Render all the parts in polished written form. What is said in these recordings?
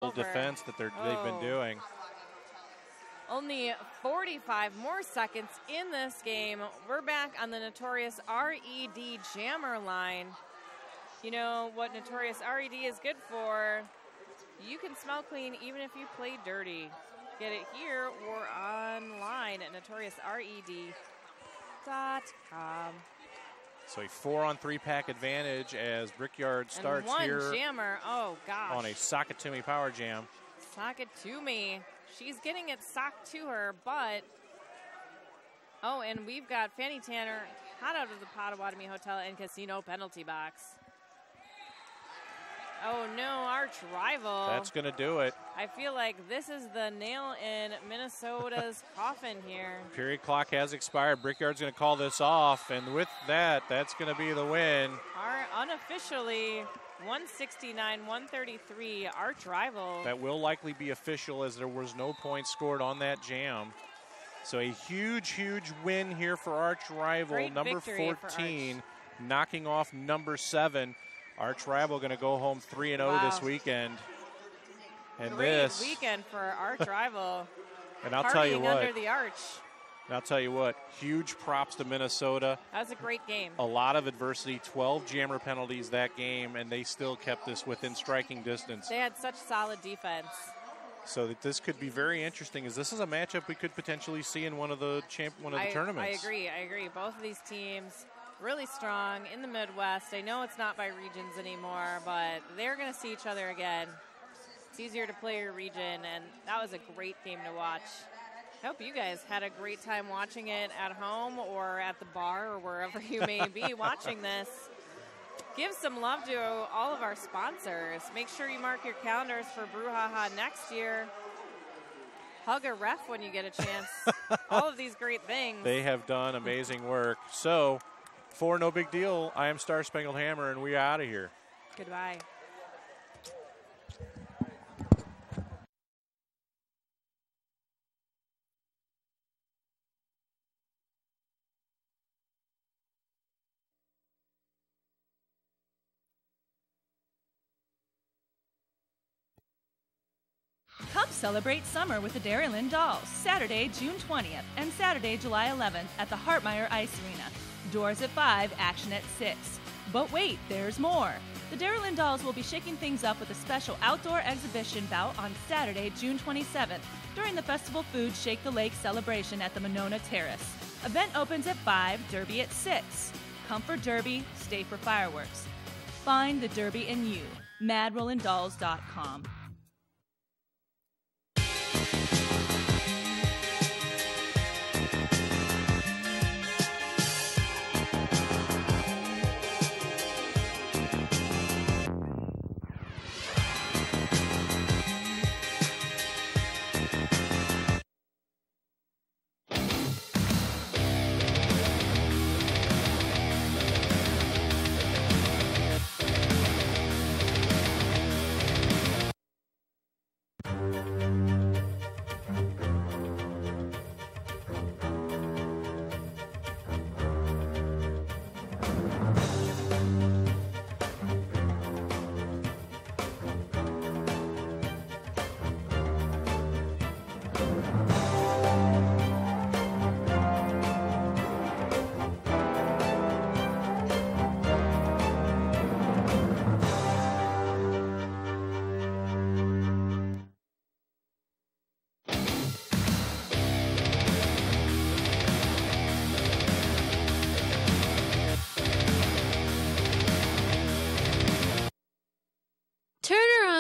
defense that they've been doing. Only 45 more seconds in this game. We're back on the Notorious RED jammer line. You know what Notorious RED is good for? You can smell clean even if you play dirty. Get it here or online at notoriousred.com. So a 4-on-3 pack advantage as Brickyard starts and one here. Jammer, oh gosh. On a Sockatumi power jam. Sockatumi. She's getting it socked to her, but oh, and we've got Fanny Tanner hot out of the Potawatomi Hotel and Casino penalty box. Oh no, arch rival. That's going to do it. I feel like this is the nail in Minnesota's coffin here. Period clock has expired. Brickyard's going to call this off, and with that, that's going to be the win. Our unofficially 169-133 arch rival. That will likely be official as there was no points scored on that jam. So a huge, huge win here for arch rival. Great number 14, knocking off number 7. Arch rival going to go home 3-0 this weekend. And great weekend for arch rival. And I'll tell you what. Under the arch. And I'll tell you what, huge props to Minnesota. That was a great game. A lot of adversity, 12 jammer penalties that game, and they still kept this within striking distance. They had such solid defense. So that this could be very interesting, as this is a matchup we could potentially see in one of the tournaments. I agree. Both of these teams really strong in the Midwest. I know it's not by regions anymore, but they're going to see each other again. It's easier to play your region, and that was a great game to watch. I hope you guys had a great time watching it at home or at the bar or wherever you may be watching this. Give some love to all of our sponsors. Make sure you mark your calendars for Brouhaha next year. Hug a ref when you get a chance. All of these great things. They have done amazing work. So, for No Big Deal, I am Star Spangled Hammer, and we are out of here. Goodbye. Come celebrate summer with the Dairyland Dolls, Saturday, June 20th and Saturday, July 11th at the Hartmeyer Ice Arena. Doors at 5, action at 6. But wait, there's more. The Dairyland Dolls will be shaking things up with a special outdoor exhibition bout on Saturday, June 27th during the Festival Food Shake the Lake celebration at the Monona Terrace. Event opens at 5, Derby at 6. Come for Derby, stay for fireworks. Find the Derby in you. MadRollandDolls.com.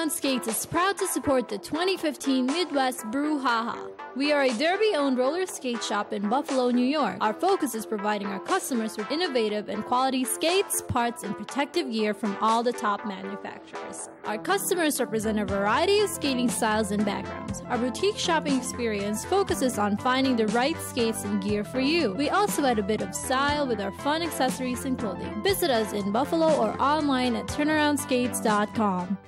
Skates is proud to support the 2015 Midwest Brouhaha. We are a Derby-owned roller skate shop in Buffalo, New York. Our focus is providing our customers with innovative and quality skates, parts, and protective gear from all the top manufacturers. Our customers represent a variety of skating styles and backgrounds. Our boutique shopping experience focuses on finding the right skates and gear for you. We also add a bit of style with our fun accessories and clothing. Visit us in Buffalo or online at turnaroundskates.com.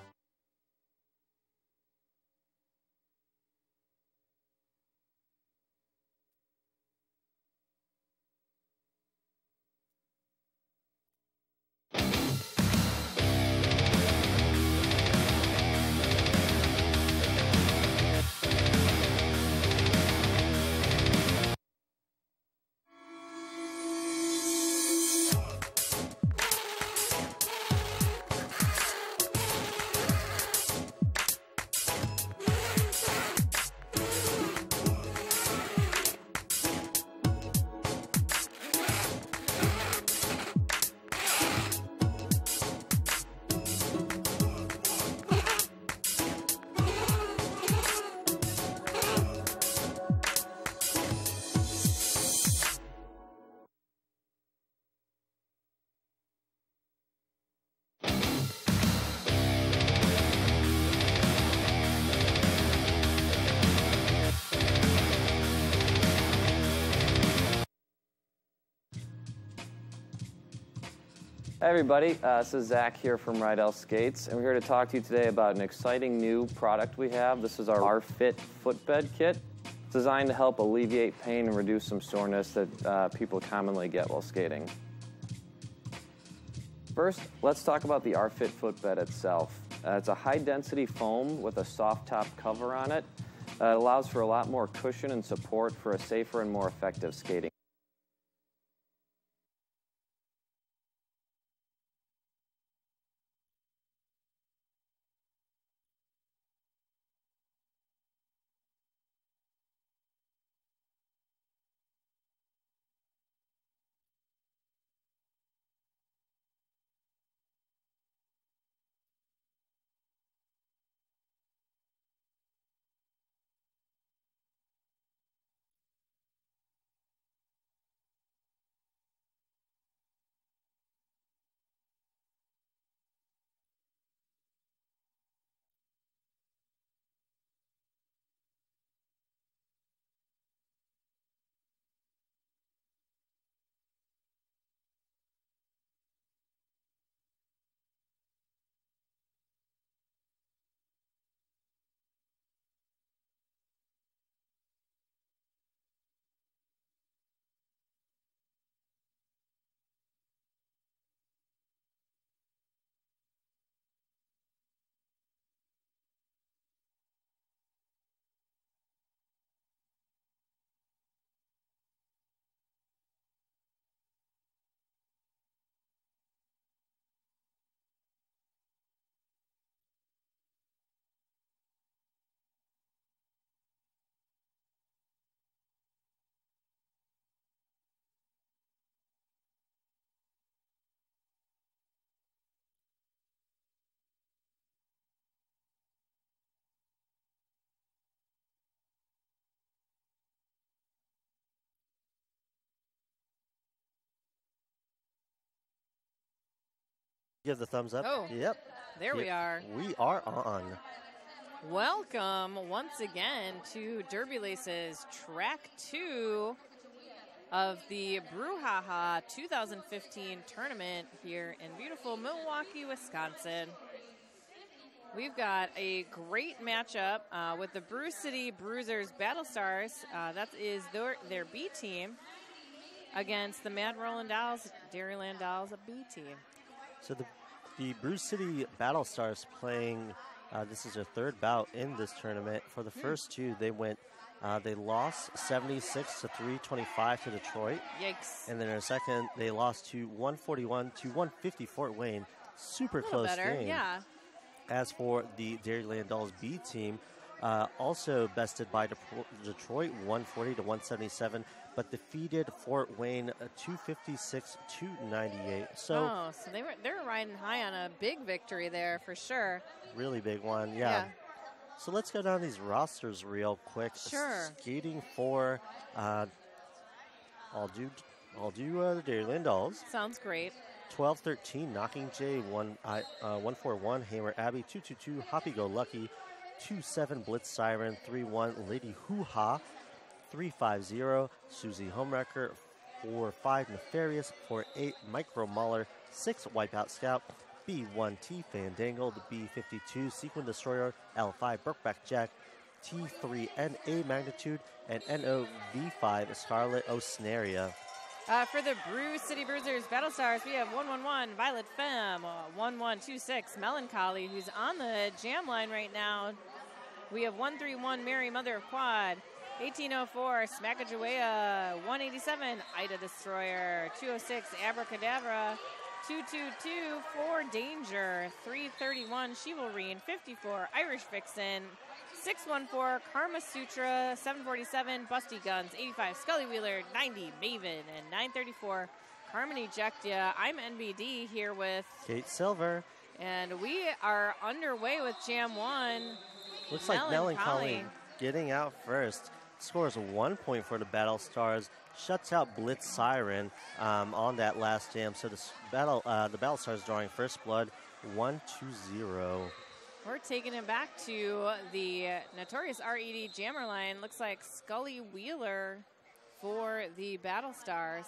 Hey everybody, this is Zach here from Rydell Skates, and we're here to talk to you today about an exciting new product we have. This is our R-Fit footbed kit. It's designed to help alleviate pain and reduce some soreness that people commonly get while skating. First, let's talk about the R-Fit footbed itself. It's a high-density foam with a soft top cover on it. It allows for a lot more cushion and support for a safer and more effective skating. Give the thumbs up. Oh, yep. There we are. We are on. Welcome once again to Derby Laces Track 2 of the Brouhaha 2015 tournament here in beautiful Milwaukee, Wisconsin. We've got a great matchup with the Brewcity Bruisers Battle Stars. That is their B team against the Mad Roland Dolls, Dairyland Dolls, a B team. So the Brewcity Battle Stars playing, this is their third bout in this tournament. For the first two, they lost 76-325 to Detroit. Yikes. And then in a second, they lost to 141-150 Fort Wayne. Super close better, game. Yeah. As for the Dairyland Dolls B team, also bested by Detroit 140-177, but defeated Fort Wayne 256-298. So they're riding high on a big victory there for sure. Really big one, yeah. So let's go down these rosters real quick. Sure. Skating for, I'll do the Dairyland Dolls. Sounds great. 12-13, Knocking J 141, Hammer Abbey 222, Hoppy Go Lucky 2-7, Blitz Siren 3-1, Lady Hoo Ha 3-5-0, Susie Homewrecker 4-5, Nefarious 4-8, Micro Mauler 6, Wipeout Scout B1T, Fandangle the B52, Sequin Destroyer L5, Brokeback Jack T3, NA Magnitude, and NOV5, Scarlet Osnaria. For the Brewcity Bruisers Battle Stars, we have 111 Violet Femme, 1126 Melancholy, who's on the jam line right now. We have 131 Mary Mother of Quad, 1804 Smackajawea, 187 Ida Destroyer, 206 Abracadabra, 222 For Danger, 331 Chivalry, 54 Irish Vixen, 614 Karma Sutra, 747 Busty Guns, 85 Scully Wheeler, 90 Maven, and 934 Carmen Ejectia. I'm NBD here with Kate Silver. And we are underway with Jam 1. Looks like Melancholy getting out first. Scores 1 point for the Battle Stars. Shuts out Blitz Siren on that last jam. So the Battle Stars drawing first blood 1-2-0. We're taking it back to the notorious RED jammer line. Looks like Scully Wheeler for the Battle Stars.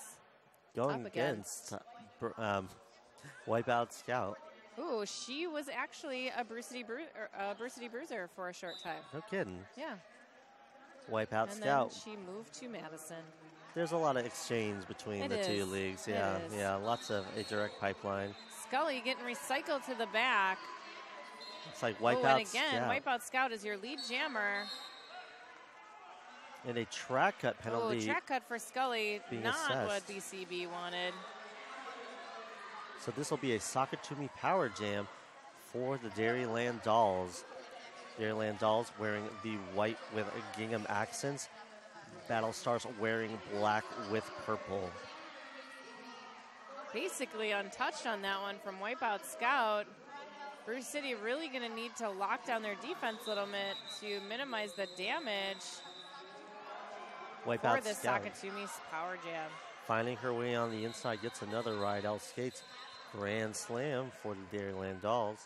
Going against Wipeout Scout. Ooh, she was actually a Brewcity Bruiser for a short time. No kidding. Yeah. Wipeout And Scout. then she moved to Madison. There's a lot of exchange between the two leagues. Yeah, yeah, lots of a direct pipeline. Scully getting recycled to the back. It's like Wipeout and again, Scout. Wipeout Scout is your lead jammer. And a track cut penalty. Oh, track cut for Scully. Not assessed. what BCB wanted. So this will be a Sakatumi Power Jam for the Dairyland Dolls. Dairyland Dolls wearing the white with gingham accents. Battle Stars wearing black with purple. Basically untouched on that one from Wipeout Scout. Brewcity really going to need to lock down their defense a little bit to minimize the damage for this Sakatumi's Power Jam. Finding her way on the inside, gets another Rydell Skates grand slam for the Dairyland Dolls.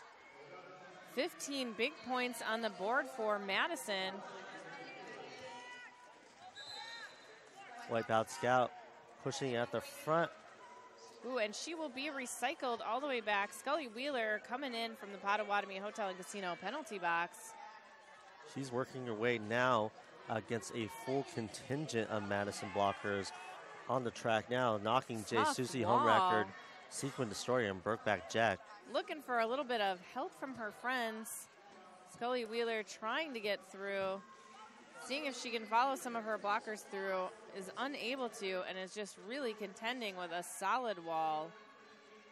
15 big points on the board for Madison. Wipeout Scout pushing at the front. Ooh, and she will be recycled all the way back. Scully Wheeler coming in from the Potawatomi Hotel and Casino penalty box. She's working her way now against a full contingent of Madison blockers on the track now. Knocking J. Susie home record, Sequin Destroyer, and Brokeback Jack. Looking for a little bit of help from her friends. Scully Wheeler trying to get through. Seeing if she can follow some of her blockers through, is unable to, and is just really contending with a solid wall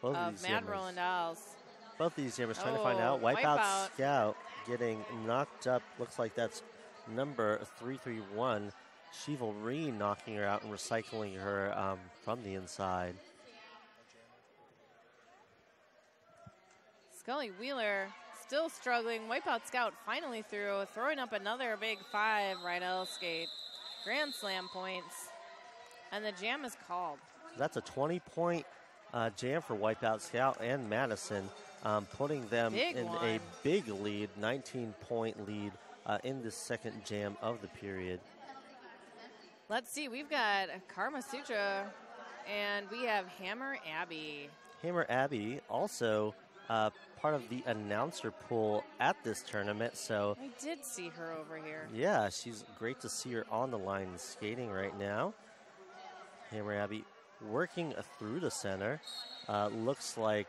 of Mad Rolling Dolls. Both these jammers trying to find out. Wipeout Scout getting knocked up. Looks like that's number 331. Chivalry knocking her out and recycling her from the inside. Scully Wheeler still struggling. Wipeout Scout finally through, throwing up another big 5 Rydell Skate. Grand slam points. And the jam is called. That's a 20-point jam for Wipeout Scout and Madison, putting them a big lead, 19-point lead in the second jam of the period. Let's see, we've got Karma Sutra, and we have Hammer Abby. Hammer Abby also part of the announcer pool at this tournament, so I did see her over here. Yeah, she's great to see her on the line skating right now. Hammer Abby working through the center. Looks like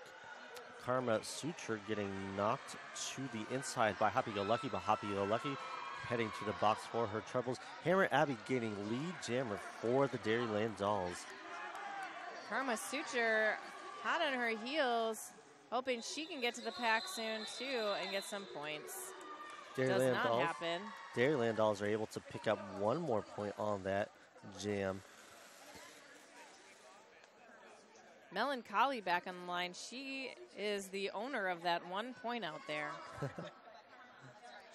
Karma Suture getting knocked to the inside by Happy Go Lucky, but Happy Go Lucky heading to the box for her troubles. Hammer Abby gaining lead jammer for the Dairyland Dolls. Karma Suture hot on her heels, hoping she can get to the pack soon, too, and get some points. Does not happen. Dairyland Dolls are able to pick up one more point on that jam. Melancholy back on the line. She is the owner of that 1 point out there.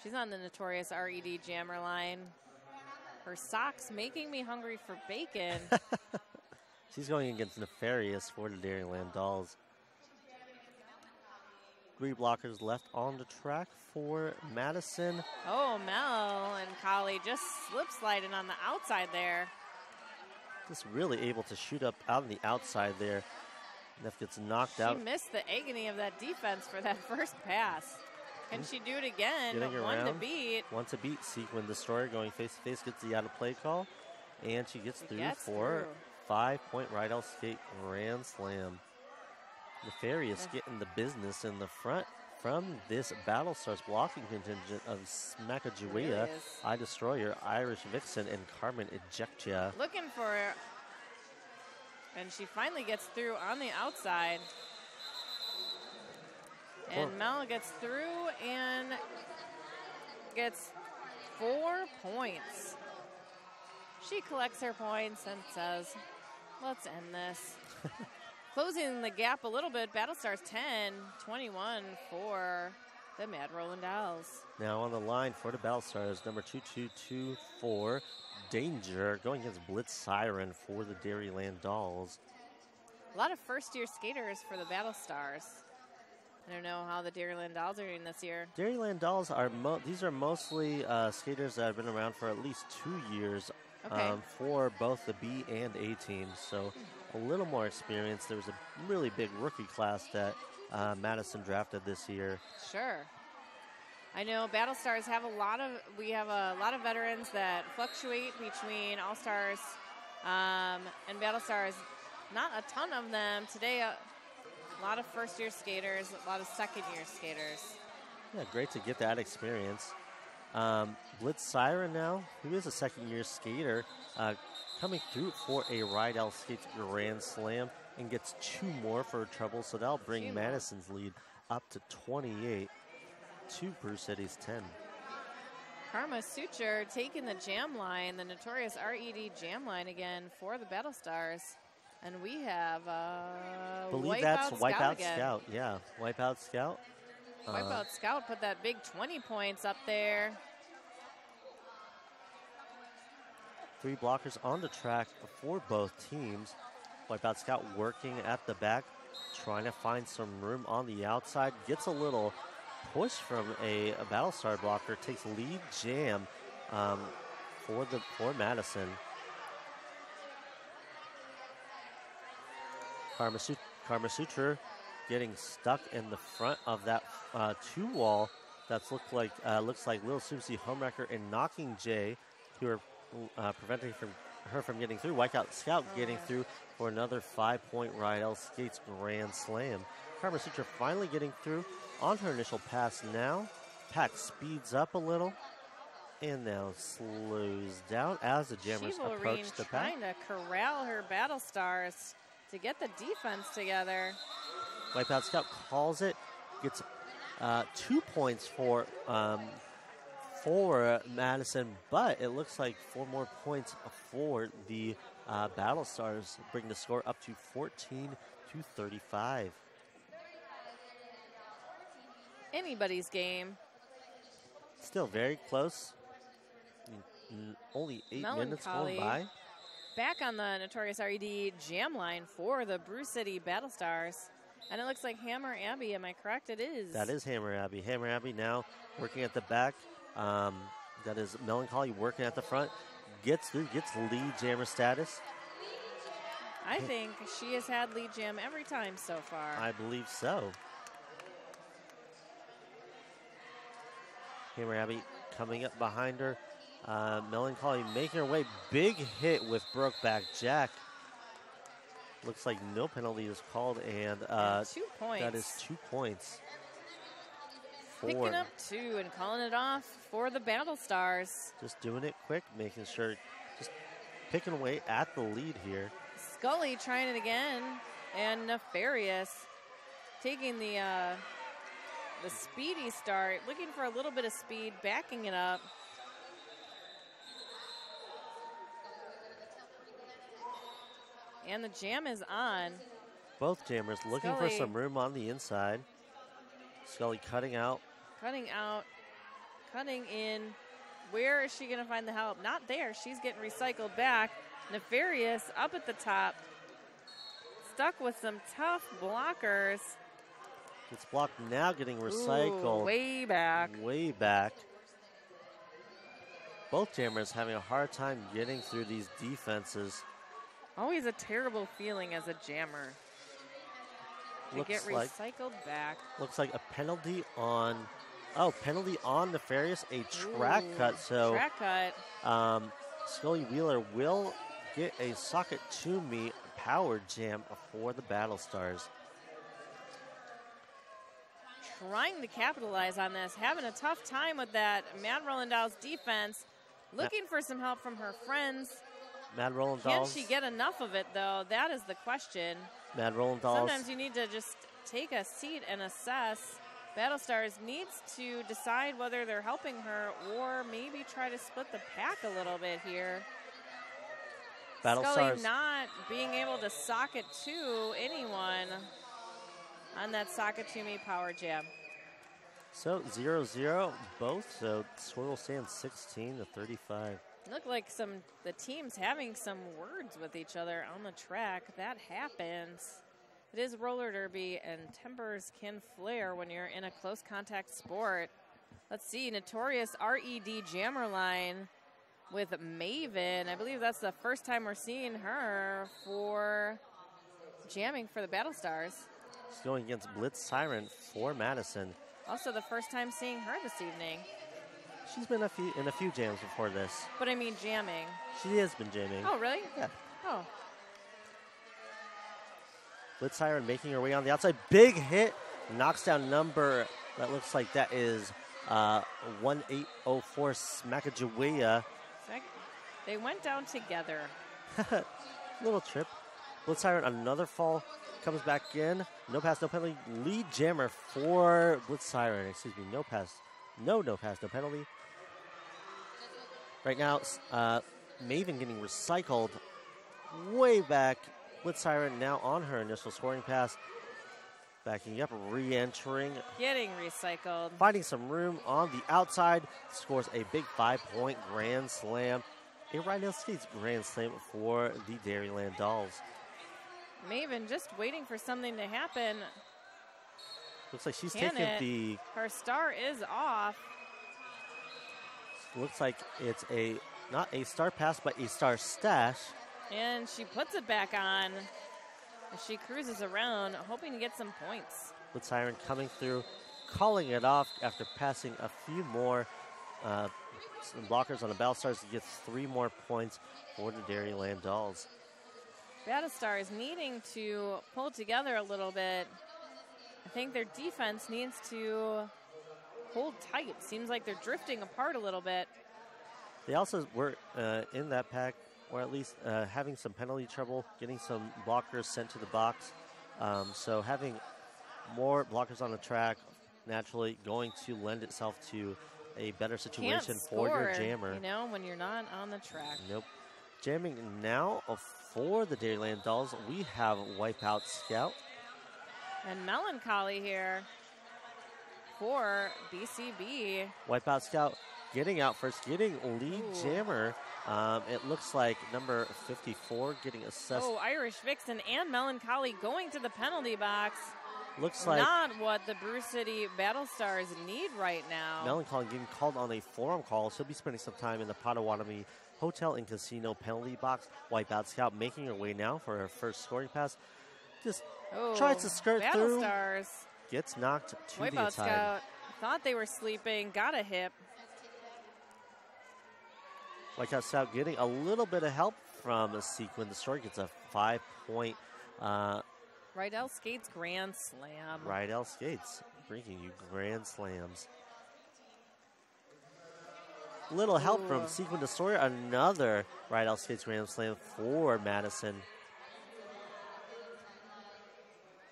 She's on the notorious RED jammer line. Her socks making me hungry for bacon. She's going against Nefarious for the Dairyland Dolls. 3 blockers left on the track for Madison. Oh, Mel and Collie just slip sliding on the outside there. Just really able to shoot up out on the outside there. Neff gets knocked out. She missed the agony of that defense for that first pass. Can she do it again? One to beat. One to beat. Sequin Destroyer going face to face, gets the out of play call. And she gets through for 5-point Rydell Skate Grand Slam. Nefarious getting the business in the front from this Battle Stars blocking contingent of Smackajawea, I Destroyer, Irish Vixen, and Carmen Ejectia. Looking for it. And she finally gets through on the outside. And Mel gets through and gets 4 points. She collects her points and says, let's end this. Closing the gap a little bit, Battlestars 10-21 for the Mad Rolling Dolls. Now on the line for the Battlestars, number 2224, Danger, going against Blitz Siren for the Dairyland Dolls. A lot of first-year skaters for the Battlestars. I don't know how the Dairyland Dolls are doing this year. Dairyland Dolls are these are mostly skaters that have been around for at least 2 years for both the B and A teams. So a little more experience. There was a really big rookie class that Madison drafted this year. Sure. I know Battle Stars have we have a lot of veterans that fluctuate between All Stars and Battle Stars. Not a ton of them. Today, a lot of first-year skaters, a lot of second-year skaters. Yeah, great to get that experience. Blitz Siren now, who is a second-year skater, coming through for a Rydell Skates Grand Slam and gets 2 more for trouble, so that'll bring Madison's lead up to 28 to Brewcity's 10. Karma Suture taking the jam line, the notorious RED jam line again for the Battle Stars. And we have believe that's Wipeout Scout. Yeah, Wipeout Scout. Wipeout Scout put that big 20 points up there. 3 blockers on the track for both teams. Wipeout Scout working at the back, trying to find some room on the outside. Gets a little push from a Battlestar blocker. Takes lead jam for Madison. Karma Suture getting stuck in the front of that 2 wall. That's looks like Lil Susie Homewrecker and Knocking Jay, who are preventing her from getting through. Wipeout Scout getting through for another 5-point Rydell Skates Grand Slam. Karma Suture finally getting through on her initial pass now. Pack speeds up a little and now slows down as the Jammers approach the pack. Trying to corral her Battle Stars to get the defense together. Wipeout Scout calls it, gets 2 points for Madison, but it looks like 4 more points for the Battle Stars, bring the score up to 14-35. Anybody's game. Still very close. Only 8 minutes going by. Back on the notorious RED jam line for the Brewcity Battle Stars. And it looks like Hammer Abbey, am I correct? It is. That is Hammer Abbey. Hammer Abbey now working at the back. That is Melancholy working at the front. Gets through, gets lead jammer status. I think she has had lead jam every time so far. I believe so. Hammer Abbey coming up behind her. Melancholy making her way. Big hit with Brokeback Jack. Looks like no penalty is called, and 2 points. That is 2 points. Picking up 2 and calling it off for the Battle Stars. Just doing it quick, making sure, just picking away at the lead here. Scully trying it again, and Nefarious taking the speedy start, looking for a little bit of speed, backing it up. And the jam is on. Both jammers looking Scully for some room on the inside. Scully cutting out. Cutting out, cutting in. Where is she going to find the help? Not there. She's getting recycled back. Nefarious up at the top. Stuck with some tough blockers. It's blocked now, getting recycled. Ooh, way back. Way back. Both jammers having a hard time getting through these defenses. Always a terrible feeling as a jammer. To get recycled back. Looks like a penalty on, penalty on Nefarious, a track cut. So track cut. Scully Wheeler will get a socket to me power jam for the Battle Stars. Trying to capitalize on this, having a tough time with that. Mad Roland Dahl's defense, looking for some help from her friends. Mad Roland Dahl. Can she get enough of it, though? That is the question. Mad Roland Dahl. Sometimes you need to just take a seat and assess. Battle Stars needs to decide whether they're helping her or maybe try to split the pack a little bit here. Battle Scully Stars not being able to socket to anyone on that socket to me power jam. So 0-0 both. So score will stand 16-35. Look like the teams having some words with each other on the track. That happens. It is roller derby, and tempers can flare when you're in a close contact sport. Let's see, notorious RED jammer line with Maven. I believe that's the first time we're seeing her for jamming for the Battle Stars. She's going against Blitz Siren for Madison. Also the first time seeing her this evening. She's been in a few jams before this. But I mean jamming. She has been jamming. Oh, really? Yeah. Oh. Blitz Siren making her way on the outside. Big hit. Knocks down number, that looks like that is 1804 Smackajawea. They went down together. Little trip. Blitz Siren, another fall. Comes back in. No pass, no penalty. Lead jammer for Blitz Siren. Excuse me, no pass. No pass, no penalty. Right now, Maven getting recycled way back. Blitz Siren now on her initial scoring pass. Backing up, re-entering. Getting recycled. Finding some room on the outside. Scores a big 5-point grand slam. A Rydell Skates grand slam for the Dairyland Dolls. Maven just waiting for something to happen. Looks like she's taking the... Her star is off. Looks like it's not a star pass, but a star stash. And she puts it back on as she cruises around, hoping to get some points. Blitz Siren coming through, calling it off after passing a few more blockers on the Battle Stars to get 3 more points for the Dairyland Dolls. Battle Stars needing to pull together a little bit. I think their defense needs to hold tight. Seems like they're drifting apart a little bit. They also were in that pack, or at least having some penalty trouble, getting some blockers sent to the box. So having more blockers on the track, naturally going to lend itself to a better situation for your jammer. You know, when you're not on the track. Nope. Jamming now for the Dairyland Dolls, we have Wipeout Scout. And Melancholy here for BCB. Wipeout Scout getting out first, getting lead jammer. It looks like number 54 getting assessed. Oh, Irish Vixen and Melancholy going to the penalty box. Looks like not what the Brewcity Battle Stars need right now. Melancholy getting called on a forum call. She'll be spending some time in the Potawatomi Hotel and Casino penalty box. Wipeout Scout making her way now for her first scoring pass. Just tries to skirt Battle through. Stars. Gets knocked to the Wipeout inside. Scout thought they were sleeping, got a hip. Wipeout Scout getting a little bit of help from a Sequin. The story gets a 5-point. Rydell Skates grand slam. Rydell Skates bringing you grand slams. Little help from Sequin Destroyer. Another Rydell Skates grand slam for Madison.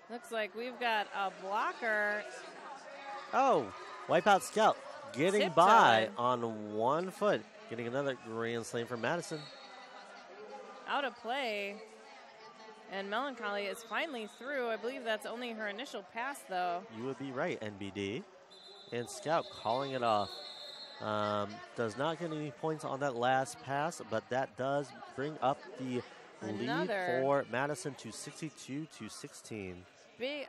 Looks like we've got a blocker. Oh, Wipeout Scout getting by on 1 foot. Getting another grand slam for Madison. Out of play. And Melancholy is finally through. I believe that's only her initial pass, though. You would be right, NBD. And Scout calling it off. Does not get any points on that last pass, but that does bring up the lead for Madison to 62-16.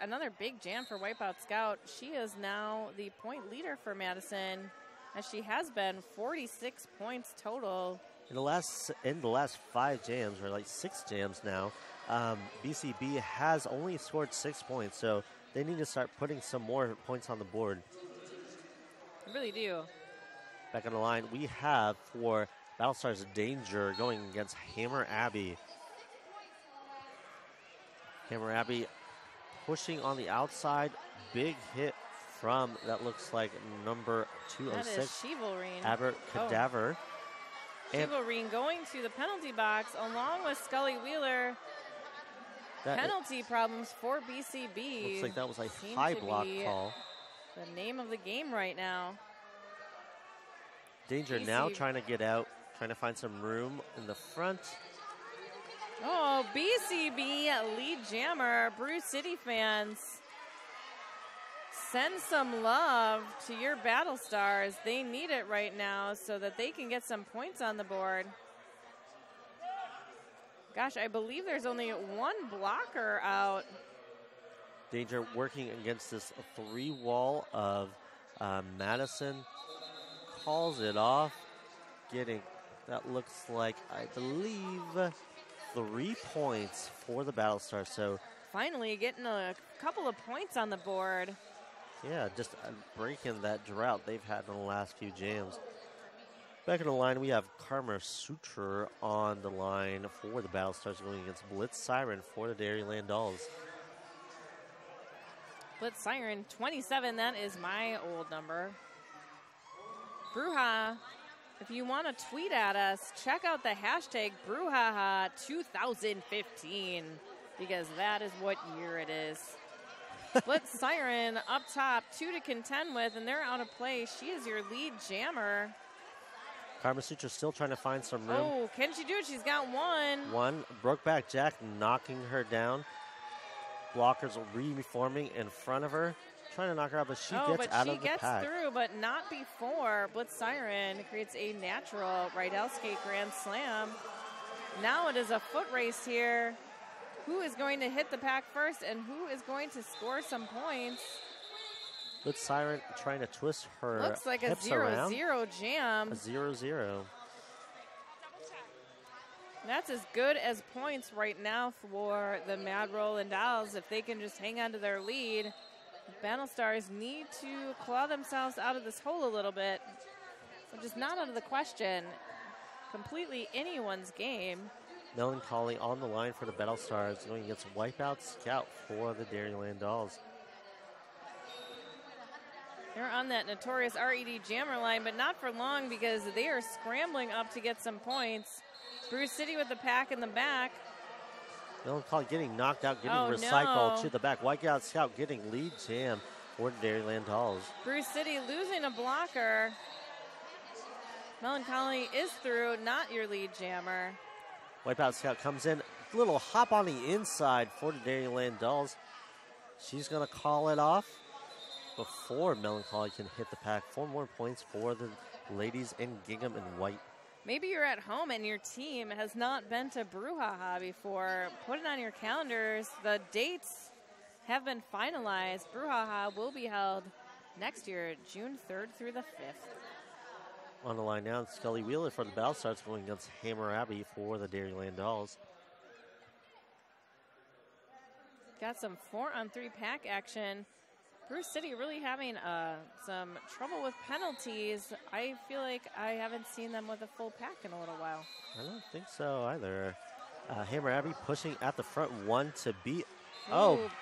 Another big jam for Wipeout Scout. She is now the point leader for Madison, as she has been. 46 points total. In the last 5 jams, or like 6 jams now, BCB has only scored 6 points, so they need to start putting some more points on the board. They really do. Back on the line, we have for Battlestars Danger going against Hammer Abbey. Hammer Abbey pushing on the outside. Big hit from, that looks like number 206. That is Chivalrine. Abracadaver. Chivalrine going to the penalty box along with Scully Wheeler. Penalty problems for BCB. Looks like that was a high block call. The name of the game right now. Danger now trying to get out, trying to find some room in the front. Oh, BCB lead jammer. Brewcity fans, send some love to your Battle Stars. They need it right now so that they can get some points on the board. Gosh, I believe there's only 1 blocker out. Danger working against this 3-wall of Madison. Calls it off. Getting, that looks like, I believe, 3 points for the Battle Stars. So finally getting a couple of points on the board. Yeah, just breaking that drought they've had in the last few jams. Back in the line, we have Karma Sutra on the line for the Battle Stars going against Blitz Siren for the Dairyland Dolls. Blitz Siren 27, that is my old number. Bruhaha, if you want to tweet at us, check out the hashtag Bruhaha2015 because that is what year it is. Blitz Siren up top, 2 to contend with, and they're out of play. She is your lead jammer. Karma Sutra still trying to find some room. Oh, can she do it? She's got one. One. Brokeback Jack knocking her down. Blockers reforming in front of her. Trying to knock her out, but she gets out of the pack. She gets through, but not before. Blitz Siren creates a natural Rydell skate grand slam. Now it is a foot race here. Who is going to hit the pack first and who is going to score some points? Blitz Siren trying to twist her Looks like a hips 0-0 around. jam. A 0-0. That's as good as points right now for the Mad Rollin' Dolls. If they can just hang on to their lead, Battle Stars need to claw themselves out of this hole a little bit, which is not out of the question. Completely anyone's game. Melancholy on the line for the Battle Stars going against Wipeout Scout for the Dairyland Dolls. They're on that notorious RED jammer line, but not for long because they are scrambling up to get some points. Brewcity with the pack in the back. Melancholy getting knocked out, getting recycled to the back. Wipeout Scout getting lead jam for the Dairyland Dolls. Brewcity losing a blocker. Melancholy is through, not your lead jammer. Wipeout Scout comes in, little hop on the inside for the Dairyland Dolls. She's going to call it off before Melancholy can hit the pack. 4 more points for the ladies in gingham and white. Maybe you're at home and your team has not been to Bruhaha before. Put it on your calendars. The dates have been finalized. Bruhaha will be held next year, June 3rd through the 5th. On the line now, Scully Wheeler for the Battle Stars going against Hammer Abbey for the Dairyland Dolls. Got some 4-on-3 pack action. Brewcity really having some trouble with penalties. I feel like I haven't seen them with a full pack in a little while. I don't think so either. Hammer Abbey pushing at the front, 1 to beat.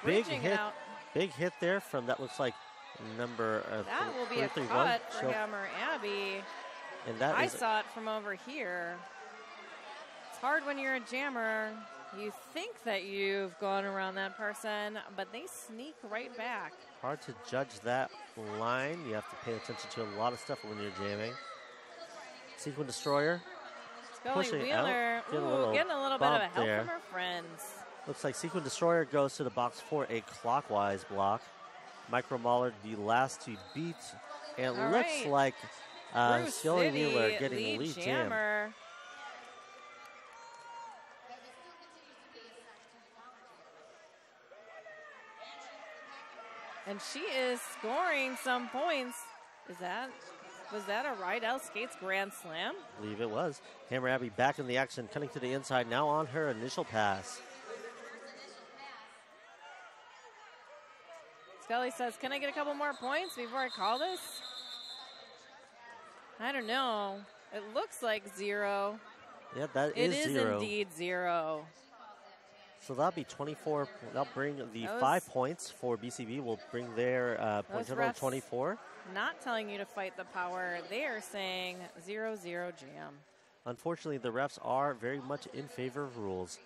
Big hit. Out. Big hit there from that looks like number that will be a 3-3-1. cut for Hammer Abbey. And that I saw it from over here. It's hard when you're a jammer. You think that you've gone around that person, but they sneak right back. Hard to judge that line. You have to pay attention to a lot of stuff when you're jamming. Sequin Destroyer. Scully Wheeler getting a little bit of a help from her friends. Looks like Sequin Destroyer goes to the box for a clockwise block. Micro Mauler the last to beat. And it looks like Scully Wheeler getting lead jammer. And she is scoring some points. Was that a Rydell Skates Grand Slam? I believe it was. Hammer Abbey back in the action, cutting to the inside, now on her initial pass. Scully says, can I get a couple more points before I call this? I don't know. It looks like 0. Yeah, that is 0. It is indeed 0. So that'll be 24. That'll bring the 5 points for BCB. Will bring their point total to 24. Not telling you to fight the power. They are saying 0-0 jam. Unfortunately, the refs are very much in favor of rules.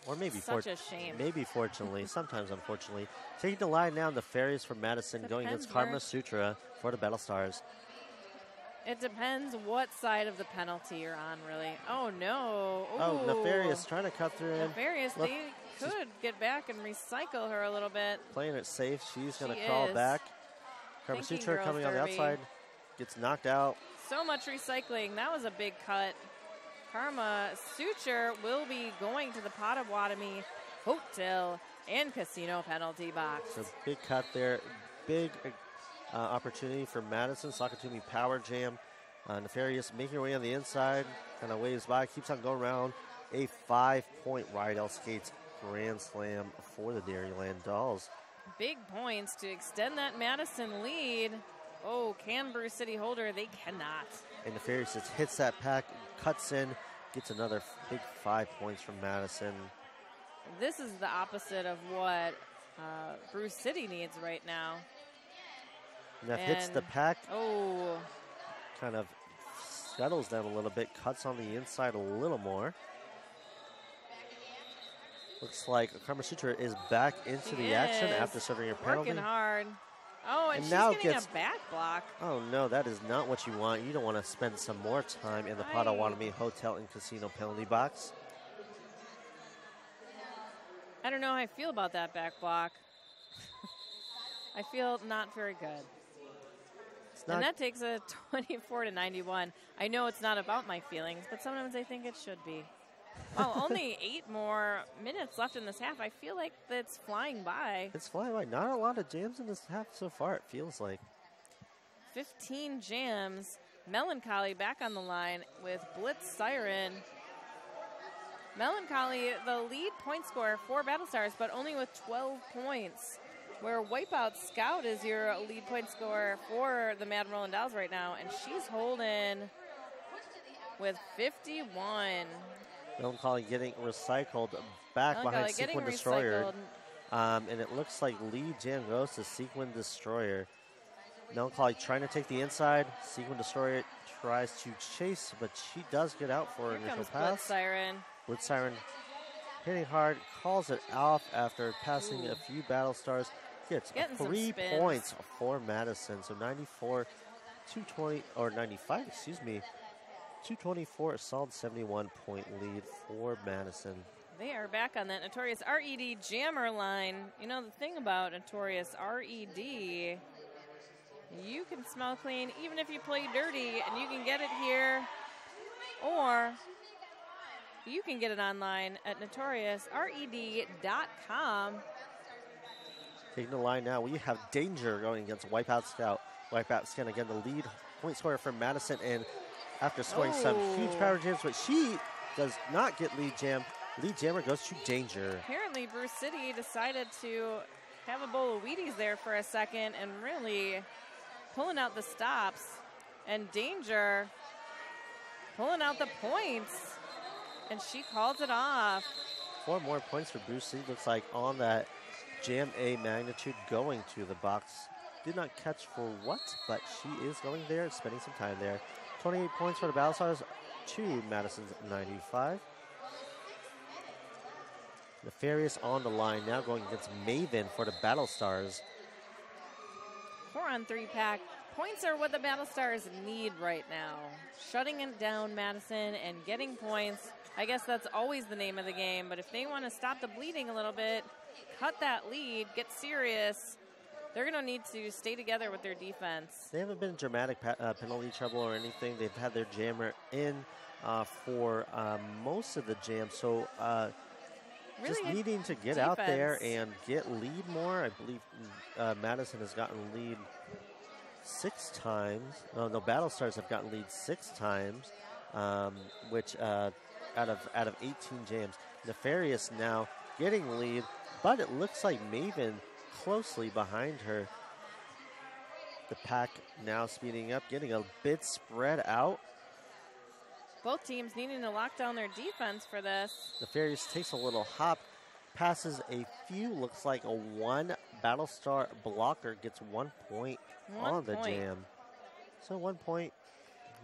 Or maybe such a shame. Maybe fortunately, sometimes unfortunately. Taking the line now, Nefarious from Madison going against Karma Sutra for the Battle Stars. It depends what side of the penalty you're on, really. Oh, no. Ooh. Oh, Nefarious trying to cut through. Nefarious, they could get back and recycle her a little bit. Playing it safe. She's going to crawl back. Karma Sutra coming on the outside. Gets knocked out. So much recycling. That was a big cut. Karma Suture will be going to the Potawatomi Hotel and Casino penalty box. So big cut there. Big opportunity for Madison. Sakatumi power jam. Nefarious making her way on the inside. Kind of waves by. Keeps on going around. A 5-point Rydell Skates grand slam for the Dairyland Dolls. Big points to extend that Madison lead. Oh, can Brewcity hold her? They cannot. And Nefarious just hits that pack, cuts in, gets another big 5 points from Madison. This is the opposite of what Brewcity needs right now. Neff hits the pack. Oh. Kind of settles them a little bit, cuts on the inside a little more. Looks like Karma Sutra is back into the action after serving her penalty. Working hard. Oh, and she's now getting a back block. Oh, no, that is not what you want. You don't want to spend some more time in the Potawatomi Hotel and Casino penalty box. I don't know how I feel about that back block. I feel not very good. And that takes a 24-91. I know it's not about my feelings, but sometimes I think it should be. Oh, only 8 more minutes left in this half. I feel like it's flying by. It's flying by. Not a lot of jams in this half so far, it feels like. 15 jams. Melancholy back on the line with Blitz Siren. Melancholy, the lead point scorer for Battlestars, but only with 12 points. Where Wipeout Scout is your lead point scorer for the Mad Roland Dolls right now, and she's holding with 51. Melancholy getting recycled back behind Sequin Destroyer. And it looks like lead jam goes to Sequin Destroyer. Melancholy trying to take the inside. Sequin Destroyer tries to chase, but she does get out for an initial pass. Blitz Siren. Blitz Siren hitting hard, calls it off after passing a few Battlestars. Gets 3 points for Madison. So 94, 220, or 95, excuse me. 224, a solid 71-point lead for Madison. They are back on that Notorious RED jammer line. You know, the thing about Notorious RED, you can smell clean even if you play dirty, and you can get it here, or you can get it online at notoriousred.com. Taking the line now, we have Danger going against Wipeout Scout. Wipeout Scout again, the lead point scorer from Madison, and after scoring some huge power jams, but she does not get lead jam. Lead jammer goes to Danger. Apparently, Brewcity decided to have a bowl of Wheaties there for a second and really pulling out the stops. And Danger pulling out the points, and she calls it off. 4 more points for Brewcity. Looks like on that Jam A magnitude going to the box. Did not catch for what, but she is going there, spending some time there. 28 points for the Battlestars to Madison's 95. Nefarious on the line now going against Maven for the Battlestars. 4-on-3 pack. Points are what the Battlestars need right now. Shutting it down Madison and getting points. I guess that's always the name of the game, but if they want to stop the bleeding a little bit, cut that lead, get serious, they're going to need to stay together with their defense. They haven't been in dramatic penalty trouble or anything. They've had their jammer in for most of the jam. So really just needing to get out there and get lead more. I believe Madison has gotten lead 6 times. No, Battlestars have gotten lead 6 times, which out of 18 jams. Nefarious now getting lead, but it looks like Maven closely behind her. The pack now speeding up, getting a bit spread out. Both teams needing to lock down their defense for this. Nefarious takes a little hop, passes a few, looks like a 1 Battlestar blocker, gets 1 point on the jam. So 1 point,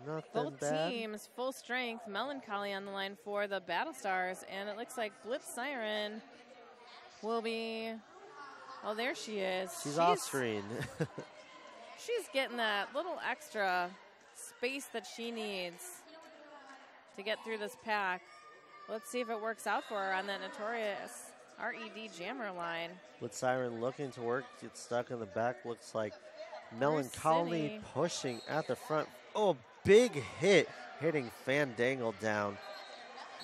nothing Both bad. teams full strength. Melancholy on the line for the Battlestars, and it looks like Blitz Siren will be, oh, there she is. She's off screen. She's getting that little extra space that she needs to get through this pack. Let's see if it works out for her on that Notorious RED jammer line. With Siren looking to work, gets stuck in the back. Looks like Melancholy pushing at the front. Oh, big hit, hitting Fandangle down.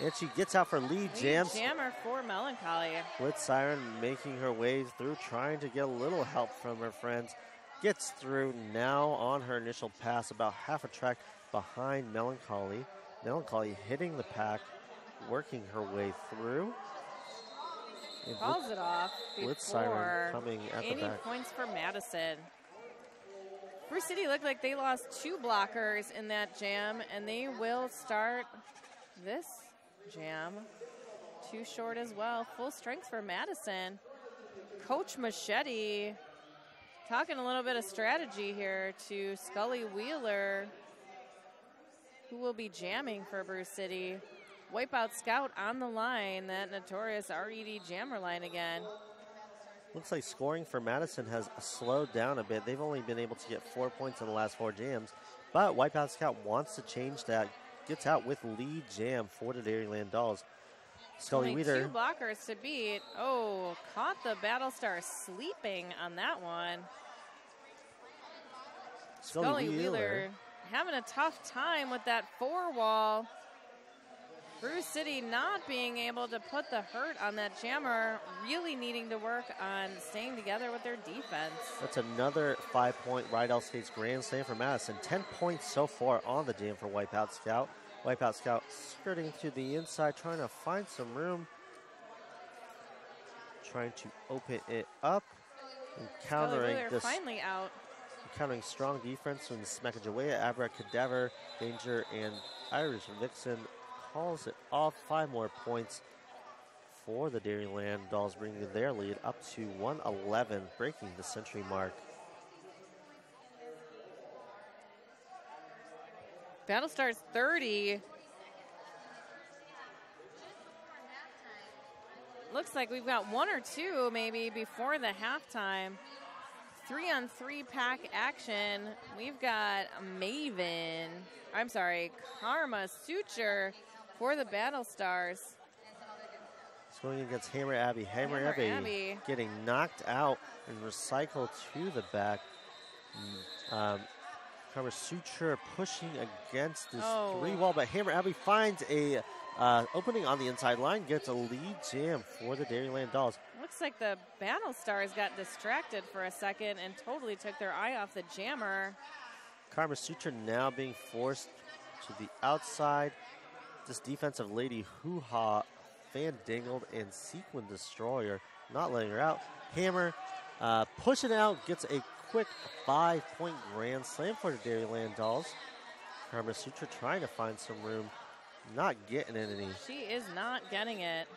And she gets out for lead jams. Jammer for Melancholy. Blitz Siren making her way through, trying to get a little help from her friends. Gets through now on her initial pass, about half a track behind Melancholy. Melancholy hitting the pack, working her way through. Calls it off blitz siren before coming at the any back. points for Madison. Brewcity looked like they lost 2 blockers in that jam, and they will start this jam. 2 short as well. Full strength for Madison. Coach Machete talking a little bit of strategy here to Scully Wheeler, who will be jamming for Brewcity. Wipeout Scout on the line, that notorious RED jammer line again. Looks like scoring for Madison has slowed down a bit. They've only been able to get 4 points in the last 4 jams, but Wipeout Scout wants to change that. Gets out with lead jam for the Dairyland Dolls. Scully Only Wheeler. 2 blockers to beat. Oh, caught the Battlestar sleeping on that one. Scully Wheeler having a tough time with that 4-wall. Brewcity not being able to put the hurt on that jammer, really needing to work on staying together with their defense. That's another 5-point Rydell Skates Grand Slam for Madison. 10 points so far on the jam for Wipeout Scout. Wipeout Scout skirting to the inside, trying to find some room. Trying to open it up. Encountering this. Finally out. Encountering strong defense from Smackajawea, Abracadaver, Danger, and Irish Vixen. Calls it off. 5 more points for the Dairyland Dolls, bringing their lead up to 111, breaking the century mark. Battlestar's 30. Looks like we've got 1 or 2 maybe before the halftime. 3-on-3 pack action. We've got Karma Suture for the Battlestars. It's going against Hammer Abbey. Hammer Abbey getting knocked out and recycled to the back. Karma Suture pushing against this 3-wall, but Hammer Abbey finds a opening on the inside line, gets a lead jam for the Dairyland Dolls. Looks like the Battlestars got distracted for a second and totally took their eye off the jammer. Karma Suture now being forced to the outside. This defensive lady hoo-ha, fandangled and sequin destroyer, not letting her out. Hammer pushing out, gets a quick 5-point grand slam for the Dairyland Dolls. Karma Suture trying to find some room, not getting it any. She is not getting it.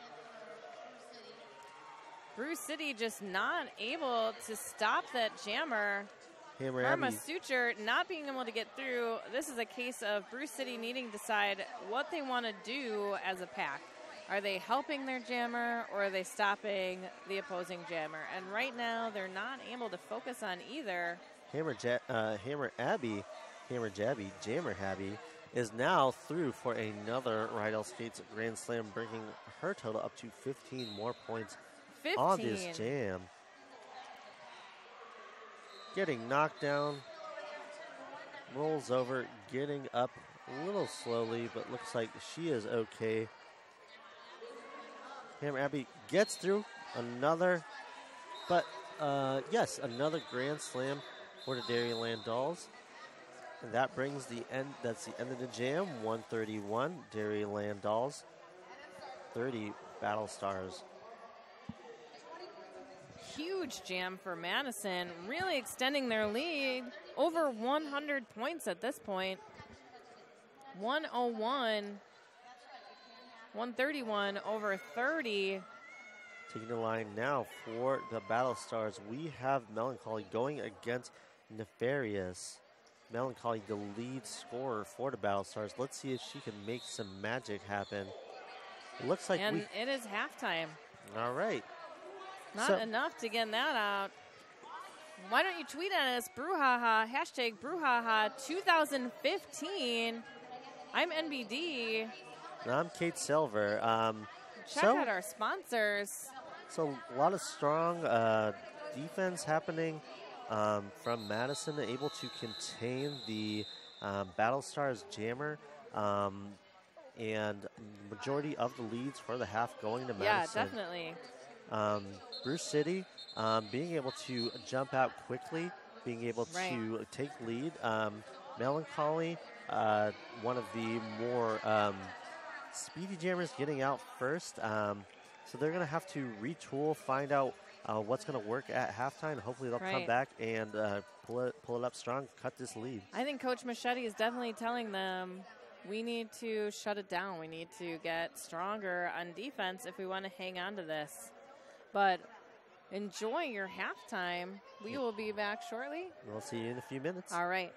Brewcity just not able to stop that jammer. Karma Suture not being able to get through. This is a case of Brewcity needing to decide what they want to do as a pack. Are they helping their jammer or are they stopping the opposing jammer? And right now, they're not able to focus on either. Jammer Habby is now through for another Rydell Skates Grand Slam, bringing her total up to 15 more points 15. On this jam. Getting knocked down, rolls over, getting up a little slowly, but looks like she is okay. Hammer Abbey gets through another, but yes, another grand slam for the Dairyland Dolls. And that brings the end, that's the end of the jam. 131 Dairyland Dolls, 30 Battlestars. Huge jam for Madison, really extending their lead. Over 100 points at this point. 101, 131 over 30. Taking the line now for the Battlestars, we have Melancholy going against Nefarious. Melancholy, the lead scorer for the Battlestars. Let's see if she can make some magic happen. Looks like it is halftime. All right. Not enough to get that out. Why don't you tweet at us, Brouhaha, hashtag Brouhaha 2015. I'm NBD. And I'm Kate Silver. Check out our sponsors. So a lot of strong defense happening from Madison, able to contain the Battlestars jammer. And majority of the leads for the half going to Madison. Yeah, definitely. Brewcity being able to jump out quickly, being able to take lead. Melancholy, one of the more speedy jammers, getting out first. So they're going to have to retool, find out what's going to work at halftime. Hopefully they'll come Right. back and pull it up strong, cut this lead. I think Coach Machete is definitely telling them we need to shut it down. We need to get stronger on defense if we want to hang on to this. But enjoy your halftime. We will be back shortly. We'll see you in a few minutes. All right.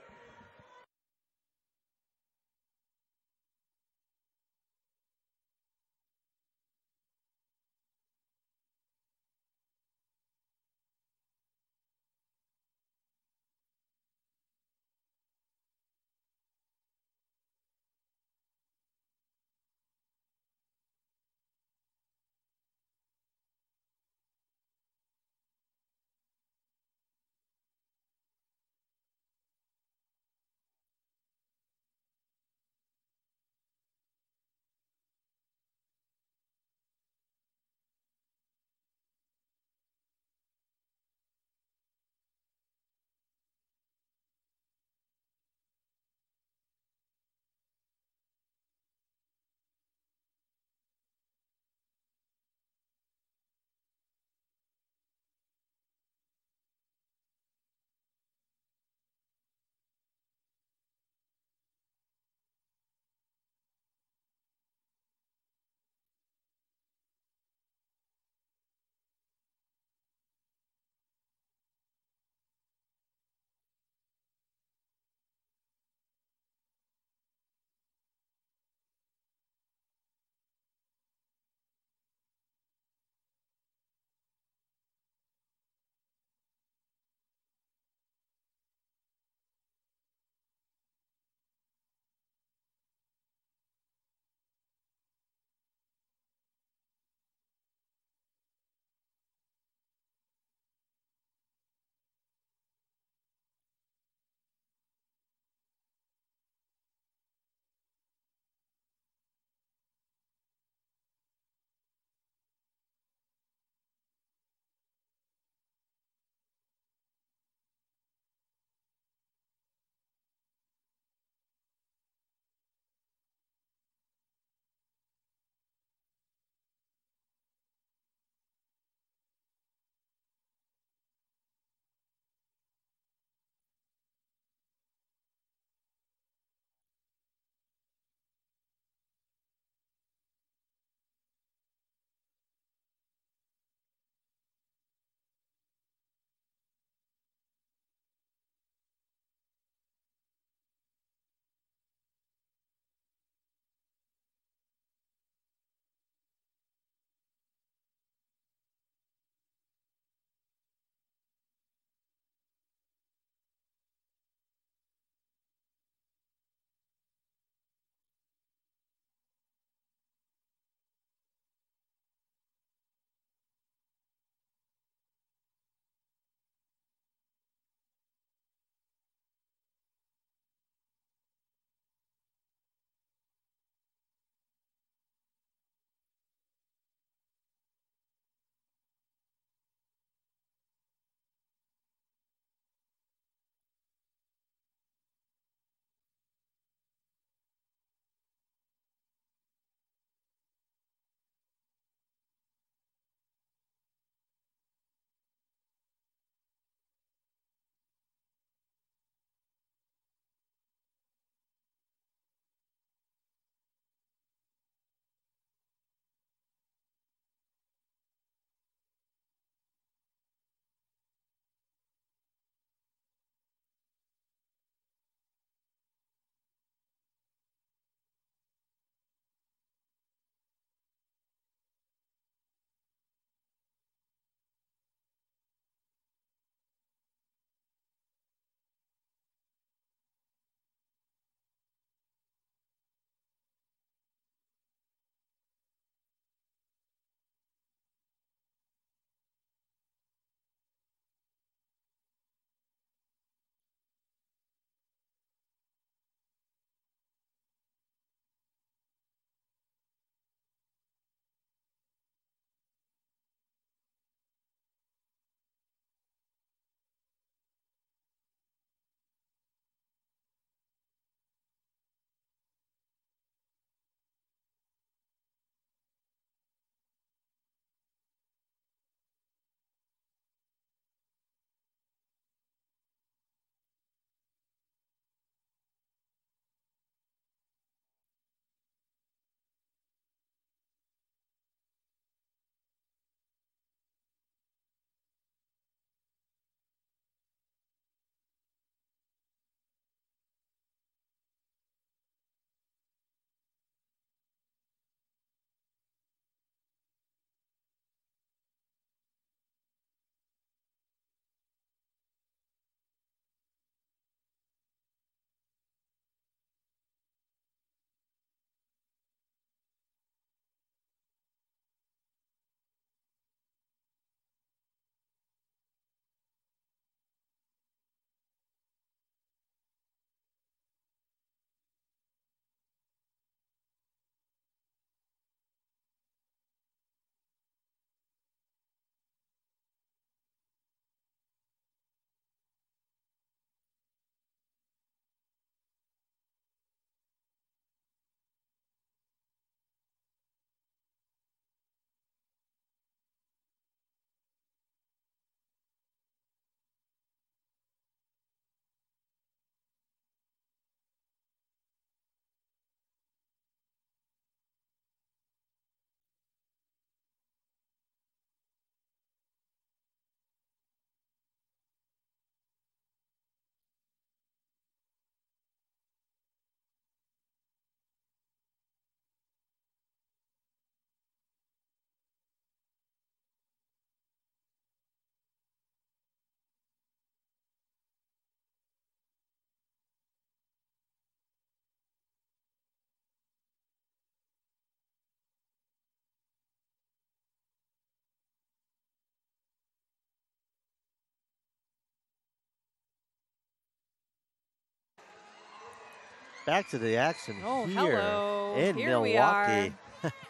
back to the action Oh, here hello. in Here we are. Milwaukee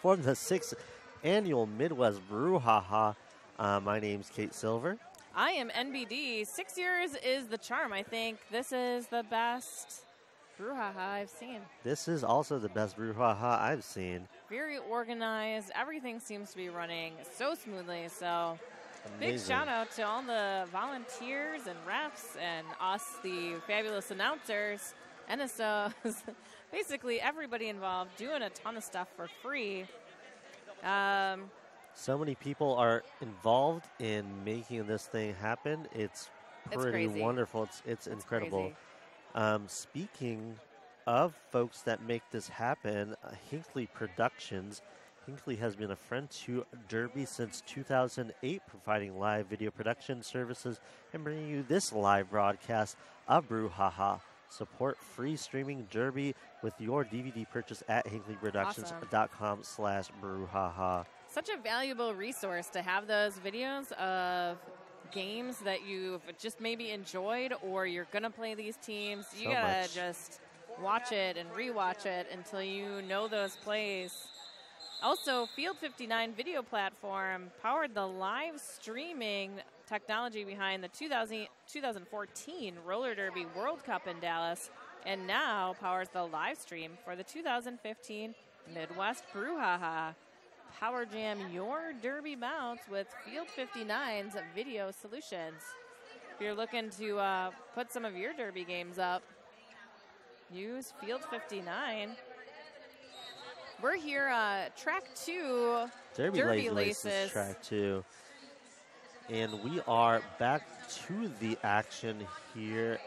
for the 6th annual Midwest Brouhaha. My name's Kate Silver. I am NBD. 6 years is the charm. I think this is the best brouhaha I've seen. This is also the best brouhaha I've seen. Very organized. Everything seems to be running so smoothly. So Amazing. big shout out to all the volunteers and refs and us, the fabulous announcers, NSOs, basically everybody involved doing a ton of stuff for free. So many people are involved in making this thing happen. It's pretty wonderful. It's incredible. Speaking of folks that make this happen, Hinckley Productions. Hinckley has been a friend to Derby since 2008, providing live video production services and bringing you this live broadcast of Brouhaha. Support free streaming Derby with your DVD purchase at hinckleyproductions.com/brouhaha. Such a valuable resource to have those videos of games that you've just maybe enjoyed, or you're going to play these teams. You got to just watch it and rewatch it until you know those plays. Also, Field 59 video platform powered the live streaming technology behind the 2014 Roller Derby World Cup in Dallas, and now powers the live stream for the 2015 Midwest Brouhaha. Power jam your Derby bouts with Field 59's video solutions. If you're looking to put some of your Derby games up, use Field 59. We're here, track 2, Derby Laces. Track 2. And we are back to the action here.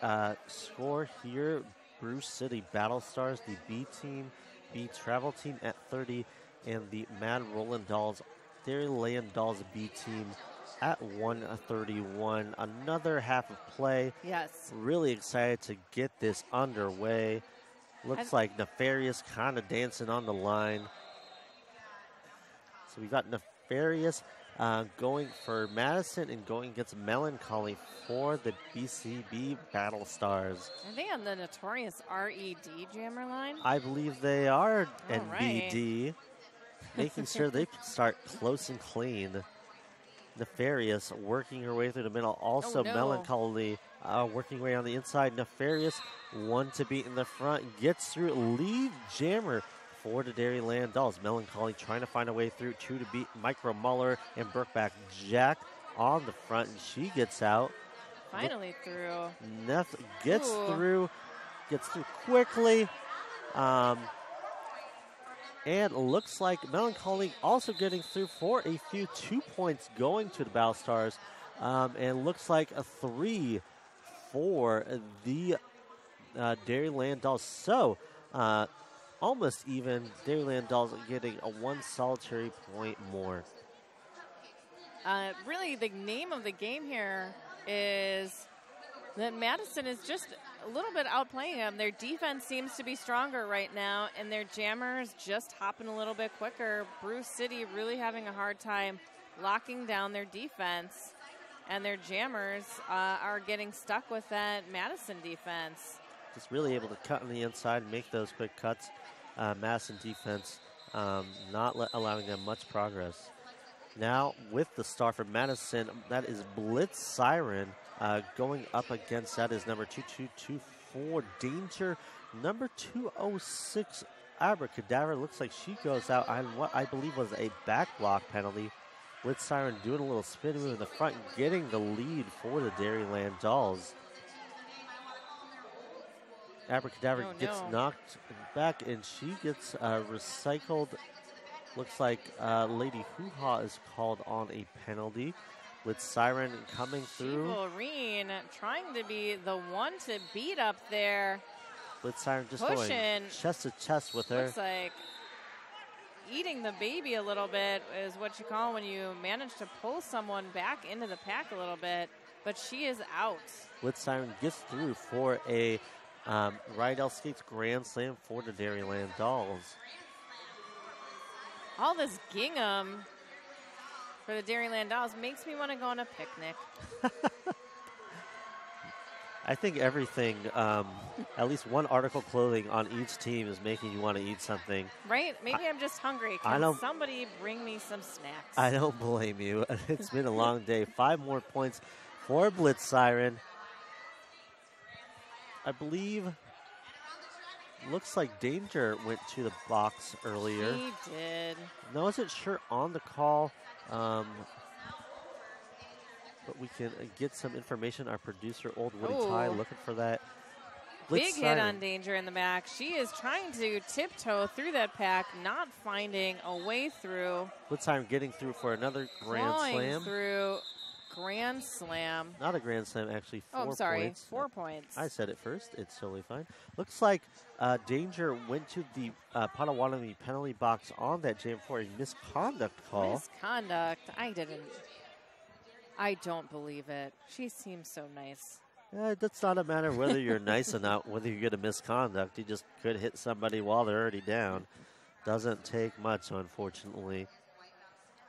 Score here, Brewcity Battle Stars, the B team, B travel team at 30. And the Mad Rollin' Dolls, Dairyland Dolls B team at 131. Another half of play. Yes. Really excited to get this underway. Looks like Nefarious kind of dancing on the line. So we got Nefarious going for Madison and going against Melancholy for the BCB Battle Stars. Are they on the notorious RED jammer line? I believe they are All NBD. Right. Making sure they start close and clean. Nefarious working her way through the middle. Also Melancholy working way on the inside. Nefarious, one to beat in the front. Gets through. Lead jammer for the Dairyland Dolls. Melancholy trying to find a way through. 2 to beat. Micro Muller and Brookback Jack on the front. And she gets out. Finally through. Neff gets through. Gets through quickly. And looks like Melancholy also getting through for a few 2 points going to the Battle Stars. And looks like a 3 for the Dairyland Dolls. So almost even. Dairyland Dolls getting a 1 solitary point more. Really, the name of the game here is that Madison is just a little bit outplaying them. Their defense seems to be stronger right now, and their jammers just hopping a little bit quicker. Brewcity really having a hard time locking down their defense, and their jammers are getting stuck with that Madison defense. Just really able to cut on the inside and make those quick cuts. Madison defense not allowing them much progress. Now with the star for Madison, that is Blitz Siren. Going up against that is number 2224 Danger. Number 206 Abracadabra. Looks like she goes out on what I believe was a back block penalty. Blitz Siren doing a little spin move in the front, getting the lead for the Dairyland Dolls. Abracadabra gets knocked back and she gets recycled. Looks like Lady Hoo-Ha is called on a penalty. With Siren coming through. Wolverine trying to be the one to beat up there. With Siren just pushing, going chest to chest with her. Looks like eating the baby a little bit is what you call when you manage to pull someone back into the pack a little bit. But she is out. With Siren gets through for a Rydell Skates Grand Slam for the Dairyland Dolls. All this gingham for the Dairyland Dolls makes me want to go on a picnic. I think everything, at least one article clothing on each team is making you want to eat something. Right? Maybe I'm just hungry. Can somebody bring me some snacks? I don't blame you. It's been a long day. 5 more points for Blitz Siren. I believe, looks like Danger went to the box earlier. He did. No, I wasn't sure on the call. But we can get some information. Our producer, Old Woody Ty, looking for that. Big hit on Danger in the back. She is trying to tiptoe through that pack, not finding a way through. Blitz Siren getting through for another grand slam. Through grand slam. Not a grand slam, actually. 4 I'm sorry. points. 4 points. I said it first. It's totally fine. Looks like Danger went to the Potawatomi penalty box on that jam for a misconduct call. Misconduct. I don't believe it. She seems so nice. That's not a matter whether you're nice or not, whether you get a misconduct. You just could hit somebody while they're already down. Doesn't take much, unfortunately.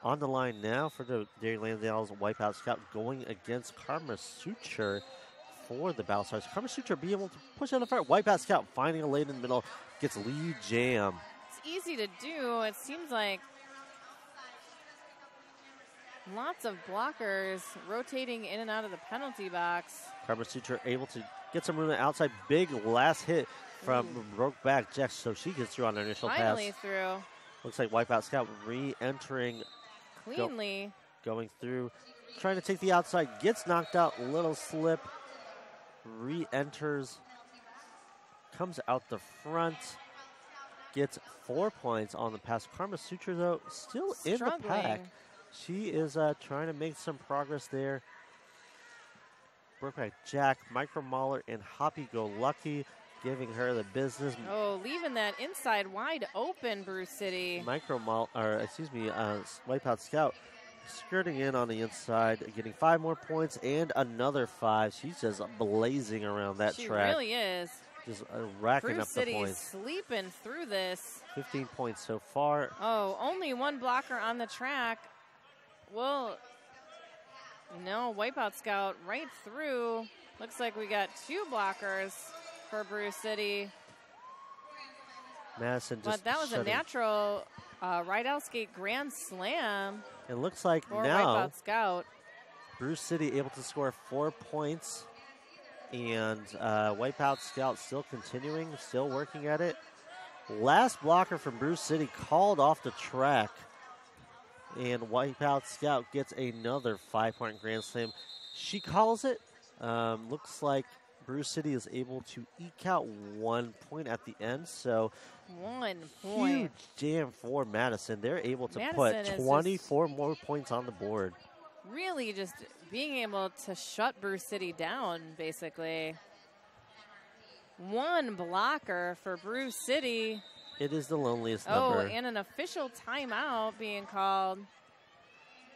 On the line now for the Dairyland Dolls Wipeout Scout going against Karma Suture for the Battle Stars. Karma Suture being able to push out the front. Wipeout Scout finding a lane in the middle. Gets lead jam. It's easy to do. It seems like lots of blockers rotating in and out of the penalty box. Karma Suture able to get some room outside. Big last hit from Brokeback Jex, so she gets through on her initial Finally pass. through. Looks like Wipeout Scout re-entering. Cleanly. Going through. Trying to take the outside. Gets knocked out. Little slip. Re-enters. Comes out the front. Gets 4 points on the pass. Karma Suture, though, still in the pack. She is trying to make some progress there. Brokeback Jack, Micro Mauler, and Hoppy Go Lucky giving her the business. Oh, leaving that inside wide open, Brewcity. Wipeout Scout skirting in on the inside, getting 5 more points and another 5. She's just blazing around that track. She really is. Just racking up the points. Sleeping through this. 15 points so far. Oh, only one blocker on the track. Well, no, Wipeout Scout right through. Looks like we got 2 blockers for Brewcity. Madison just But that was a natural right out skate grand slam. It looks like for now Wipeout Scout. Brewcity able to score 4 points. And Wipeout Scout still continuing, still working at it. Last blocker from Brewcity called off the track. And Wipeout Scout gets another 5-point grand slam. She calls it. Looks like Brewcity is able to eke out 1 point at the end. So 1 point. Huge jam for Madison. They're able to Madison put 24 more points on the board. Really just being able to shut Brewcity down, basically. 1 blocker for Brewcity. It is the loneliest number. Oh, and an official timeout being called.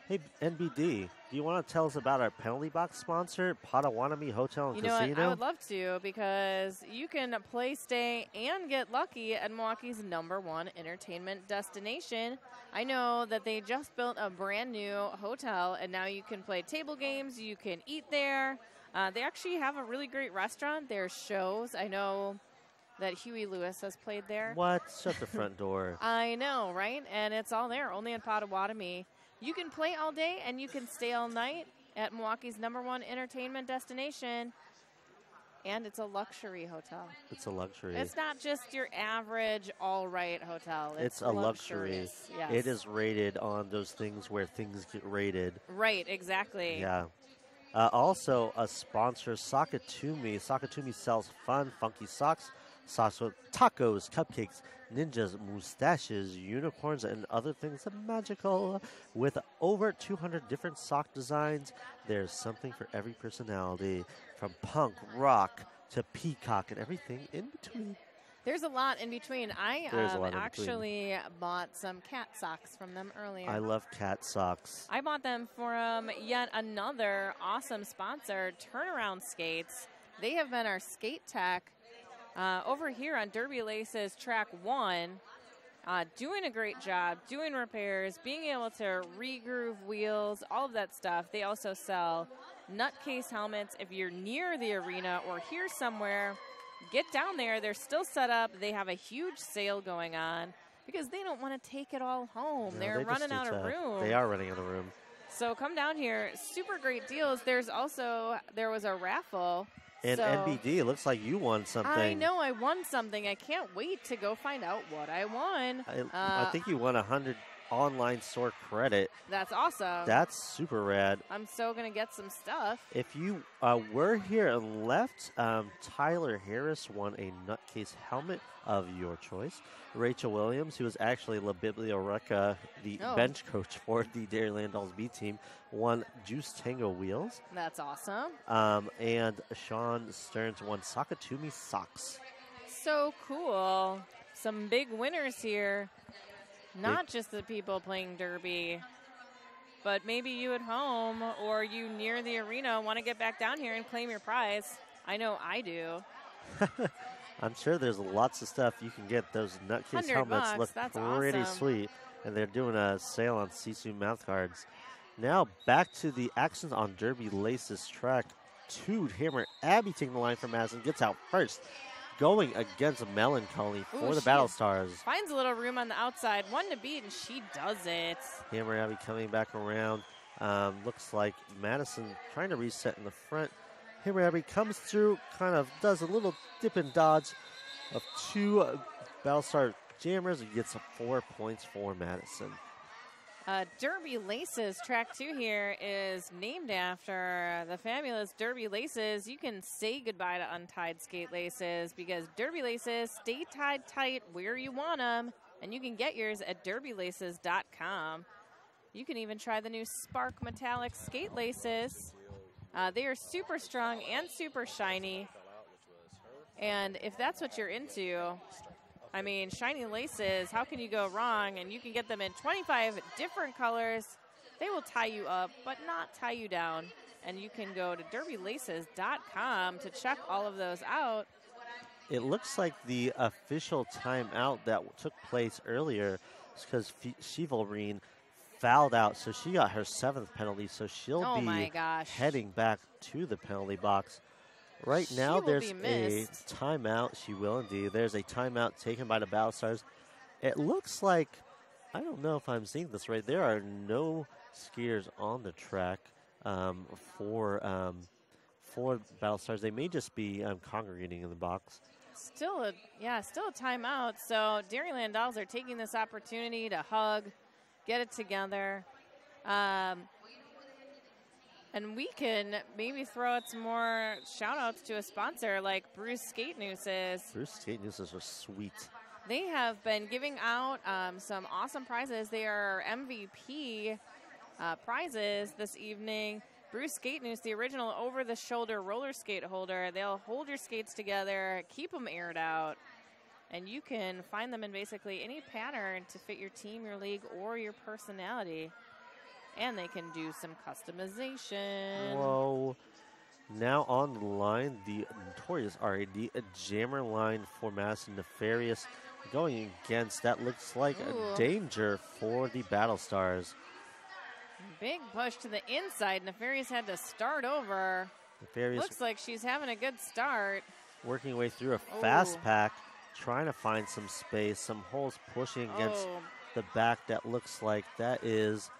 Hey, NBD, do you want to tell us about our penalty box sponsor, Potawatomi Hotel and Casino? What? I would love to, because you can play, stay, and get lucky at Milwaukee's #1 entertainment destination. I know that they just built a brand new hotel, and now you can play table games, you can eat there. They actually have a really great restaurant. There's shows. I know that Huey Lewis has played there. What? Shut the front door. I know, right? And it's all there, only in Potawatomi. You can play all day and you can stay all night at Milwaukee's #1 entertainment destination. And it's a luxury hotel. It's a luxury. It's not just your average all-right hotel. It's a luxury. Yes. It is rated on those things where things get rated. Right, exactly. Yeah. Also, a sponsor, Sakatumi. Sakatumi sells fun, funky socks. Socks with tacos, cupcakes, ninjas, mustaches, unicorns, and other things magical. With over 200 different sock designs, there's something for every personality, from punk, rock, to peacock, and everything in between. There's a lot in between. I actually bought some cat socks from them earlier. I love cat socks. I bought them from yet another awesome sponsor, Turnaround Skates. They have been our skate tech over here on Derby Laces Track 1, doing a great job, doing repairs, being able to re-groove wheels, all of that stuff. They also sell nutcase helmets. If you're near the arena or here somewhere, get down there. They're still set up. They have a huge sale going on because they don't want to take it all home. No, They're running out of room. They are running out of room. So come down here. Super great deals. There was a raffle. And so, NBD, it looks like you won something. I know I won something. I can't wait to go find out what I won. I think you won 100 online store credit. That's awesome. That's super rad. I'm so going to get some stuff. If you were here and left, Tyler Harris won a nutcase helmet of your choice. Rachel Williams, who was actually La Biblioreca, the bench coach for the Dairyland Dolls B team, won Juice Tango wheels. That's awesome. And Sean Stearns won Sakatumi socks. So cool. Some big winners here. Not just the people playing Derby, but maybe you at home or you near the arena want to get back down here and claim your prize. I know I do. I'm sure there's lots of stuff you can get. Those nutcase helmets look pretty awesome. sweet, and they're doing a sale on Sisu mouth guards. Now back to the actions on Derby Laces track. Hammer Abby taking the line from Madison, gets out first. Going against Melancholy for the Battle Stars. Finds a little room on the outside. One to beat, and she does it. Hammer Abby coming back around. Looks like Madison trying to reset in the front. Hammer Abby comes through, kind of does a little dip and dodge of two Battlestar Jammers and gets 4 points for Madison. Derby Laces, track 2 here, is named after the fabulous Derby Laces. You can say goodbye to untied skate laces because Derby Laces stay tied tight where you want them, and you can get yours at derbylaces.com. You can even try the new Spark Metallic skate laces. They are super strong and super shiny, and if that's what you're into, I mean, shiny laces, how can you go wrong? And you can get them in 25 different colors. They will tie you up, but not tie you down. And you can go to derbylaces.com to check all of those out. It looks like the official timeout that took place earlier is because Chivalrine fouled out, so she got her 7th penalty, so she'll be heading back to the penalty box. Right now, there's a timeout. She will indeed. There's a timeout taken by the Battle Stars. It looks like, I don't know if I'm seeing this right, there are no skiers on the track for Battle Stars. They may just be congregating in the box. Still a timeout. So Dairyland Dolls are taking this opportunity to hug, get it together. And we can maybe throw out some more shout-outs to a sponsor like Bruce Skate Nooses. Bruce Skate Nooses are sweet. They have been giving out some awesome prizes. They are MVP prizes this evening. Bruce Skate Noose, the original over-the-shoulder roller skate holder. They'll hold your skates together, keep them aired out, and you can find them in basically any pattern to fit your team, your league, or your personality. And they can do some customization. Whoa. Now on the line, the Notorious RAD, a jammer line for Madison Nefarious. Going against, that looks like a danger for the Battle Stars. Big push to the inside. Nefarious had to start over. Nefarious looks like she's having a good start. Working her way through a fast pack, trying to find some space. Some holes pushing against the back. That looks like that is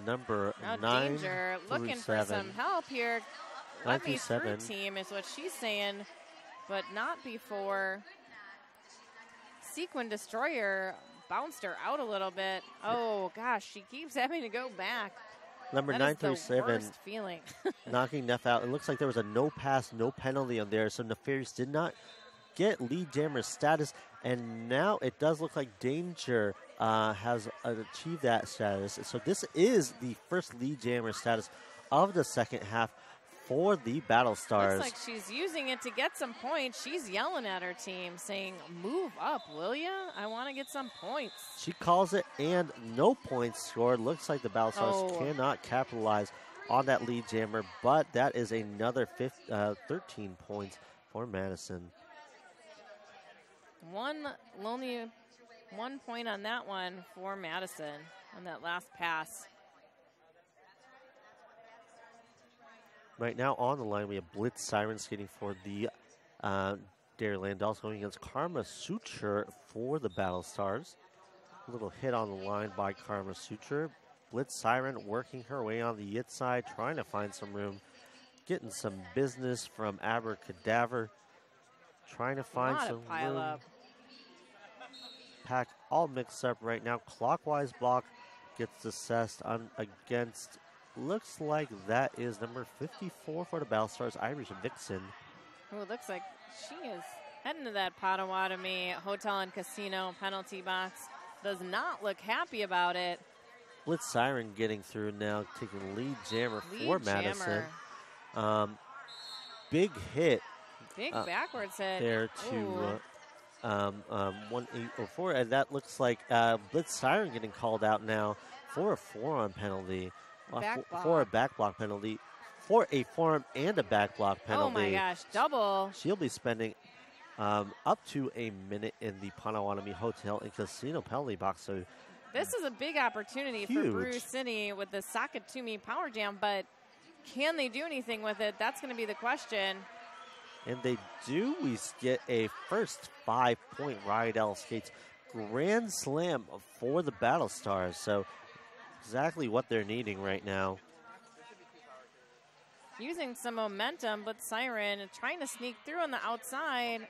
number 9 Danger. Looking for some help here. Let me through team is what she's saying, but not before Sequin Destroyer bounced her out a little bit. Oh gosh, she keeps having to go back. Number that 937 worst feeling. knocking Neff out. It looks like there was a no pass, no penalty on there, so Nefarious did not get lead jammer status, and now it does look like Danger has achieved that status. So this is the first lead jammer status of the second half for the Battle Stars. Looks like she's using it to get some points. She's yelling at her team, saying, "Move up, will ya? I want to get some points." She calls it, and no points scored. Looks like the Battle Stars cannot capitalize on that lead jammer, but that is another 13 points for Madison. Only 1 point on that one for Madison on that last pass. Right now on the line, we have Blitz Siren skating for the Dairyland Dolls, going against Karma Suture for the Battle Stars. A little hit on the line by Karma Suture. Blitz Siren working her way on the inside, trying to find some room, getting some business from Abracadaver, trying to find some pile room. up. Pack all mixed up right now. Clockwise block gets assessed against, looks like that is number 54 for the Battle Stars, Irish Vixen. Oh, it looks like she is heading to that Potawatomi Hotel and Casino penalty box. Does not look happy about it. Blitz Siren getting through now, taking lead jammer for Madison. Big hit. Big backwards hit. There to 1804. And that looks like Blitz Siren getting called out now for a forearm penalty. For a back block penalty. For a forearm and a back block penalty. Oh my gosh, double. She'll be spending up to a minute in the Potawatomi Hotel and Casino penalty box. So this is a big opportunity for Brewcity with the Sakatumi Power Jam, but can they do anything with it? That's going to be the question. And they do. We get a first 5-point Raggidy Skates Grand Slam for the Battle Stars. So exactly what they're needing right now. Using some momentum, but Siren trying to sneak through on the outside.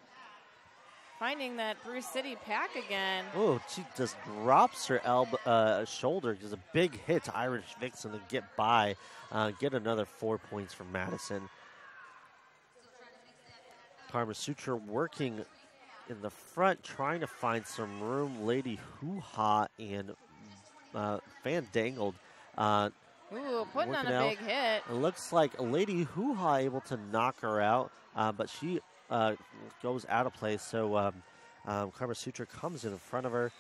Finding that Brewcity pack again. Oh, she just drops her shoulder. Just a big hit to Irish Vixen to get by. Get another 4 points for Madison. Karma Suture working in the front, trying to find some room. Lady Hoo-Ha and Fandangled. Ooh, putting on a big hit. It looks like Lady Hoo-Ha able to knock her out, but she goes out of place. So Karma Suture comes in front of her.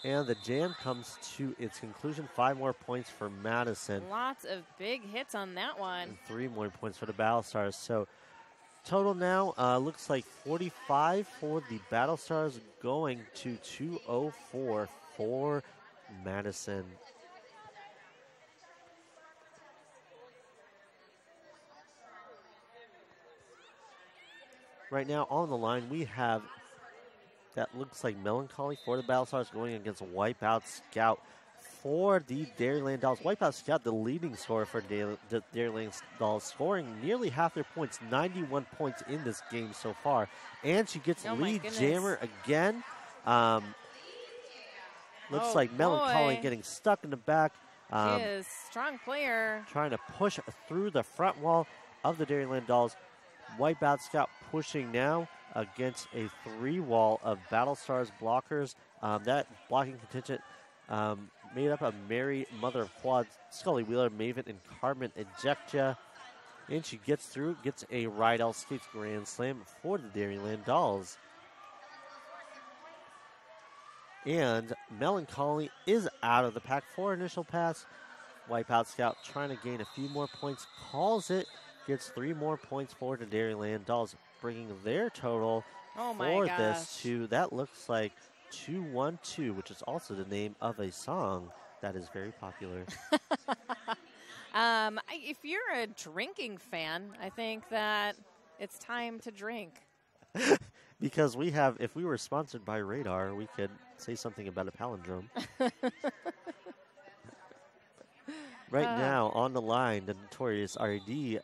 And the jam comes to its conclusion. 5 more points for Madison. Lots of big hits on that one. And 3 more points for the Battle Stars. So total now looks like 45 for the Battle Stars, going to 204 for Madison. Right now on the line, we have, that looks like Melancholy for the Battle Stars, going against Wipeout Scout for the Dairyland Dolls. Wipeout Scout, the leading scorer for the Dairyland Dolls, scoring nearly half their points, 91 points in this game so far. And she gets lead jammer again. Looks like Melancholy getting stuck in the back. She is strong player. Trying to push through the front wall of the Dairyland Dolls. Wipeout Scout pushing now against a 3-wall of Battle Stars blockers. That blocking contingent made up of Mary, Mother of Quads, Scully Wheeler, Maven, and Carmen Ejectia. And she gets through, gets a Raggidy Skates Grand Slam for the Dairyland Dolls. And Melancholy is out of the pack for initial pass. Wipeout Scout trying to gain a few more points, calls it. Gets 3 more points for the Dairyland Dolls, bringing their total for this to, that looks like 212, which is also the name of a song that is very popular. If you're a drinking fan, I think that it's time to drink. Because we have, if we were sponsored by Radar, we could say something about a palindrome. Right now on the line, the notorious RD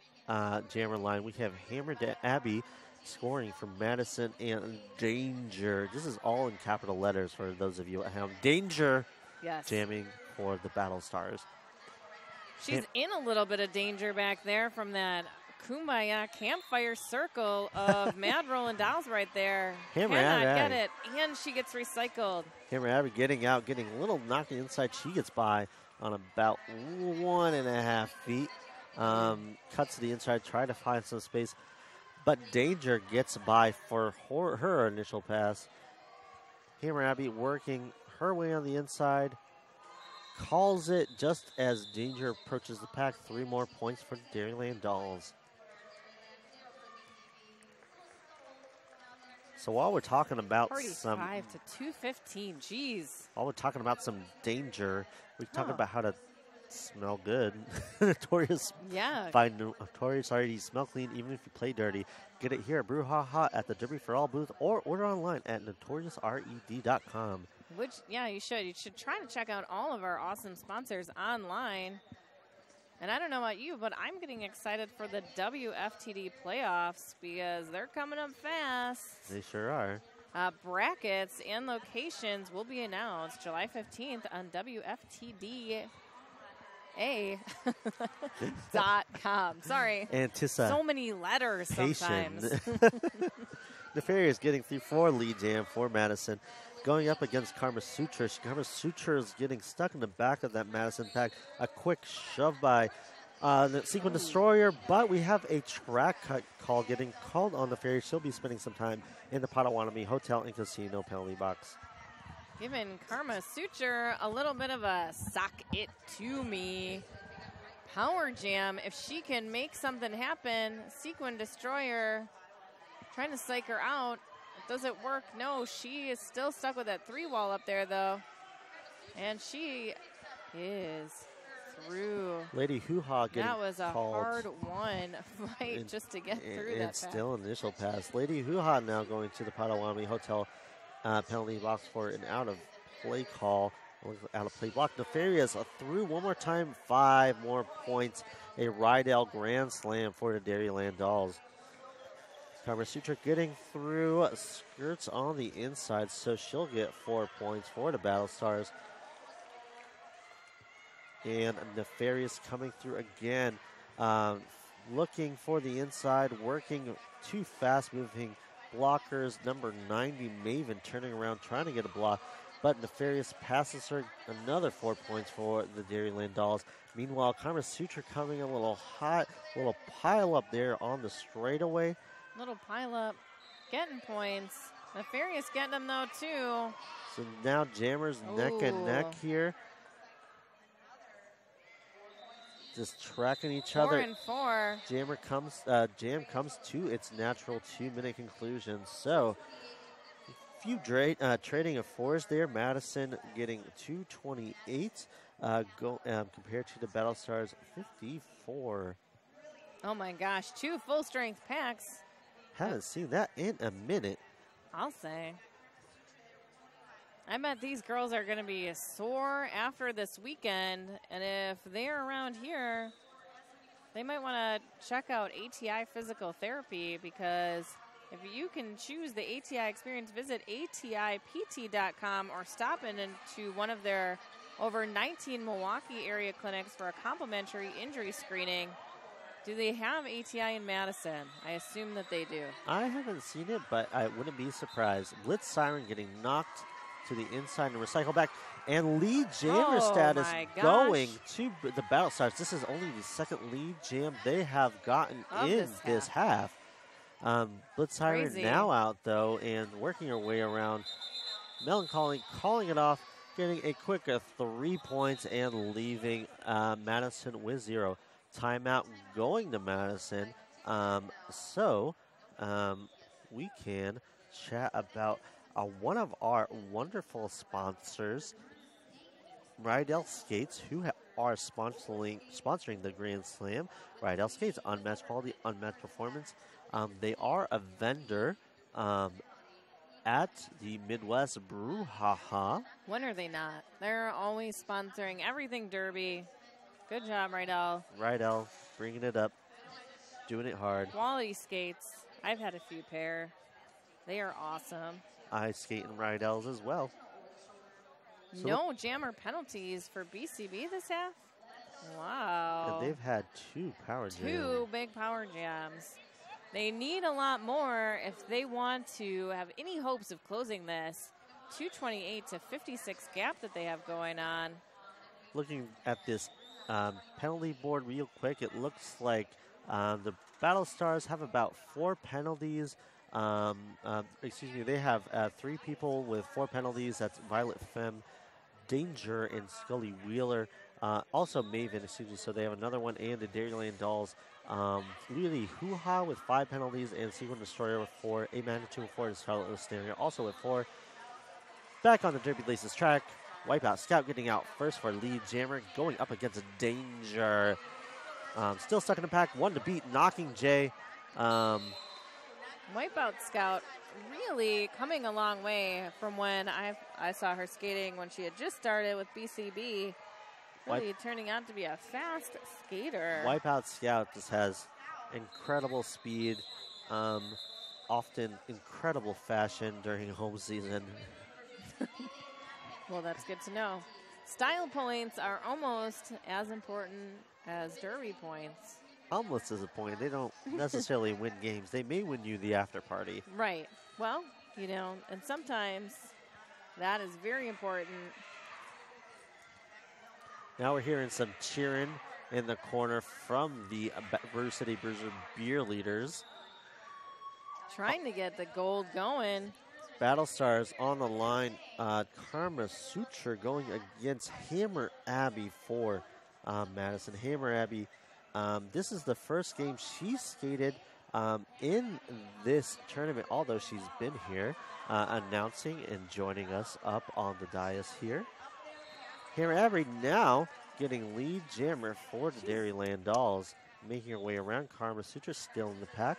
jammer line, we have Hammer Abby scoring from Madison and Danger. This is all in capital letters for those of you at home. Danger jamming for the Battle Stars. She's in a little bit of danger back there from that Kumbaya campfire circle of Mad Rolling Dolls right there. Hammer Cannot Abby. get it, and she gets recycled. Hammer Abby getting out, getting a little knocked inside. She gets by on about 1.5 feet. Cuts to the inside, try to find some space, but Danger gets by for her initial pass. Hammer Abby working her way on the inside, calls it just as Danger approaches the pack. 3 more points for the Dairyland Dolls. So while we're talking about 45 to 215, jeez. While we're talking about some danger, we're talking about how to smell good. Notorious. Yeah. Find Notorious already smell clean even if you play dirty. Get it here at Brouhaha at the Derby for All booth or order online at notoriousred.com. Which, yeah, you should. You should try to check out all of our awesome sponsors online. And I don't know about you, but I'm getting excited for the WFTD playoffs because they're coming up fast. They sure are. Brackets and locations will be announced July 15th on WFTDA.com. Sorry. So many letters sometimes. Nefarious getting through for Lee Jam for Madison. Going up against Karma Sutra. Karma Sutra is getting stuck in the back of that Madison pack. A quick shove by the Sequin Destroyer, but we have a track cut call getting called on Nefarious. She'll be spending some time in the Potawatomi Hotel and Casino penalty box. Giving Karma Suture a little bit of a sock it to me power jam. If she can make something happen, Sequin Destroyer trying to psych her out. Does it work? No, she is still stuck with that 3-wall up there, though. And she is through. Lady Hoo-Ha getting That was a called. hard-won fight just to get through that It's still an initial pass. Lady Hoo-Ha now going to the Potawatomi Hotel penalty box for an out-of-play call. Out-of-play block. Nefarious through one more time. 5 more points. A Rydell Grand Slam for the Dairyland Dolls. Karma Sutra getting through, skirts on the inside, so she'll get 4 points for the Battle Stars. And Nefarious coming through again, looking for the inside, working 2 fast-moving blockers. Number 90, Maven, turning around, trying to get a block, but Nefarious passes her. Another 4 points for the Dairyland Dolls. Meanwhile, Karma Sutra coming a little hot, little pile up there on the straightaway. Little pile up, getting points. Nefarious getting them, though, too. So now Jammers neck and neck here. Just tracking each other. 4 and 4. Jam comes to its natural 2-minute conclusion. So, few trading of 4s there. Madison getting 228 compared to the Battle Stars 54. Oh my gosh, 2 full-strength packs. Haven't seen that in a minute. I'll say. I bet these girls are going to be sore after this weekend, and if they're around here, they might want to check out ATI Physical Therapy, because if you can choose the ATI experience, visit ATIPT.com or stop into one of their over 19 Milwaukee area clinics for a complimentary injury screening. Do they have ATI in Madison? I assume that they do. I haven't seen it, but I wouldn't be surprised. Blitz Siren getting knocked to the inside and recycle back. And lead jammer status going to the Battle Stars. This is only the second lead jam they have gotten in this half. Blitz Siren now out, though, and working her way around. Melancholy calling it off, getting a quick 3 points and leaving Madison with 0. Timeout going to Madison. We can chat about one of our wonderful sponsors, Rydell Skates, who are sponsoring the Grand Slam. Rydell Skates, unmatched quality, unmatched performance. They are a vendor at the Midwest Brouhaha. When are they not? They're always sponsoring everything Derby. Good job, Rydell. Rydell, bringing it up, doing it hard. Quality skates. I've had a few pair. They are awesome. I skate in Rydells as well. So no jammer penalties for BCB this half? Wow. And they've had 2 power jams. 2 big power jams. They need a lot more if they want to have any hopes of closing this 228 to 56 gap that they have going on. Looking at this penalty board real quick, it looks like the Battle Stars have about 4 penalties. They have 3 people with 4 penalties. That's Violet Femme, Danger, and Scully Wheeler. Also Maven, so they have another one, and the Dairyland Dolls. Lily Hoo-Ha with 5 penalties, and Sequin Destroyer with 4. A Manitou with 4, and Scarlet Listeria also with 4. Back on the Derby Laces track, Wipeout Scout getting out first for lead jammer, going up against Danger. Still stuck in the pack, one to beat, Knocking Jay. Wipeout Scout really coming a long way from when I saw her skating when she had just started with BCB. Really turning out to be a fast skater. Wipeout Scout just has incredible speed, often incredible fashion during home season. Well, that's good to know. Style points are almost as important as derby points. Almost as a point. They don't necessarily win games. They may win you the after party. Right. Well, you know, and sometimes that is very important. Now we're hearing some cheering in the corner from the Brewcity Bruiser beer leaders. Trying to get the gold going. Battle Stars on the line. Karma Suture going against Hammer Abbey for Madison. Hammer Abbey, this is the first game she skated in this tournament, although she's been here announcing and joining us up on the dais here. Hammer Abbey now getting lead jammer for the Dairyland Dolls, making her way around. Karma Suture still in the pack.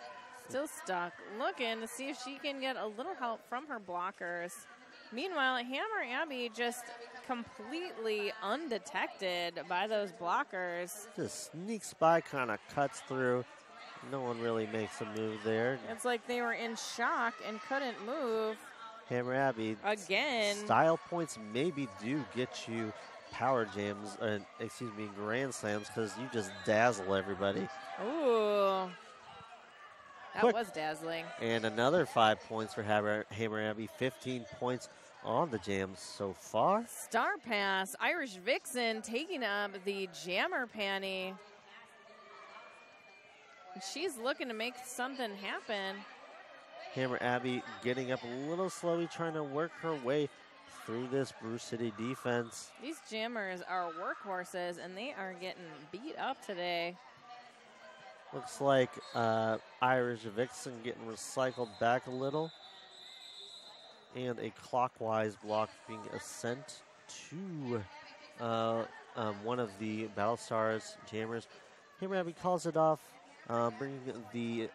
Still stuck, looking to see if she can get a little help from her blockers. Meanwhile, Hammer Abbey just completely undetected by those blockers. Just sneaks by, kind of cuts through. No one really makes a move there. It's like they were in shock and couldn't move. Hammer Abbey. Again. Style points maybe do get you power jams, grand slams, because you just dazzle everybody. Ooh. That was dazzling. And another 5 points for Hammer Abbey. 15 points on the jams so far. Star pass. Irish Vixen taking up the jammer panty. She's looking to make something happen. Hammer Abbey getting up a little slowly, trying to work her way through this Brewcity defense. These jammers are workhorses, and they are getting beat up today. Looks like Irish Vixen getting recycled back a little. And a clockwise block being sent to one of the Battle Stars jammers. Hammer Abbey calls it off, bringing the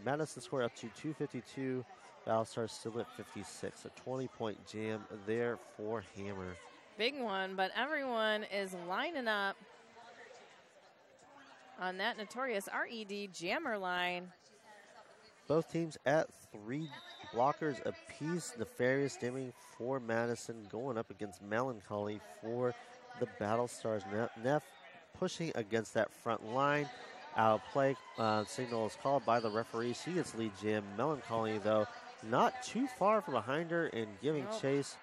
Madison score up to 252. Battle Stars still at 56. A 20-point jam there for Hammer. Big one, but everyone is lining up on that notorious RED jammer line. Both teams at 3 blockers apiece. Nefarious Dimming for Madison going up against Melancholy for the Battle Stars. Neff pushing against that front line. Out of play. Signal is called by the referee. She gets lead jam. Melancholy, though, not too far from behind her and giving chase.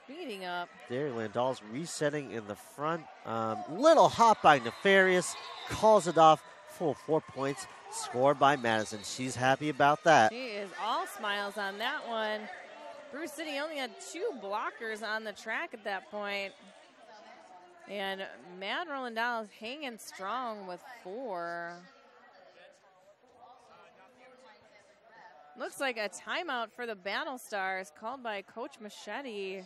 Speeding up. Dairyland Dolls resetting in the front. Little hop by Nefarious. Calls it off. Full 4 points scored by Madison. She's happy about that. She is all smiles on that one. Brewcity only had 2 blockers on the track at that point. And Mad Roland Dolls hanging strong with 4. Looks like a timeout for the Battle Stars called by Coach Machete.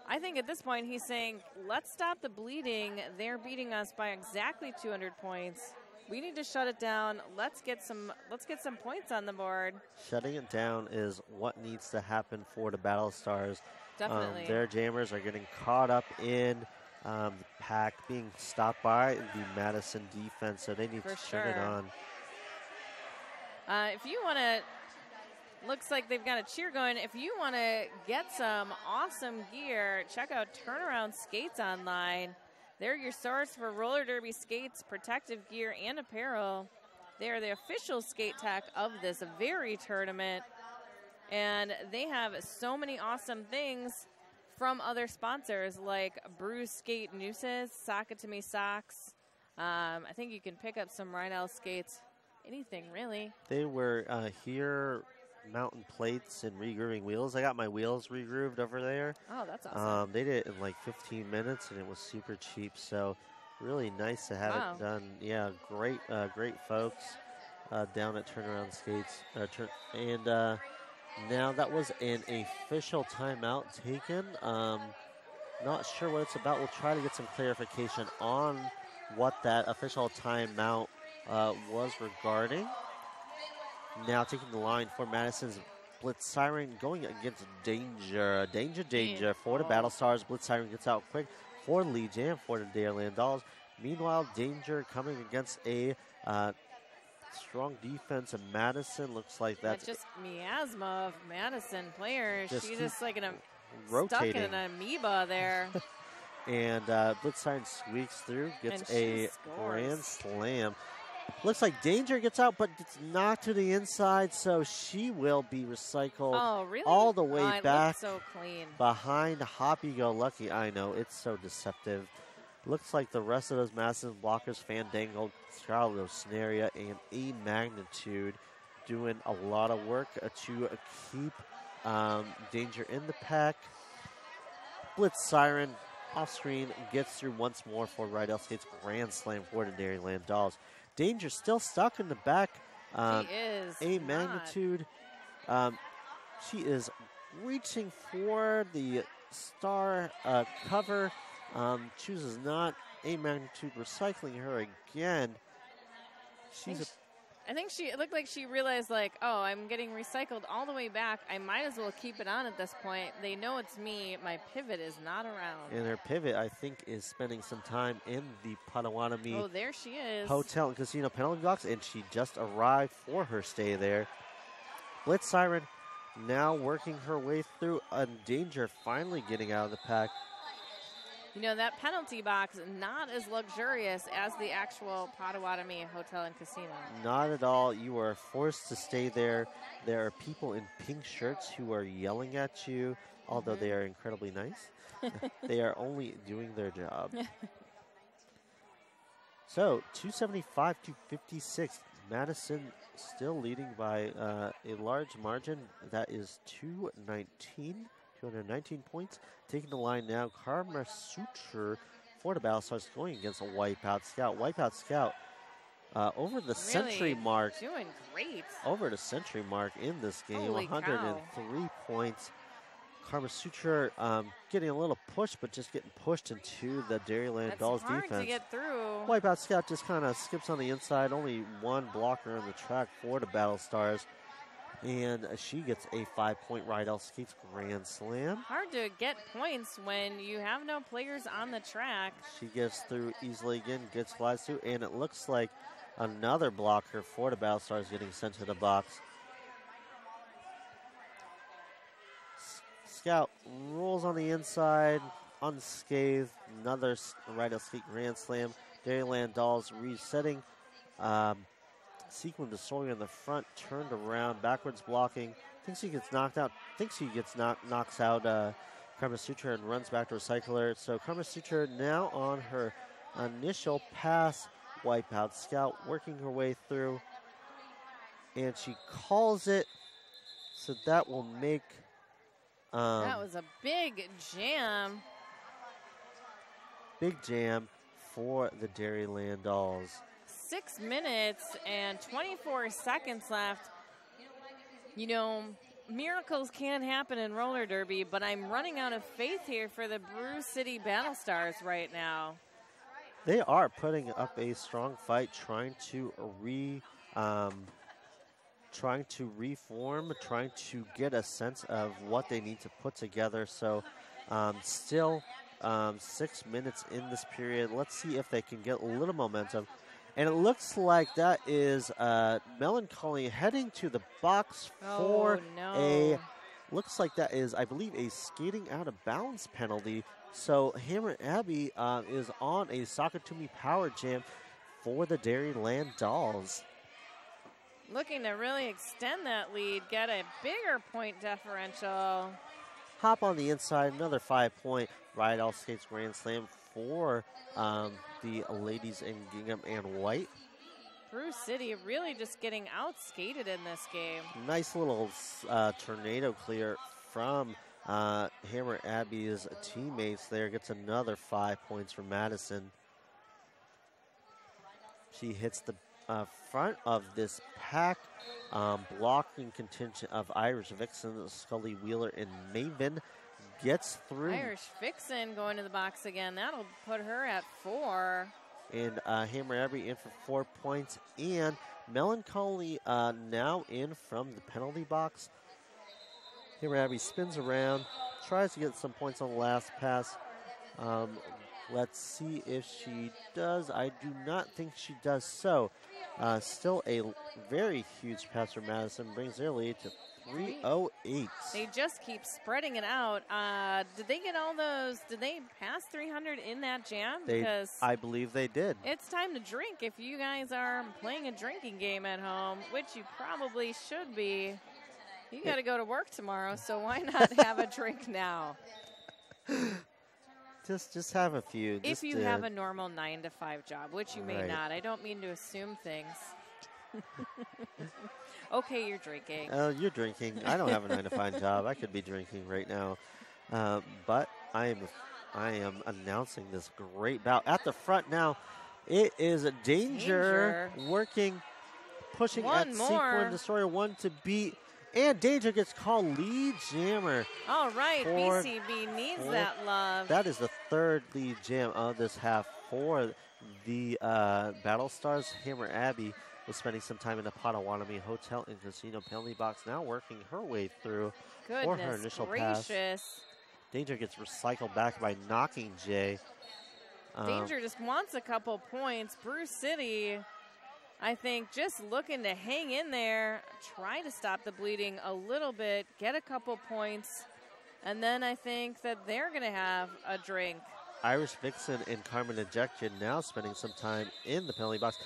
I think at this point he's saying, let's stop the bleeding. They're beating us by exactly 200 points. We need to shut it down. Let's get some points on the board. Shutting it down is what needs to happen for the Battle Stars. Definitely. Their jammers are getting caught up in the pack, being stopped by the Madison defense, so they need to turn it on. If you want to, looks like they've got a cheer going. If you want to get some awesome gear, check out Turnaround Skates online. They're your source for roller derby skates, protective gear, and apparel. They are the official skate tech of this very tournament. And they have so many awesome things from other sponsors like Bruise Skate Nooses, Sock It To Me socks. I think you can pick up some Rydell skates, anything really. They were here mountain plates and regrooving wheels. I got my wheels regrooved over there. Oh, that's awesome. They did it in like 15 minutes, and it was super cheap. So really nice to have it done. Yeah, great folks down at Turnaround Skates. Now, that was an official timeout taken. Not sure what it's about. We'll try to get some clarification on what that official timeout was regarding. Now taking the line for Madison's Blitz Siren going against Danger. Danger for the Battle Stars. Blitz Siren gets out quick for Lee Jam for the Dairyland Dolls. Meanwhile, Danger coming against a strong defense of Madison. Looks like that's just miasma of Madison players. She's just like rotating. Stuck in an amoeba there. And Blitz Siren squeaks through, gets a grand slam. Looks like Danger gets out, but gets knocked to the inside, so she will be recycled all the way back so clean. Behind Hoppy Go Lucky. I know, it's so deceptive. Looks like the rest of those Madison blockers, Fandango, Charlotte Snaria, and A Magnitude, doing a lot of work to keep Danger in the pack. Blitz Siren off screen gets through once more for Rydell State's grand slam for the Dairyland Dolls. Danger still stuck in the back. She is A Magnitude. She is reaching for the star cover. Chooses not. A Magnitude recycling her again. I think it looked like she realized, like, oh, I'm getting recycled all the way back. I might as well keep it on at this point. They know it's me. My pivot is not around. And her pivot, I think, is spending some time in the Potawatomi Oh, there she is. Hotel and Casino penalty box, and she just arrived for her stay there. Blitz Siren now working her way through. Danger finally getting out of the pack. You know, that penalty box, not as luxurious as the actual Potawatomi Hotel and Casino. Not at all. You are forced to stay there. There are people in pink shirts who are yelling at you, although they are incredibly nice. They are only doing their job. So, 275 to 56. Madison still leading by a large margin. That is 219 points. Taking the line now, Karma Suture for the Battle Stars going against a Wipeout Scout. Wipeout Scout over the century mark. Doing great. Over the century mark in this game. Holy 103 cow. points. Karma Suture getting a little push, but just getting pushed into the Dairyland Dolls hard defense. To get through. Wipeout Scout just kind of skips on the inside. Only one blocker on the track for the Battle Stars. And she gets a 5-point Rydell Skates grand slam. Hard to get points when you have no players on the track. She gets through easily again, gets flies through, and it looks like another blocker for the Battle Stars getting sent to the box. Scout rolls on the inside, unscathed. Another Rydell Skate grand slam. Dairyland Dolls resetting. Sequin Sawyer in the front, turned around, backwards blocking. Thinks he gets knocked out. Thinks he gets knocks out Karma Suture and runs back to Recycler. So Karma Suture now on her initial pass. Wipeout Scout working her way through. And she calls it. So that will make... that was a big jam. Big jam for the Dairyland Dolls. 6 minutes and 24 seconds left. You know, miracles can happen in roller derby, but I'm running out of faith here for the Brewcity Battle Stars right now. They are putting up a strong fight, trying to reform, trying to get a sense of what they need to put together. So still 6 minutes in this period. Let's see if they can get a little momentum. And it looks like that is Melancholy heading to the box for looks like that is, I believe, a skating out of bounds penalty. So Hammer Abbey is on a Sakatumi power jam for the Dairyland Dolls. Looking to really extend that lead, get a bigger point differential. Hop on the inside, another 5-point Rydell Skates grand slam for the ladies in gingham and white. Brewcity really just getting outskated in this game. Nice little tornado clear from Hammer Abbey's teammates there. Gets another 5 points from Madison. She hits the front of this pack. Blocking contingent of Irish Vixen, Scully Wheeler, and Maven gets through. Irish Vixen going to the box again. That'll put her at 4. And Hammer Abbey in for 4 points. And Melancholy now in from the penalty box. Hammer Abbey spins around, tries to get some points on the last pass. Let's see if she does. I do not think she does so. Still a very huge pass for Madison. Brings their lead to 308. They just keep spreading it out. Did they get all those? Did they pass 300 in that jam? Because I believe they did. it's time to drink if you guys are playing a drinking game at home, which you probably should be. You got to go to work tomorrow, so why not have a drink now? Just have a few. If you have a normal 9 to 5 job, which you may Right. not. I don't mean to assume things. Okay, you're drinking. You're drinking. I don't have a 9 to 5 job. I could be drinking right now. But I am announcing this great bout. At the front now, it is a Danger working, pushing One at more. Sequin Destroyer 1 to beat. And Danger gets called lead jammer. All right, for- BCB needs that love. That is the third lead jam of this half for the Battle Stars. Hammer Abbey was spending some time in the Potawatomi Hotel and Casino penalty box, now working her way through for her Goodness initial gracious. pass. Danger gets recycled back by knocking Jay. Danger just wants a couple points. Brewcity, I think, just looking to hang in there, try to stop the bleeding a little bit, get a couple points, and then I think that they're going to have a drink. Irish Vixen and Carmen Ejection now spending some time in the penalty box.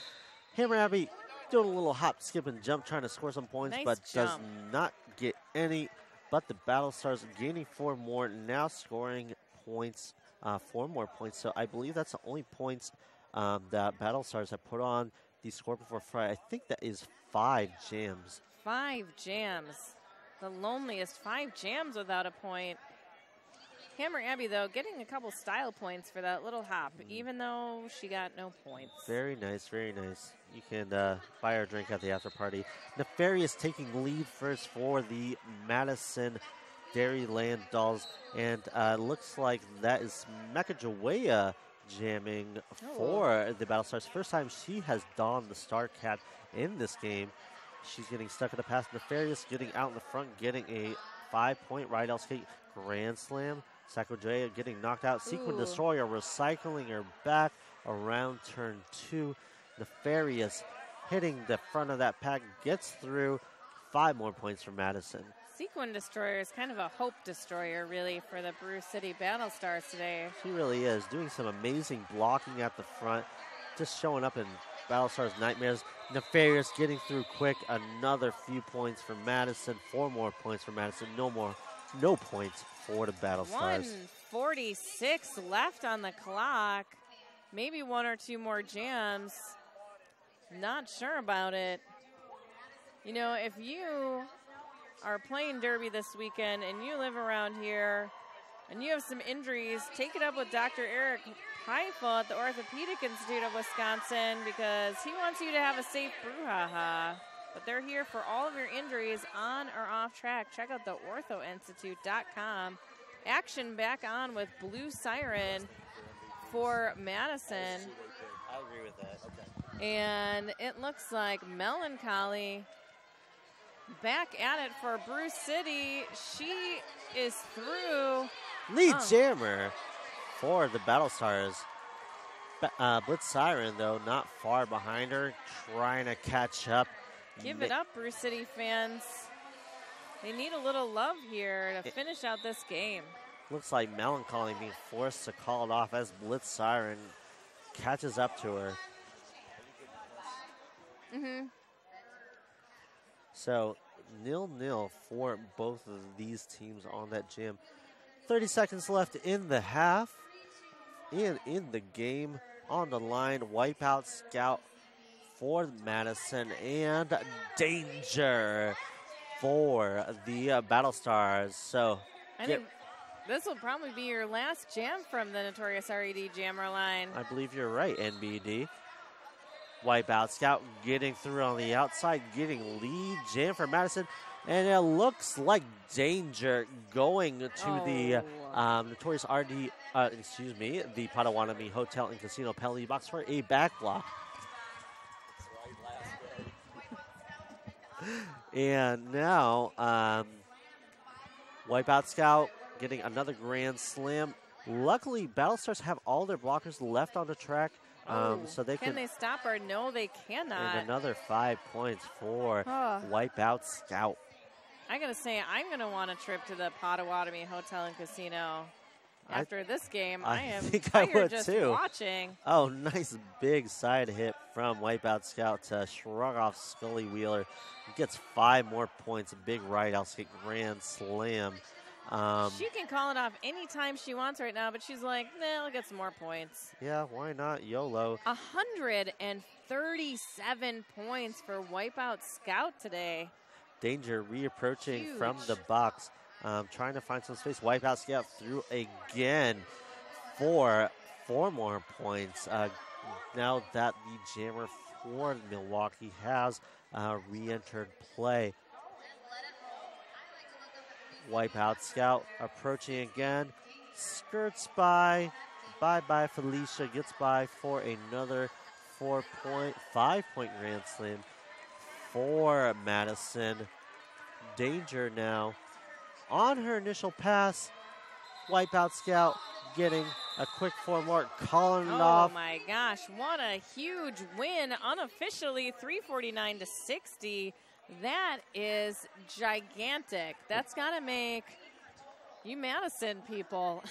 Hammer Abbey doing a little hop, skip, and jump, trying to score some points, Nice but does jump. not get any. But the Battle Stars gaining 4 more, now scoring points, 4 more points. So I believe that's the only points that Battle Stars have put on the score before Friday. I think that is 5 jams. 5 jams. The loneliest 5 jams without a point. Hammer Abbey, though, getting a couple style points for that little hop, even though she got no points. Very nice, very nice. You can buy her a drink at the after party. Nefarious taking lead first for the Madison Dairyland Dolls. And looks like that is Mecca Jawea jamming for the Battle Stars. First time she has donned the star cap in this game. She's getting stuck in the pass. Nefarious getting out in the front, getting a 5-point Rydell skate grand slam. Sakojaya getting knocked out. Sequin Destroyer recycling her back around turn 2. Nefarious hitting the front of that pack, gets through. 5 more points for Madison. Sequin Destroyer is kind of a hope destroyer, really, for the Brewcity Battle Stars today. She really is doing some amazing blocking at the front, just showing up in Battlestar's nightmares. Nefarious getting through quick. Another few points for Madison. 4 more points for Madison. No points for the Battlestars. 1:46 left on the clock. Maybe 1 or 2 more jams. Not sure about it. You know, if you are playing Derby this weekend and you live around here and you have some injuries, take it up with Dr. Eric Heifel at the Orthopedic Institute of Wisconsin, because he wants you to have a safe brouhaha. But they're here for all of your injuries on or off track. Check out the orthoinstitute.com. Action back on with Blue Siren for Madison. I agree with that. Okay. And it looks like Melancholy back at it for Brewcity. She is through. Lead jammer for the Battlestars. Blitz Siren, though, not far behind her, trying to catch up. Give it up, Brewcity fans. They need a little love here to finish out this game. Looks like Melancholy being forced to call it off as Blitz Siren catches up to her. So 0-0 for both of these teams on that jam. 30 seconds left in the half. And in the game, on the line, Wipeout Scout for Madison and Danger for the Battlestars. So I think this will probably be your last jam from the Notorious RED Jammer line. I believe you're right, NBD. Wipeout Scout getting through on the outside, getting lead. Jam for Madison. And it looks like danger going to the notorious the Potawatomi Hotel and Casino penalty box for a back block. And now Wipeout Scout getting another grand slam. Luckily, Battlestars have all their blockers left on the track. So they can they stop her? No, they cannot. And another 5 points for Wipeout Scout. I gotta say, I'm gonna want a trip to the Potawatomi Hotel and Casino after this game. I am tired just watching. Oh, nice big side hit from Wipeout Scout to shrug off Scully Wheeler. Gets 5 more points. A big right out skate grand slam. She can call it off anytime she wants right now, but she's like, nah, I'll get some more points. Yeah, why not? YOLO. 137 points for Wipeout Scout today. Danger reapproaching from the box, trying to find some space. Wipeout Scout through again for 4 more points. Now that the jammer for Milwaukee has re-entered play. Wipeout Scout approaching again, skirts by, bye Felicia, gets by for another 5-point grand slam for Madison. Danger now on her initial pass. Wipeout Scout getting a quick 4 more, calling it off. Oh my gosh, what a huge win, unofficially 349 to 60. That is gigantic. That's got to make you Madison people.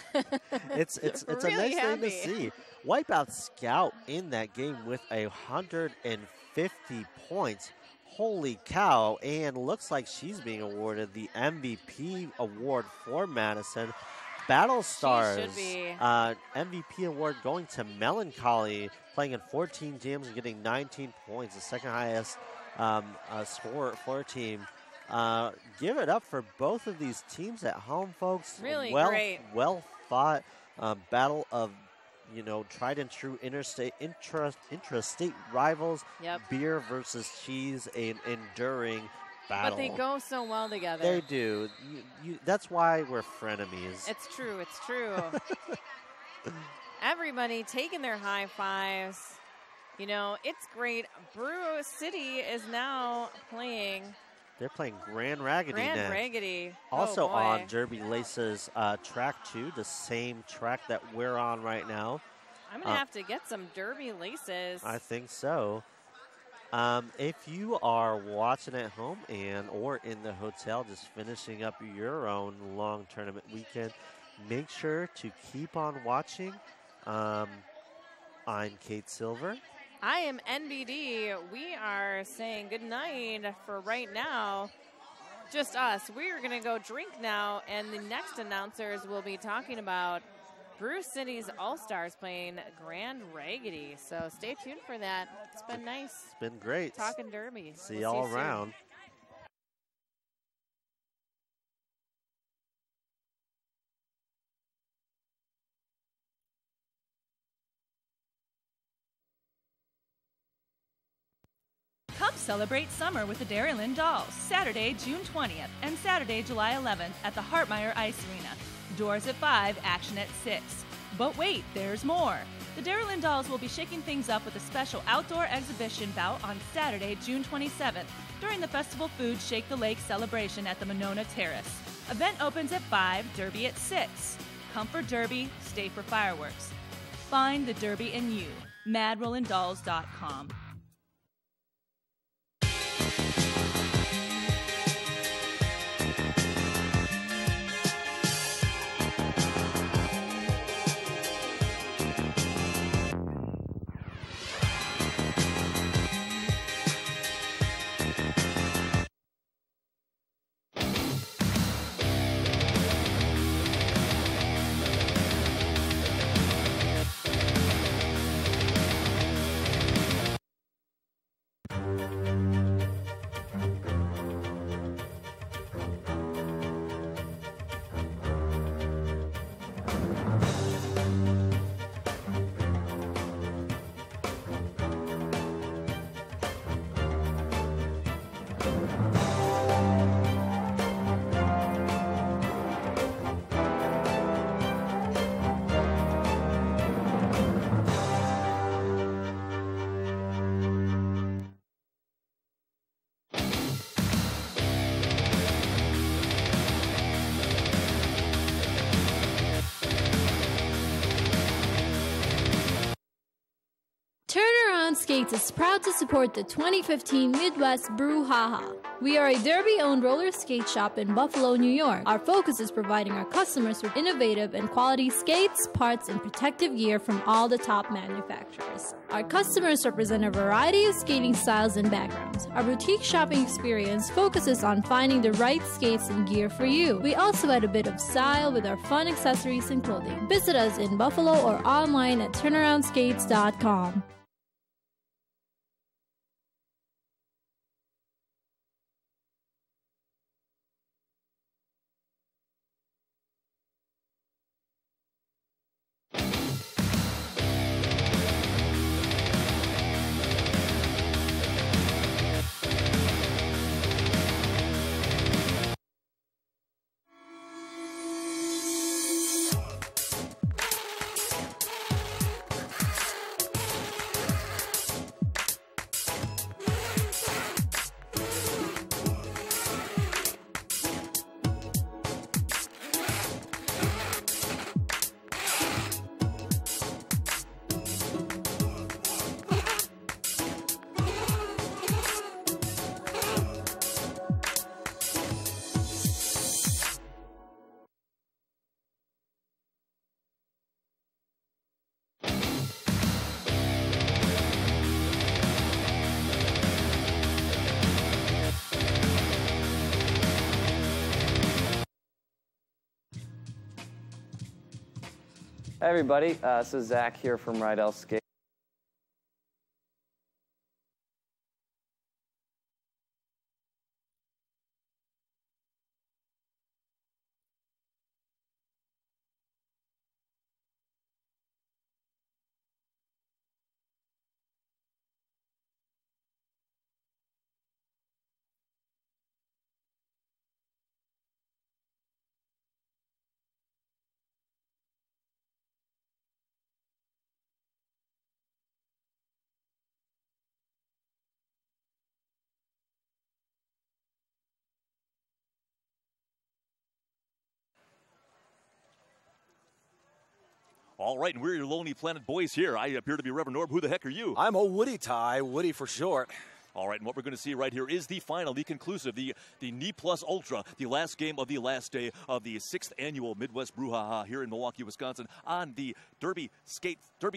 It's really a nice thing to see. Wipeout Scout in that game with 150 points. Holy cow, and looks like she's being awarded the MVP award for Madison. Battlestars MVP award going to Melancholy, playing in 14 games and getting 19 points, the second highest score for a team. Give it up for both of these teams at home, folks. Really great. Well fought battle of, tried and true intrastate rivals. Yep. Beer versus cheese, an enduring battle. But they go so well together. They do. That's why we're frenemies. It's true. It's true. Everybody taking their high fives. It's great. Brewcity is now playing. They're playing Grand Raggidy next. Raggidy. Also on Derby Lace's track 2, the same track that we're on right now. I'm going to have to get some Derby Laces. I think so. If you are watching at home or in the hotel just finishing up your own long tournament weekend, make sure to keep on watching. I'm Kate Silver. I am NBD. We are saying goodnight for right now. Just us. We're going to go drink now, and the next announcers will be talking about Brewcity's All-Stars playing Grand Raggidy. So stay tuned for that. It's been nice. It's been great. Talking Derby. See y'all around. Come celebrate summer with the Dairyland Dolls, Saturday, June 20th and Saturday, July 11th at the Hartmeyer Ice Arena. Doors at 5, action at 6. But wait, there's more. The Dairyland Dolls will be shaking things up with a special outdoor exhibition bout on Saturday, June 27th during the Festival Food Shake the Lake celebration at the Monona Terrace. Event opens at 5, Derby at 6. Come for Derby, stay for fireworks. Find the Derby in you. MadRollandDolls.com. Skates is proud to support the 2015 Midwest Brouhaha. We are a Derby-owned roller skate shop in Buffalo, New York. Our focus is providing our customers with innovative and quality skates, parts, and protective gear from all the top manufacturers. Our customers represent a variety of skating styles and backgrounds. Our boutique shopping experience focuses on finding the right skates and gear for you. We also add a bit of style with our fun accessories and clothing. Visit us in Buffalo or online at turnaroundskates.com. Hey everybody, this is Zach here from Raggidy Skate. All right, and we're your Lonely Planet boys here. I appear to be Reverend Norb. Who the heck are you? I'm old Woody Ty, Woody for short. All right, and what we're going to see right here is the final, the conclusive, the Knee Plus Ultra, the last game of the last day of the 6th annual Midwest Brouhaha here in Milwaukee, Wisconsin, on the Derby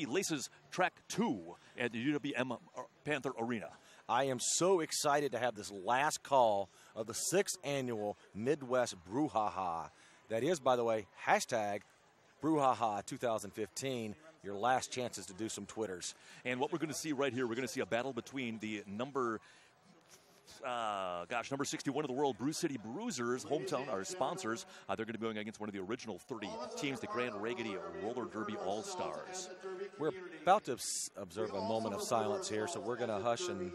Laces Track 2 at the UWM Panther Arena. I am so excited to have this last call of the 6th annual Midwest Brouhaha. That is, by the way, hashtag Brouhaha 2015, your last chances to do some Twitters. And what we're going to see right here, we're going to see a battle between the number 61 of the world, Brewcity Bruisers, hometown, our sponsors. They're going to be going against one of the original 30 teams, the Grand Raggidy Roller Derby All-Stars. We're about to observe a moment of silence here, so we're going to hush and...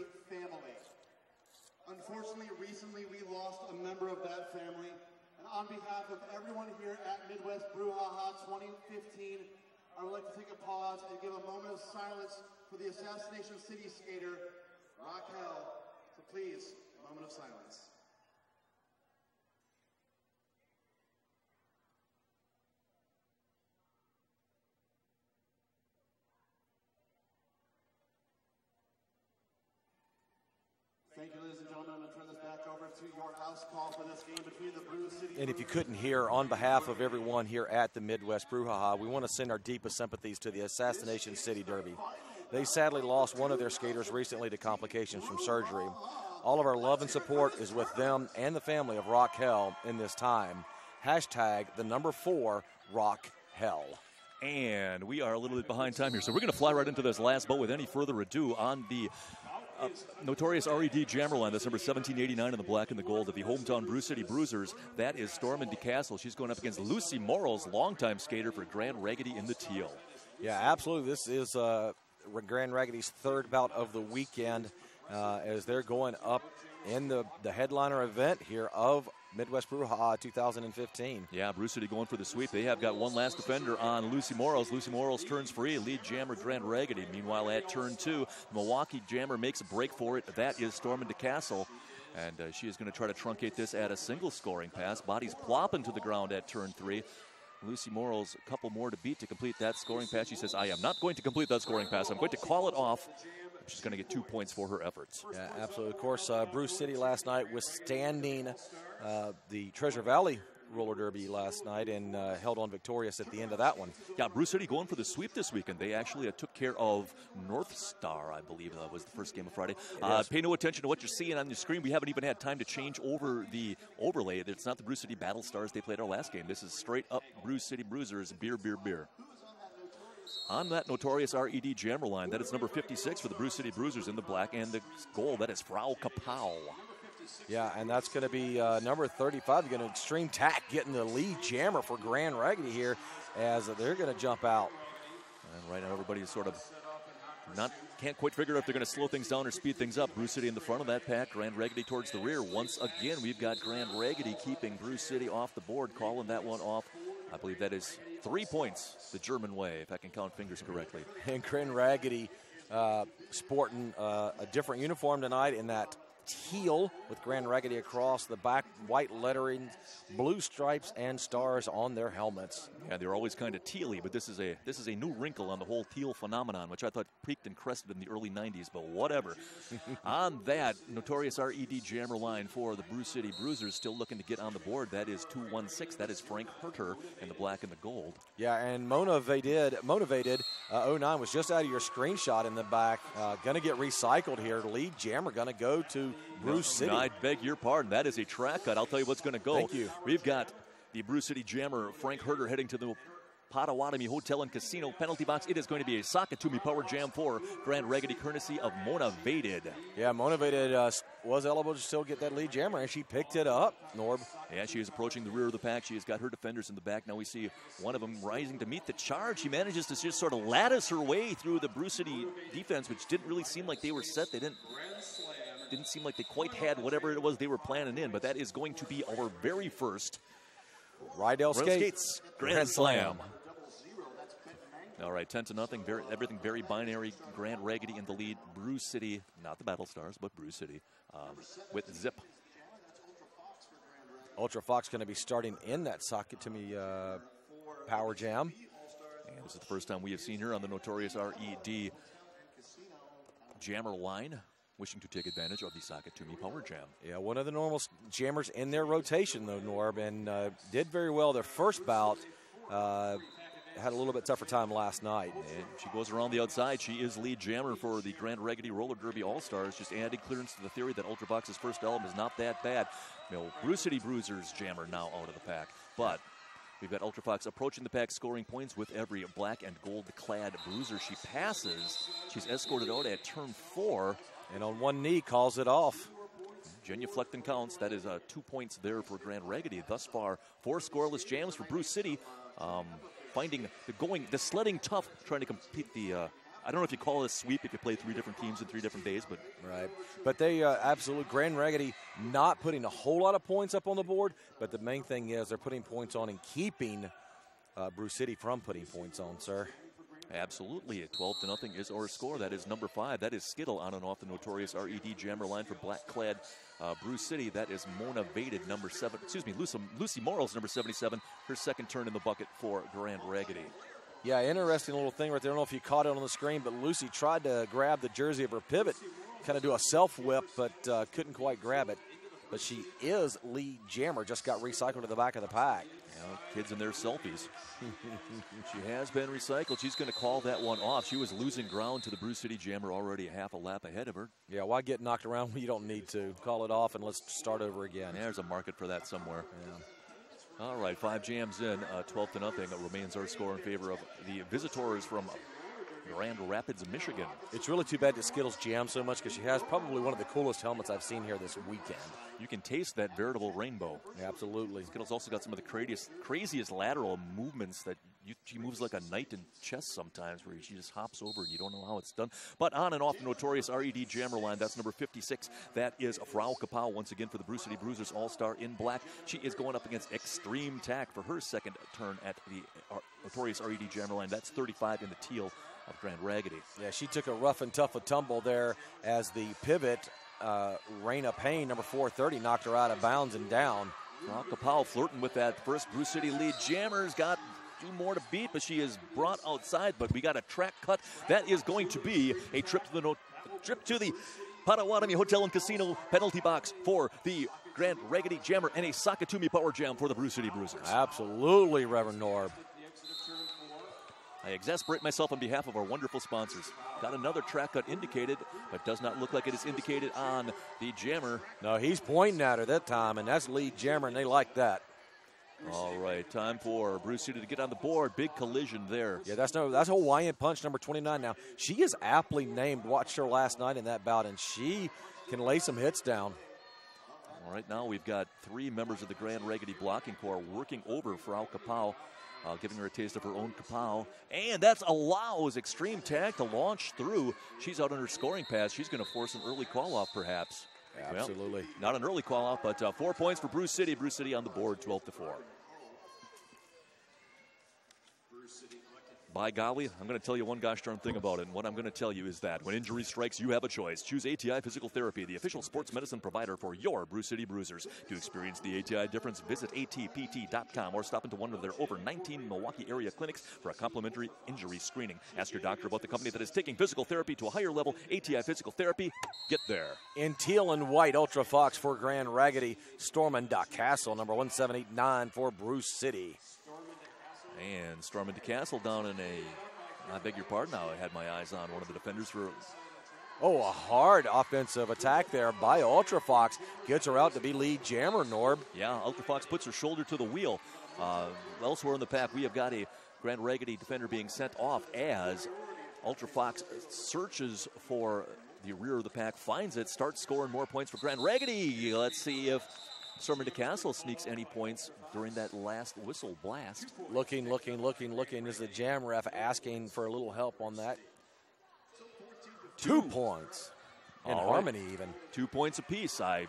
Unfortunately, recently we lost a member of that family. On behalf of everyone here at Midwest Brouhaha 2015, I would like to take a pause and give a moment of silence for the Assassination City skater, Raquel. So please, a moment of silence. Thank you, ladies and gentlemen. I'm going to turn this back over to your house call for this game between the Brewcity. And if you couldn't hear, on behalf of everyone here at the Midwest Brouhaha, we want to send our deepest sympathies to the Assassination City Derby. They sadly lost one of their skaters recently to complications from surgery. All of our love and support is with them and the family of Raquel in this time. Hashtag the number 4 Raquel. And we are a little bit behind time here, so we're going to fly right into this last boat with any further ado on the notorious RED Jammerline. That's number 1789 in the black and the gold of the hometown Brewcity Bruisers. That is Stormin DeCastle. She's going up against Lucy Morrells, longtime skater for Grand Raggidy in the teal. Yeah, absolutely. This is Grand Raggidy's third bout of the weekend as they're going up in the headliner event here of Midwest Brouhaha 2015. Yeah, Brewcity going for the sweep. They have got one last defender on Lucy Morrells. Lucy Morrells turns free, lead jammer Grand Raggidy. Meanwhile, at turn 2, Milwaukee jammer makes a break for it. That is Stormin DeCastle. And she is going to try to truncate this at a single scoring pass. Bodies plopping to the ground at turn 3. Lucy Morrells, a couple more to beat to complete that scoring pass. She says, I am not going to complete that scoring pass. I'm going to call it off. She's going to get 2 points for her efforts. Yeah, absolutely. Of course, Brewcity last night withstanding the Treasure Valley roller derby last night and held on victorious at the end of that one. Yeah, Brewcity going for the sweep this weekend. They actually took care of North Star, I believe was the first game of Friday. Pay no attention to what you're seeing on your screen. We haven't even had time to change over the overlay. It's not the Brewcity Battle Stars they played our last game. This is straight up Brewcity Bruisers, beer, beer, beer. On that notorious RED jammer line, that is number 56 for the Brewcity Bruisers in the black and the gold. That is Frau Kapow. Yeah, and that's going to be number 35. You're going to Extreme Tack getting the lead jammer for Grand Raggidy here as they're going to jump out. And right now everybody's sort of can't quite figure out if they're going to slow things down or speed things up. Brewcity in the front of that pack, Grand Raggidy towards the rear. Once again, we've got Grand Raggidy keeping Brewcity off the board, calling that one off. I believe that is 3 points the German way, if I can count fingers correctly. And Grand Raggidy sporting a different uniform tonight in that teal with Grand Raggidy across the back, white lettering, blue stripes and stars on their helmets. Yeah, they're always kind of tealy, but this is a new wrinkle on the whole teal phenomenon, which I thought peaked and crested in the early 90s, but whatever. On that notorious RED jammer line for the Brewcity Bruisers, still looking to get on the board. That is 216. That is Frank Herter in the black and the gold. Yeah, and Motivated 09 was just out of your screenshot in the back. Going to get recycled here. Lead jammer going to go to Brewcity. No, I beg your pardon. That is a track cut. I'll tell you what's going to go. Thank you. We've got the Brewcity jammer, Frank Herter, heading to the Potawatomi Hotel and Casino penalty box. It is going to be a Sakatumi power jam for Grand Raggidy, courtesy of Motivated. Yeah, Motivated was eligible to still get that lead jammer, and she picked it up, Norb. Yeah, she is approaching the rear of the pack. She has got her defenders in the back. Now we see one of them rising to meet the charge. She manages to just sort of lattice her way through the Brewcity defense, which didn't really seem like they were set. They didn't seem like they quite had whatever it was they were planning in, but that is going to be our very first Rydell Skates Grand Slam. All right, 10-0. Everything very binary. Grand Raggidy in the lead. Brewcity, not the Battle Stars, but Brewcity with zip. Ultra Fox going to be starting in that Sakatumi power jam. And this is the first time we have seen her on the notorious RED jammer line, wishing to take advantage of the Sakatumi power jam. Yeah, one of the normal jammers in their rotation, though, Norb, and did very well their first bout. Had a little bit tougher time last night. And she goes around the outside. She is lead jammer for the Grand Raggidy Roller Derby All-Stars, just adding clearance to the theory that Ultra Fox's first element is not that bad. Brewcity Bruisers jammer now out of the pack. But we've got Ultra Fox approaching the pack, scoring points with every black and gold-clad bruiser she passes. She's escorted out at turn 4. And on one knee, calls it off. Genuflecting counts. That is 2 points there for Grand Raggidy. Thus far, 4 scoreless jams for Brewcity. Finding the sledding tough, trying to compete the, I don't know if you call it a sweep if you play 3 different teams in 3 different days, but. Right. But they absolutely, Grand Raggidy not putting a whole lot of points up on the board, but the main thing is they're putting points on and keeping Brewcity from putting points on, sir. Absolutely. 12-0 is our score. That is number 5. That is Skittle on and off the notorious RED jammer line for black-clad Brewcity. That is Motivated, number 7. Excuse me, Lucy Morals, number 77. Her second turn in the bucket for Grand Raggidy. Yeah, interesting little thing right there. I don't know if you caught it on the screen, but Lucy tried to grab the jersey of her pivot, kind of do a self-whip, but couldn't quite grab it. But she is lead jammer, just got recycled to the back of the pack. Kids in their selfies. She has been recycled. She's going to call that one off. She was losing ground to the Brewcity jammer already a half a lap ahead of her. Yeah, why get knocked around when you don't need to? Call it off and let's start over again. There's a market for that somewhere. Yeah. All right, 5 jams in, 12-0. It remains our score in favor of the visitors from Grand Rapids, Michigan. It's really too bad that Skittles jams so much because she has probably one of the coolest helmets I've seen here this weekend. You can taste that veritable rainbow. Yeah, absolutely. Skittles also got some of the craziest lateral movements that she moves like a knight in chess sometimes, where she just hops over and you don't know how it's done. But on and off the notorious RED jammer line, that's number 56. That is Frau Kapow once again for the Brewcity Bruisers All-Star in black. She is going up against Extreme Tack for her second turn at the notorious RED jammer line. That's 35 in the teal of Grand Raggidy. Yeah, she took a rough and tough a tumble there as the pivot, Raina Payne, number 430, knocked her out of bounds and down. Frau Kapow flirting with that first Brewcity lead. Jammer's got 2 more to beat, but she is brought outside. But we got a track cut. That is going to be a trip to the trip to the Potawatomi Hotel and Casino penalty box for the Grand Raggidy Jammer and a Sakatumi Power Jam for the Brew City Bruisers. Absolutely, Reverend Norb. I exasperate myself on behalf of our wonderful sponsors. Got another track cut indicated, but does not look like it is indicated on the Jammer. No, he's pointing at her that time, and that's lead Jammer, and they like that. All right, time for Brew City to get on the board. Big collision there. Yeah, that's Hawaiian Punch number 29 now. She is aptly named. Watched her last night in that bout, and she can lay some hits down. All right, now we've got 3 members of the Grand Raggidy blocking corps working over Frau Kapau, giving her a taste of her own Kapau. And that's allows Extreme Tag to launch through. She's out on her scoring pass. She's going to force an early call-off, perhaps. Yeah, absolutely. Well, not an early call-off, but 4 points for Brew City. Brew City on the board, 12-4. By golly, I'm going to tell you one gosh darn thing about it, and what I'm going to tell you is that when injury strikes, you have a choice. Choose ATI Physical Therapy, the official sports medicine provider for your Brew City Bruisers. To experience the ATI difference, visit atpt.com or stop into one of their over 19 Milwaukee area clinics for a complimentary injury screening. Ask your doctor about the company that is taking physical therapy to a higher level. ATI Physical Therapy, get there. In teal and white, Ultra Fox for Grand Raggidy, Stormin Castle, number 1789 for Bruce City. And Stormin DeCastle down in I beg your pardon now, I had my eyes on one of the defenders for... Oh, a hard offensive attack there by Ultra Fox. Gets her out to be lead Jammer, Norb. Yeah, Ultra Fox puts her shoulder to the wheel. Elsewhere in the pack, we have got a Grand Raggidy defender being sent off as Ultra Fox searches for the rear of the pack, finds it, starts scoring more points for Grand Raggidy. Let's see if Stormin DeCastle sneaks any points during that last whistle blast. Looking is the Jam ref asking for a little help on that. 2 points. In harmony even. 2 points apiece. I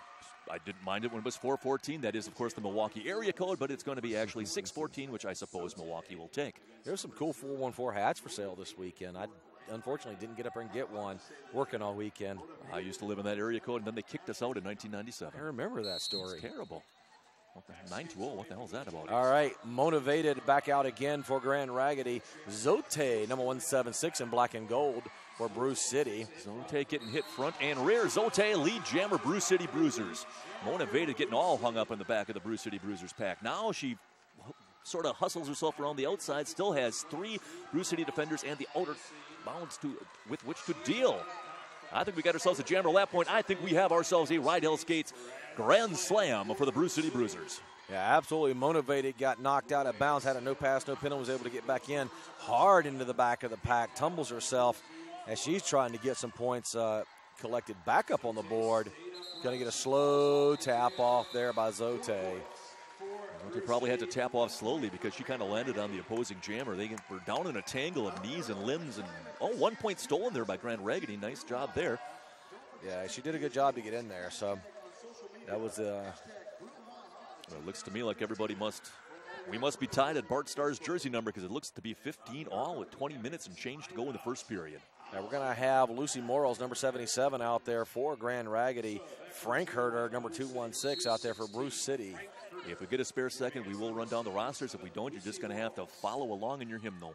didn't mind it when it was 4-14. That is, of course, the Milwaukee area code, but it's going to be actually 6-14, which I suppose Milwaukee will take. There's some cool 414 hats for sale this weekend. I unfortunately didn't get up and get one working all weekend. I used to live in that area code, and then they kicked us out in 1997. I remember that story. It's terrible. 9-0, what the hell is that about? All right, motivated back out again for Grand Raggidy. Zote, number 176 in black and gold for Bruce City. Zote getting hit front and rear. Zote, lead Jammer, Bruce City Bruisers. Motivated getting all hung up in the back of the Bruce City Bruisers pack. Now she sort of hustles herself around the outside, still has 3 Bruce City defenders and the outer bounds with which to deal. I think we got ourselves a Jammer lap point. I think we have ourselves a Rydell Skates grand slam for the Bruce City Bruisers. Yeah, absolutely motivated, got knocked out of bounds, had a no pass, no penalty, was able to get back in hard into the back of the pack, tumbles herself as she's trying to get some points collected back up on the board. Going to get a slow tap off there by Zote. They probably had to tap off slowly because she kind of landed on the opposing Jammer. They were down in a tangle of knees and limbs, and 1 point stolen there by Grand Raggidy. Nice job there. Yeah, she did a good job to get in there. So that was Well, it looks to me like we must be tied at Bart Starr's jersey number because it looks to be 15 all with 20 minutes and change to go in the first period. Now we're going to have Lucy Morals, number 77, out there for Grand Raggidy. Frank Herder, number 216, out there for Bruce City. If we get a spare second, we will run down the rosters. If we don't, you're just going to have to follow along in your hymnal.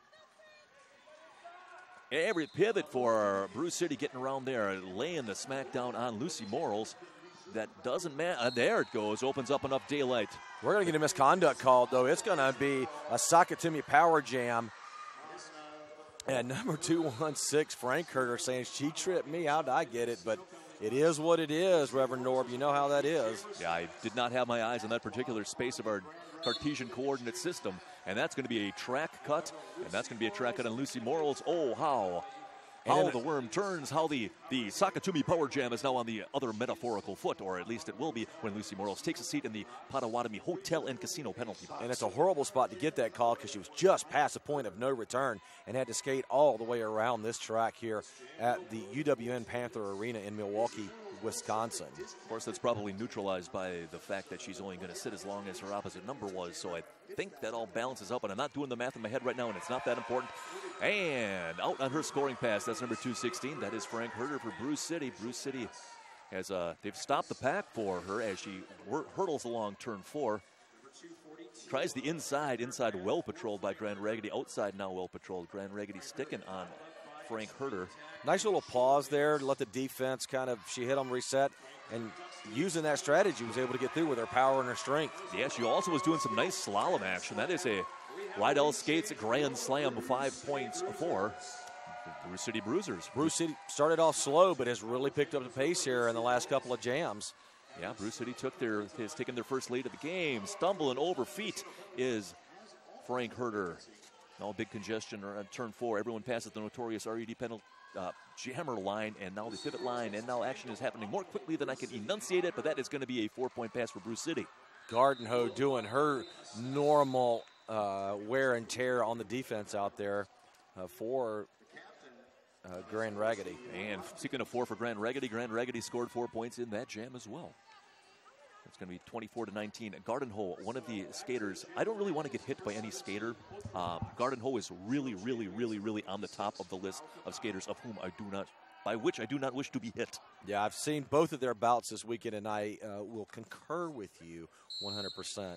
Every pivot for Bruce City getting around there, laying the smackdown on Lucy Morals. That doesn't matter. There it goes. Opens up enough daylight. We're going to get a misconduct called, though. It's going to be a Sakatumi power jam. And number 216, Frank Herder, saying, she tripped me. How did I get it? But it is what it is, Reverend Norb. You know how that is. Yeah, I did not have my eyes on that particular space of our Cartesian coordinate system. And that's going to be a track cut. And that's going to be a track cut on Lucy Morals. Oh, how the worm turns, how the Sakatumi Power Jam is now on the other metaphorical foot, or at least it will be when Lucy Morals takes a seat in the Potawatomi Hotel and Casino penalty box. And it's a horrible spot to get that call because she was just past the point of no return and had to skate all the way around this track here at the UWN Panther Arena in Milwaukee, Wisconsin. Of course, that's probably neutralized by the fact that she's only going to sit as long as her opposite number was, so I think that all balances up, and I'm not doing the math in my head right now, and it's not that important. And out on her scoring pass, that's number 216. That is Frank Herder for Bruce City. Bruce City has they've stopped the pack for her as she hurdles along turn 4. Tries the inside well patrolled by Grand Raggidy. Outside now well patrolled. Grand Raggidy sticking on Frank Herter. Nice little pause there to let the defense she hit them reset, and using that strategy was able to get through with her power and her strength. Yeah, she also was doing some nice slalom action. That is a Rydell Skates Grand Slam, 5 points for Brewcity Bruisers. Brewcity started off slow, but has really picked up the pace here in the last couple of jams. Yeah, Brewcity has taken their first lead of the game. Stumbling over feet is Frank Herter. Now big congestion on turn 4. Everyone passes the notorious RED penalty jammer line, and now the pivot line, and now action is happening more quickly than I can enunciate it, but that is going to be a 4-point pass for Brewcity. Gardenho doing her normal wear and tear on the defense out there for Grand Raggidy. And speaking of 4 for Grand Raggidy scored 4 points in that jam as well. It's going to be 24-19. Gardenho, one of the skaters, I don't really want to get hit by any skater. Gardenho is really, really, really, really on the top of the list of skaters by which I do not wish to be hit. Yeah, I've seen both of their bouts this weekend, and I will concur with you 100%.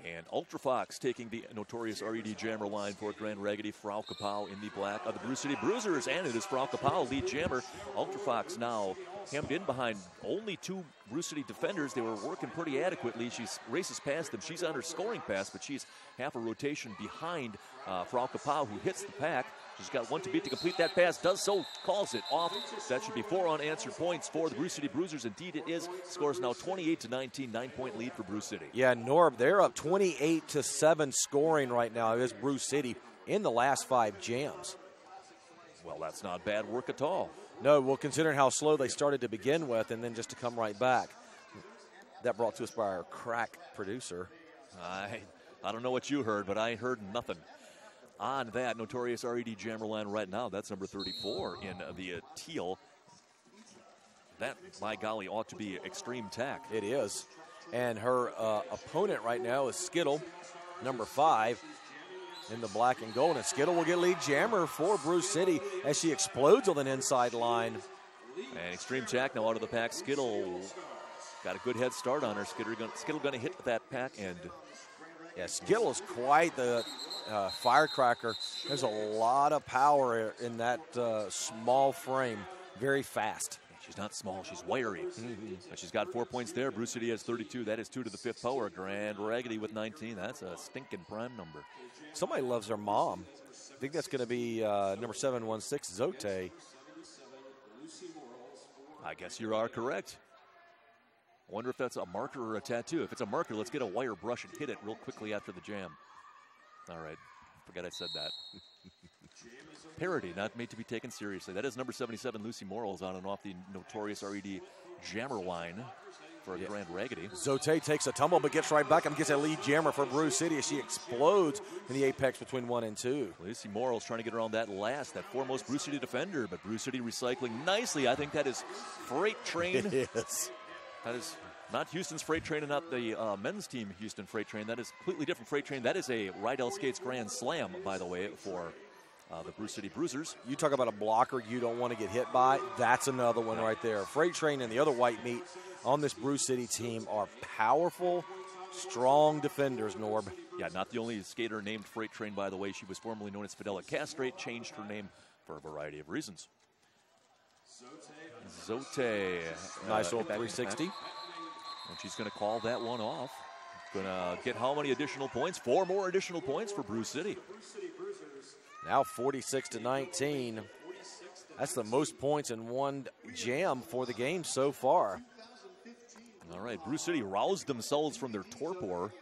And Ultra Fox taking the notorious RED jammer line for Grand Raggidy. Frau Kapow in the black of the Brewcity Bruisers, and it is Frau Kapow, lead jammer. Ultra Fox now hemmed in behind only 2 Brewcity defenders. They were working pretty adequately. She races past them. She's on her scoring pass, but she's half a rotation behind Frau Kapow, who hits the pack. She's got 1 to beat to complete that pass. Does so, calls it off. That should be 4 unanswered points for the Brewcity Bruisers. Indeed it is. Scores now 28-19, 9-point lead for Brewcity. Yeah, Norb, they're up 28-7 scoring right now against Brewcity in the last 5 jams. Well, that's not bad work at all. No, well, considering how slow they started to begin with and then just to come right back. That brought to us by our crack producer. I don't know what you heard, but I heard nothing. On that notorious RED jammer line right now, that's number 34 in the teal. That, by golly, ought to be extreme tack. It is. And her opponent right now is Skittle, number 5, in the black and gold. And Skittle will get lead jammer for Brewcity as she explodes on an inside line. And extreme tack now out of the pack. Skittle got a good head start on her. Skittle going to hit that pack end. Yeah, Skittle is quite the firecracker. There's a lot of power in that small frame. Very fast. She's not small, she's wiry. But she's got 4 points there. Brewcity has 32. That is 2 to the 5th power. Grand Raggidy with 19. That's a stinking prime number. Somebody loves her mom. I think that's going to be number 716, Zote. I guess you are correct. I wonder if that's a marker or a tattoo. If it's a marker, let's get a wire brush and hit it real quickly after the jam. All right. Forget I said that. Parody, not made to be taken seriously. That is number 77, Lucy Morals, on and off the notorious RED jammer line for Grand Raggidy. Zote takes a tumble but gets right back and gets a lead jammer for Brewcity as she explodes in the apex between 1 and 2. Lucy Morals trying to get around that foremost Brewcity defender, but Brewcity recycling nicely. I think that is Freight Train. It is. That is not Houston's Freight Train and not the men's team Houston Freight Train. That is a completely different Freight Train. That is a Rydell Skates Grand Slam, by the way, for the Brewcity Bruisers. You talk about a blocker you don't want to get hit by. That's another one right there. Freight Train and the other white meat on this Brewcity team are powerful, strong defenders, Norb. Yeah, not the only skater named Freight Train, by the way. She was formerly known as Fidela Castrate, changed her name for a variety of reasons. Zote. Nice old 360. And she's going to call that one off. Going to get how many additional points? 4 more additional points for Brewcity. Now 46-19. That's the most points in one jam for the game so far. All right, Brewcity roused themselves from their torpor.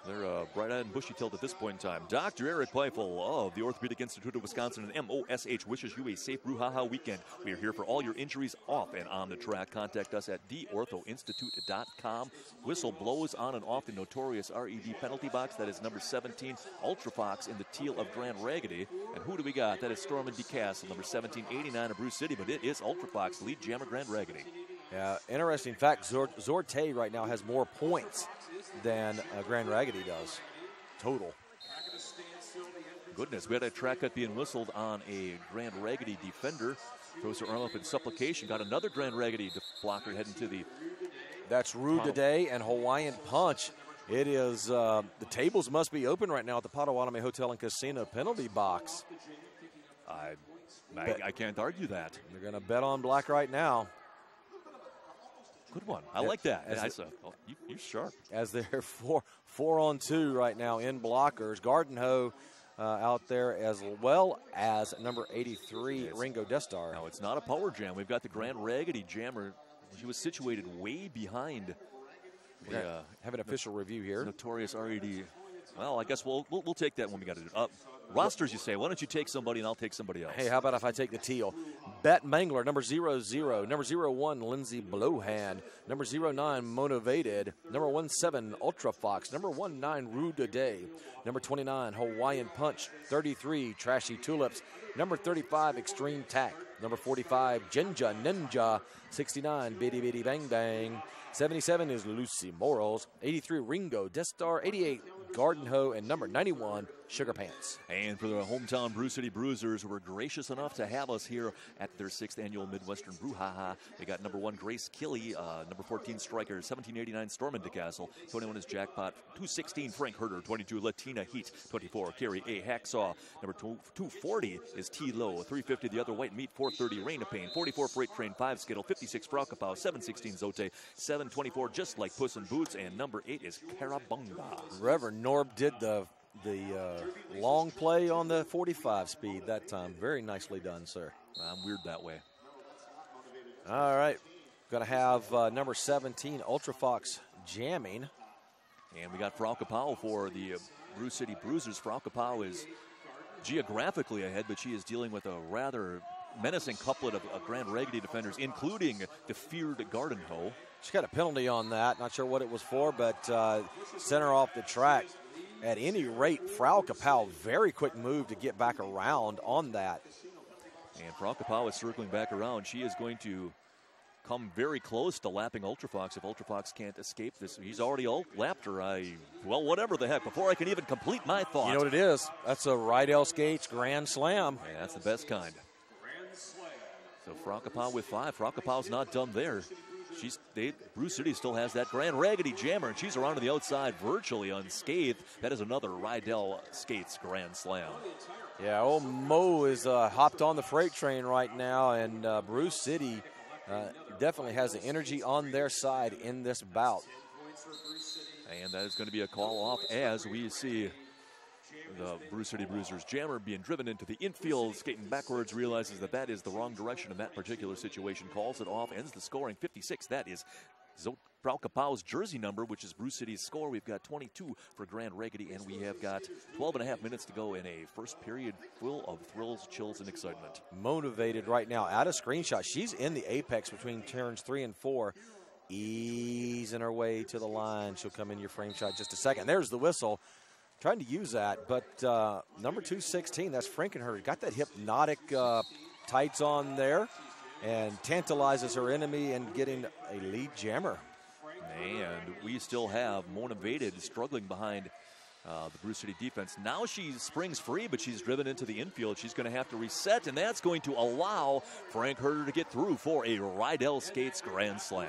They're bright-eyed and bushy-tailed at this point in time. Dr. Eric Pleifel of the Orthopedic Institute of Wisconsin and MOSH wishes you a safe Brouhaha weekend. We are here for all your injuries off and on the track. Contact us at theorthoinstitute.com. Whistle blows on and off the notorious RED penalty box. That is number 17, Ultra Fox in the teal of Grand Raggidy. And who do we got? That is Stormin DeCastle, number 1789 of Brewcity, but it is Ultra Fox, lead jammer Grand Raggidy. Yeah, interesting fact, Zorte right now has more points than Grand Raggidy does, total. Goodness, we had a track cut being whistled on a Grand Raggidy defender. Throws her arm up in supplication. Got another Grand Raggidy blocker heading to the... That's Rue Today and Hawaiian Punch. It is, the tables must be open right now at the Potawatomi Hotel and Casino penalty box. I can't argue that. They're going to bet on black right now. Good one. I like that. You're sharp. As they're 4-on-2 right now in blockers. Gardenho out there, as well as number 83, Ringo Destar. No, it's not a power jam. We've got the Grand Raggidy jammer. She was situated way behind. Have an official review here. Notorious RED. Well, I guess we'll take that when we got to do it. Rosters, you say. Why don't you take somebody and I'll take somebody else? Hey, how about if I take the teal? Bet Mangler, number 00. Number 01, Lindsay Blowhand. Number 09, Motivated. Number 17, Ultra Fox. Number 19, Rue de Day. Number 29, Hawaiian Punch. 33, Trashy Tulips. Number 35, Extreme Tack. Number 45, Jinja Ninja. 69, Bitty Bitty Bang Bang. 77 is Lucy Morals. 83, Ringo Destar. 88, Gardenho. And number 91, Sugar Pants. And for the hometown Brewcity Bruisers, who were gracious enough to have us here at their 6th annual Midwestern Brouhaha. We got number 1, Grace Killy, number 14, Striker, 1789, Stormin DeCastle, 21 is Jackpot, 216, Frank Herder, 22, Latina Heat, 24, Carrie A. Hacksaw, number 240 is T. Low, 350, The Other White Meat, 430, Rain of Pain, 44, Freight Train, 5, Skittle, 56, Fraukapow, 716, Zote, 724, Just Like Puss in Boots, and number 8 is Carabunga. Reverend Norb did the long play on the 45 speed that time. Very nicely done, sir. I'm weird that way. All right. Going to have number 17, Ultra Fox, jamming. And we got Fraukapow for the Brewcity Bruisers. Fraukapow is geographically ahead, but she is dealing with a rather menacing couplet of Grand Raggidy defenders, including the feared Gardenho. She got a penalty on that. Not sure what it was for, but sent her off the track. At any rate, Fraukapow, very quick move to get back around on that. And Fraukapow is circling back around. She is going to come very close to lapping Ultrafox if Ultrafox can't escape this. He's already lapped her. Well, whatever the heck. Before I can even complete my thought. You know what it is? That's a Rydell Skates Grand Slam. Yeah, that's the best kind. So Fraukapow with 5. Fraukapow's not done there. Brewcity still has that Grand Raggidy jammer, and she's around to the outside virtually unscathed. That is another Rydell Skates Grand Slam. Yeah, old Mo is hopped on the freight train right now, and Brewcity definitely has the energy on their side in this bout. And that is going to be a call off as we see the Brewcity Bruisers jammer being driven into the infield, skating backwards, realizes that is the wrong direction in that particular situation, calls it off, ends the scoring 56. That is Fraukapow's jersey number, which is Brewcity's score. We've got 22 for Grand Raggidy, and we have got 12 and a half minutes to go in a first period full of thrills, chills, and excitement. Motivated right now, out of screenshot. She's in the apex between turns 3 and 4, easing her way to the line. She'll come in your frame shot just a second. There's the whistle. Trying to use that, but number 216, that's Frankenhurst, got that hypnotic tights on there and tantalizes her enemy and getting a lead jammer. And we still have Motivated struggling behind the Brewcity defense. Now she springs free, but she's driven into the infield. She's going to have to reset, and that's going to allow Frank Herder to get through for a Rydell Skates Grand Slam.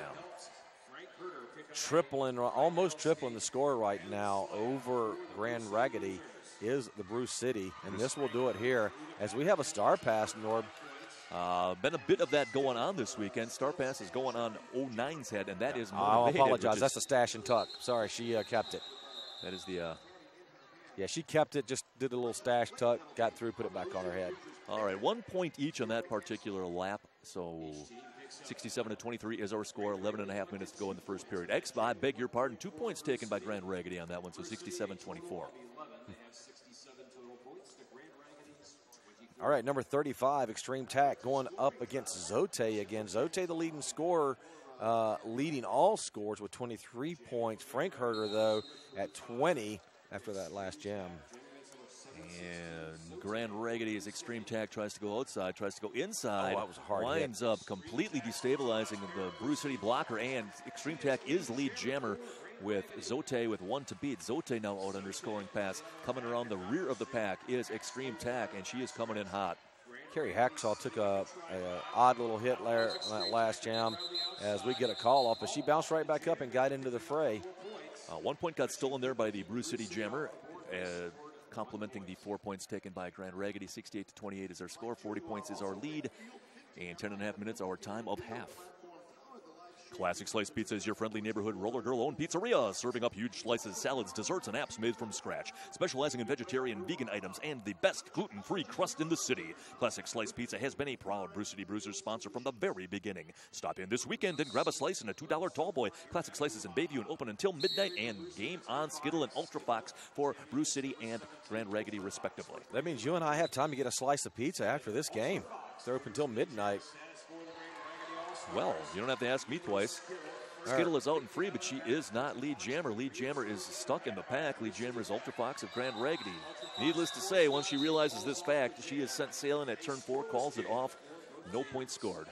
Almost tripling the score right now over Grand Raggidy is the Brewcity, and this will do it here as we have a star pass, Norb. Been a bit of that going on this weekend. Star pass is going on 09's head, and that is I'll apologize. That's a stash and tuck. Sorry, she kept it. That is the... Yeah, she kept it, just did a little stash tuck, got through, put it back on her head. All right, 1 point each on that particular lap, so 67-23 is our score, 11 and a half minutes to go in the first period. I beg your pardon, 2 points taken by Grand Raggidy on that one, so 67-24. All right, number 35, Extreme Tack, going up against Zote again. Zote, the leading scorer, leading all scores with 23 points. Frank Herder, though, at 20 after that last jam. And Grand Raggidy's Extreme Tack tries to go outside, tries to go inside. That was a hard winds hit. Up completely destabilizing the Brewcity blocker, and Extreme Tack is lead jammer with Zote with 1 to beat. Zote now out under scoring pass. Coming around the rear of the pack is Extreme Tack, and she is coming in hot. Carrie Hacksaw took a odd little hit there on that last jam as we get a call off, but she bounced right back up and got into the fray. 1 point got stolen there by the Brewcity jammer. complementing the 4 points taken by Grand Raggidy. 68-28 is our score. 40 points is our lead. And 10.5 minutes, our time of half. Classic Slice Pizza is your friendly neighborhood roller girl-owned pizzeria, serving up huge slices, salads, desserts, and apps made from scratch. Specializing in vegetarian, vegan items, and the best gluten-free crust in the city. Classic Slice Pizza has been a proud Brewcity Bruisers sponsor from the very beginning. Stop in this weekend and grab a slice and a $2 tall boy. Classic Slices in Bayview and open until midnight, and game on Skittle and Ultra Fox for Brewcity and Grand Raggedy, respectively. That means you and I have time to get a slice of pizza after this game. They're open until midnight. Well, you don't have to ask me twice. Skittle is out and free, but she is not Lead Jammer. Lead Jammer is stuck in the pack. Lead Jammer is Ultra Fox of Grand Raggedy. Needless to say, once she realizes this fact, she is sent sailing at turn 4, calls it off. No points scored.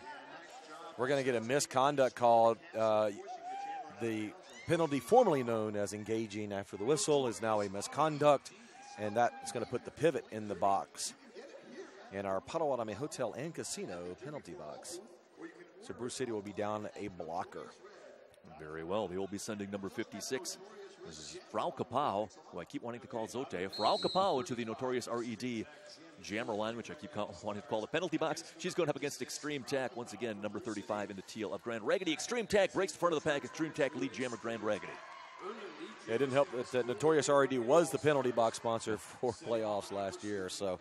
We're going to get a misconduct call. The penalty formerly known as engaging after the whistle is now a misconduct, and that's going to put the pivot in the box in our Potawatomi Hotel and Casino penalty box. So Brewcity will be down a blocker. Very well. They will be sending number 56. This is Frau Kapau, who I keep wanting to call Zote. Frau Kapau to the notorious RED Jammer line, which I keep wanting to call the penalty box. She's going up against Extreme Tack. Once again, number 35 in the teal of Grand Raggedy. Extreme Tack breaks the front of the pack. Extreme Tack Lead Jammer Grand Raggedy. It didn't help that notorious RED was the penalty box sponsor for playoffs last year. So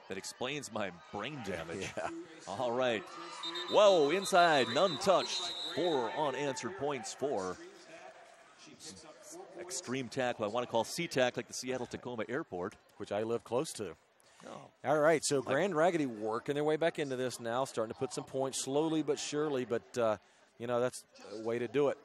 that explains my brain damage. Yeah. All right. Whoa, inside, none touched. 4 unanswered points for Extreme Tack, I want to call SeaTac, like the Seattle-Tacoma Airport. Which I live close to. Oh. All right, so Grand Raggedy working their way back into this now, starting to put some points slowly but surely, but, that's a way to do it.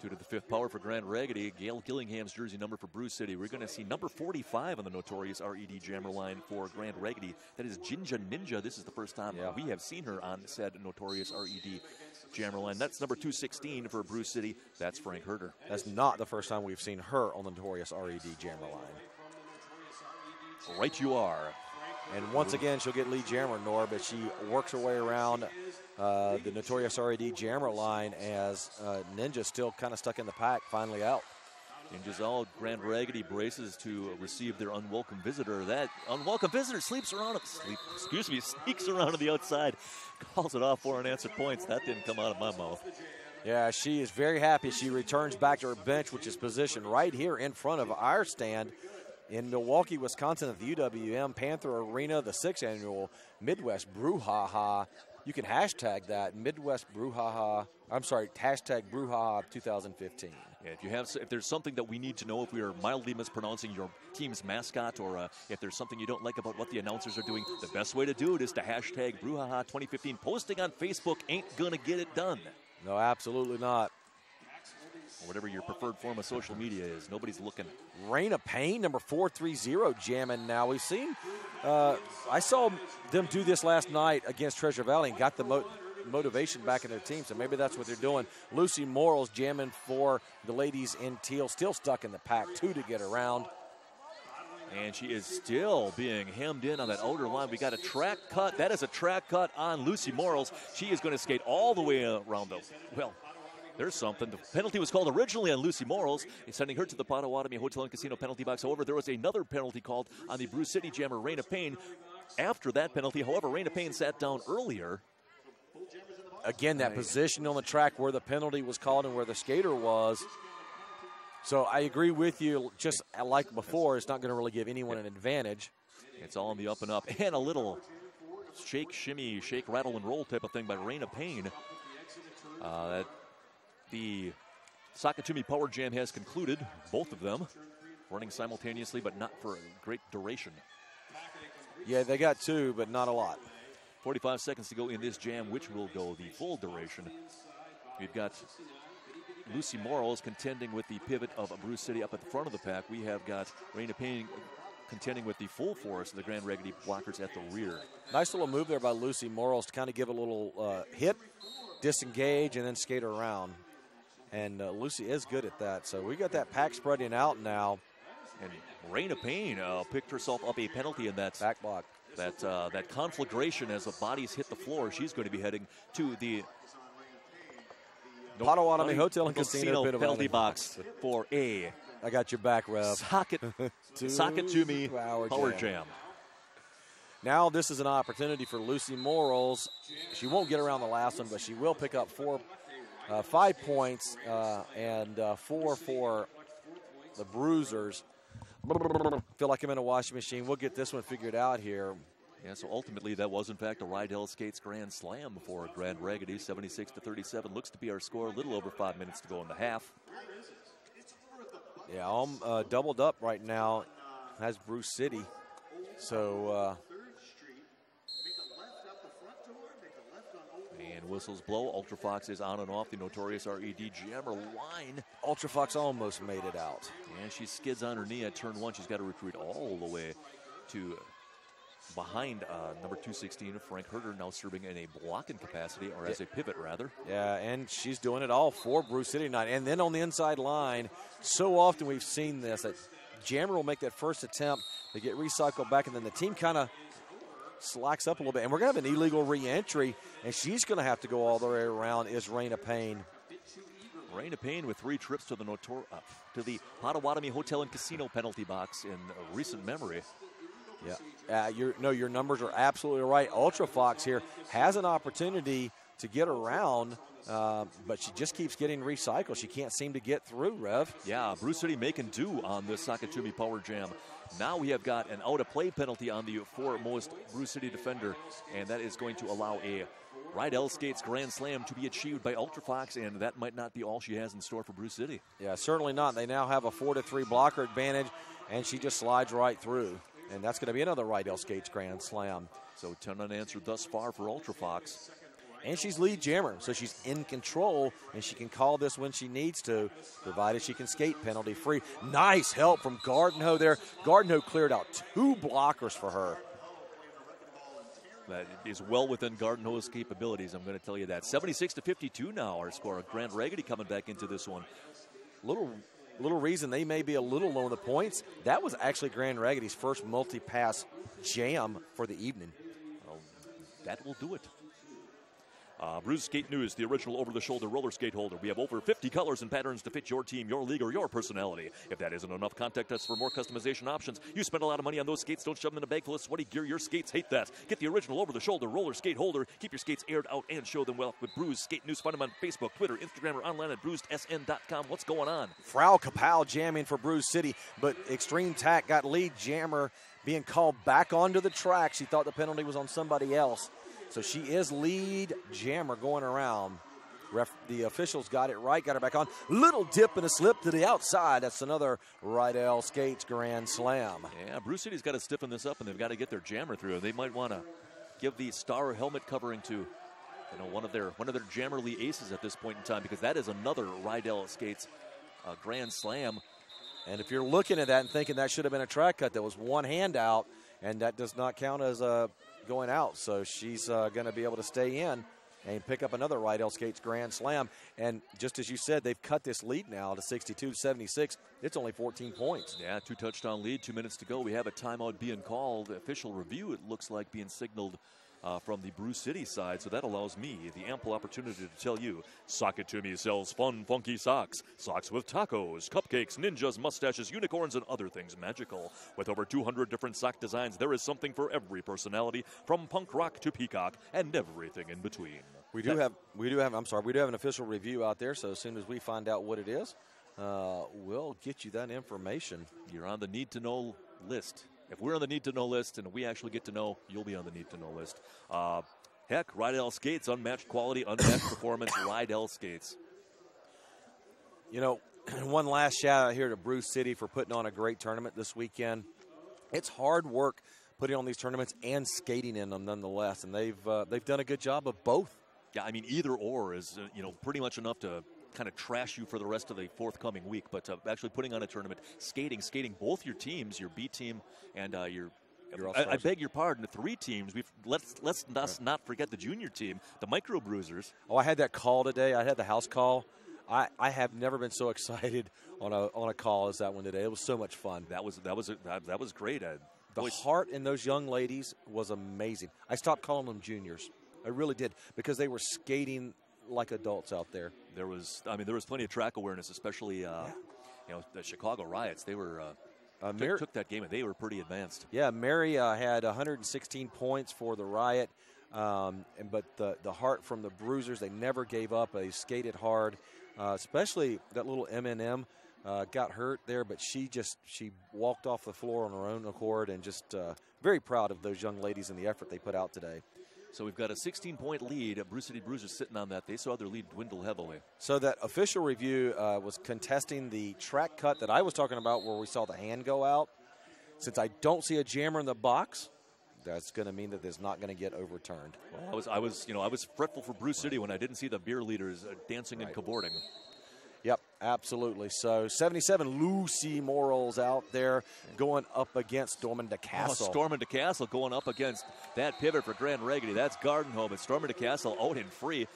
2 to the 5th power for Grand Raggedy. Gail Gillingham's jersey number for Brewcity. We're going to see number 45 on the notorious RED Jammer line for Grand Raggedy. That is Jinja Ninja. This is the first time we have seen her on said notorious RED Jammer line. That's number 216 for Brewcity. That's Frank Herter. That's not the first time we've seen her on the notorious RED Jammer line. Right you are. And once again, she'll get Lead Jammer, Nor, but she works her way around the notorious RED Jammer line as Ninja's still kind of stuck in the pack, finally out. Ninja's out. Grand Raggedy braces to receive their unwelcome visitor. That unwelcome visitor sneaks around to the outside. Calls it off for unanswered points. That didn't come out of my mouth. Yeah, she is very happy. She returns back to her bench, which is positioned right here in front of our stand in Milwaukee, Wisconsin at the UWM Panther Arena, the 6th annual Midwest Brouhaha. You can hashtag that, Midwest Brouhaha. I'm sorry, hashtag Brouhaha 2015. Yeah, if there's something that we need to know, if we are mildly mispronouncing your team's mascot, or if there's something you don't like about what the announcers are doing, the best way to do it is to hashtag Brouhaha 2015. Posting on Facebook ain't gonna get it done. No, absolutely not. Or whatever your preferred form of social media is. Nobody's looking. Raina Payne, number 430, jamming now. We've seen, I saw them do this last night against Treasure Valley and got the motivation back in their team, so maybe that's what they're doing. Lucy Morrill's jamming for the ladies in teal, still stuck in the pack, 2 to get around. And she is still being hemmed in on that outer line. We got a track cut. That is a track cut on Lucy Morrill's. She is going to skate all the way around there's something. The penalty was called originally on Lucy Morrill's, sending her to the Potawatomi Hotel and Casino penalty box. However, there was another penalty called on the Brewcity Jammer, Raina Payne. After that penalty, however, Raina Payne sat down earlier. Again, that position on the track where the penalty was called and where the skater was. So I agree with you. Just like before, it's not going to really give anyone an advantage. It's all on the up and up. And a little shake, shimmy, shake, rattle, and roll type of thing by Raina Payne. The Sakatumi Power Jam has concluded, both of them, running simultaneously, but not for a great duration. Yeah, they got 2, but not a lot. 45 seconds to go in this jam, which will go the full duration. We've got Lucy Morrill's contending with the pivot of Brewcity up at the front of the pack. We have got Raina Payne contending with the full force of the Grand Raggedy blockers at the rear. Nice little move there by Lucy Morrill's to kind of give a little hit, disengage, and then skate around. And Lucy is good at that. So we got that pack spreading out now. And Raina Payne picked herself up a penalty in that back block. That conflagration as the bodies hit the floor. She's going to be heading to the Potawatomi Hotel and Casino penalty box for a I got your back, Rev. Sock it to me. Power jam. Now this is an opportunity for Lucy Morals. She won't get around the last one, but she will pick up 5 points and 4 for the Bruisers. Feel like I'm in a washing machine. We'll get this one figured out here. Yeah, so ultimately that was in fact a Rydell Skates Grand Slam for Grand Raggidy. 76-37 looks to be our score. A little over 5 minutes to go in the half. Yeah, I'm doubled up right now. Has Brewcity. So and whistles blow. Ultra Fox is on and off the notorious RED Jammer line. Ultra Fox almost made it out. And she skids on her knee at turn 1. She's got to retreat all the way to behind number 216, Frank Herder, now serving in a blocking capacity, or as a pivot, rather. Yeah, and she's doing it all for Brewcity tonight. And then on the inside line, so often we've seen this, that Jammer will make that first attempt, they get recycled back, and then the team kind of slacks up a little bit. And we're going to have an illegal re-entry, and she's going to have to go all the way around, is Raina Payne. Raina Payne with 3 trips to the Potawatomi Hotel and Casino penalty box in recent memory. Yeah, your numbers are absolutely right. Ultra Fox here has an opportunity to get around, but she just keeps getting recycled. She can't seem to get through, Rev. Yeah, Brewcity making do on this Sakatumi Power Jam. Now we have got an out-of-play penalty on the foremost Brewcity defender, and that is going to allow a Rydell Skates Grand Slam to be achieved by Ultra Fox, and that might not be all she has in store for Brewcity. Yeah, certainly not. They now have a 4-3 blocker advantage, and she just slides right through. And that's going to be another Rydell Skates Grand Slam. So 10 unanswered thus far for Ultra Fox. And she's lead jammer, so she's in control, and she can call this when she needs to, provided she can skate penalty free. Nice help from Gardenho there. Gardenho cleared out 2 blockers for her. That is well within Gardenho's capabilities, I'm going to tell you that. 76-52 now, our score. Grand Raggidy coming back into this one. Little reason they may be a little low on the points. That was actually Grand Raggidy's first multi-pass jam for the evening. Well, that will do it. Bruise Skate News, the original over-the-shoulder roller skate holder. We have over 50 colors and patterns to fit your team, your league, or your personality. If that isn't enough, contact us for more customization options. You spend a lot of money on those skates. Don't shove them in a bag full of sweaty gear. Your skates hate that. Get the original over-the-shoulder roller skate holder. Keep your skates aired out and show them well with Bruise Skate News. Find them on Facebook, Twitter, Instagram, or online at bruisedsn.com. What's going on? Frau Kapow jamming for Brewcity, but Extreme Tack got lead jammer being called back onto the track. She thought the penalty was on somebody else. So she is lead jammer going around. The officials got it right, got her back on. Little dip and a slip to the outside. That's another Rydell Skates Grand Slam. Yeah, Brewcity's got to stiffen this up, and they've got to get their jammer through. They might want to give the star helmet covering to one of their jammerly aces at this point in time, because that is another Rydell Skates Grand Slam. And if you're looking at that and thinking that should have been a track cut, that was one hand out, and that does not count as going out. So she's going to be able to stay in and pick up another Rydell Skates Grand Slam. And just as you said, they've cut this lead now to 62-76. It's only 14 points. Yeah, 2-touchdown lead, 2 minutes to go. We have a timeout being called. Official review, it looks like, being signaled from the Brewcity side, so that allows me the ample opportunity to tell you Sakatumi sells fun, funky socks. Socks with tacos, cupcakes, ninjas, mustaches, unicorns, and other things magical. With over 200 different sock designs, there is something for every personality, from punk rock to peacock and everything in between. We do have an official review out there, so as soon as we find out what it is, we'll get you that information. You're on the need-to-know list. If we're on the need-to-know list and we actually get to know, you'll be on the need-to-know list. Heck, Rydell Skates, unmatched quality, unmatched performance, Rydell Skates. You know, one last shout out here to Brewcity for putting on a great tournament this weekend. It's hard work putting on these tournaments and skating in them nonetheless, and they've done a good job of both. Yeah, I mean, either or is pretty much enough to kind of trash you for the rest of the forthcoming week. But actually putting on a tournament, skating both your teams, your B team and your I beg your pardon, the 3 teams. Let's not forget the junior team, the Micro Bruisers. Oh, I had that call today. I had the house call. I have never been so excited on a call as that one today. It was so much fun. That was great. The heart in those young ladies was amazing. I stopped calling them juniors. I really did, because they were skating like adults out there. There was plenty of track awareness, especially the Chicago Riots, they were took that game and they were pretty advanced. Yeah, Mary had 116 points for the Riot, but the Heart from the Bruisers, they never gave up. They skated hard, especially that little M&M got hurt there, but she walked off the floor on her own accord, and just very proud of those young ladies and the effort they put out today. So we've got a 16-point lead. Brewcity Bruisers sitting on that. They saw their lead dwindle heavily. So that official review was contesting the track cut that I was talking about, where we saw the hand go out. Since I don't see a jammer in the box, that's going to mean that it's not going to get overturned. Well, I was fretful for Brewcity when I didn't see the beer leaders dancing and cavorting. Yep, absolutely. So 77, Lucy Morrill's out there going up against Stormin DeCastle. Stormin DeCastle going up against that pivot for Grand Raggidy. That's Gardenhome, but Stormin DeCastle out in free.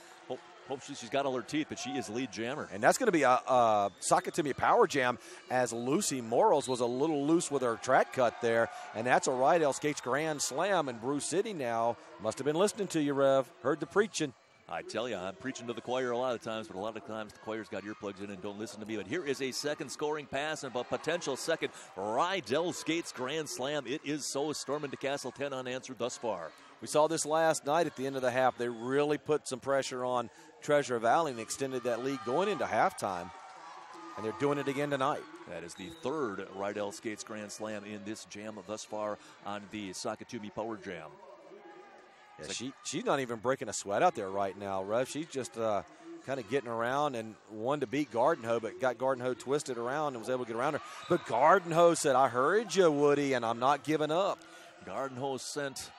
Hope she's got all her teeth, but she is lead jammer. And that's going to be a socket to me power jam, as Lucy Morrill's was a little loose with her track cut there. And that's a Rydell Skates Grand Slam, and Brewcity now must have been listening to you, Rev. Heard the preaching. I tell you, I'm preaching to the choir a lot of times, but a lot of times the choir's got earplugs in and don't listen to me. But here is a second scoring pass and a potential second Rydell Skates Grand Slam. It is so. Stormin DeCastle 10 unanswered thus far. We saw this last night at the end of the half. They really put some pressure on Treasure Valley and extended that lead going into halftime. And they're doing it again tonight. That is the third Rydell Skates Grand Slam in this jam thus far on the Sakatumi Power Jam. Yeah, she's not even breaking a sweat out there right now, Rev. She's just kind of getting around and wanted to beat Gardenhoe, but got Gardenhoe twisted around and was able to get around her. But Gardenhoe said, "I heard you, Woody, and I'm not giving up." Gardenhoe sent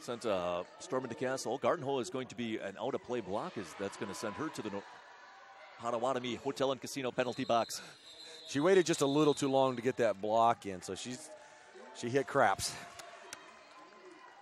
Stormin DeCastle. Gardenhoe is going to be an out-of-play block. That's going to send her to the Potawatomi Hotel and Casino penalty box. She waited just a little too long to get that block in, so she hit craps.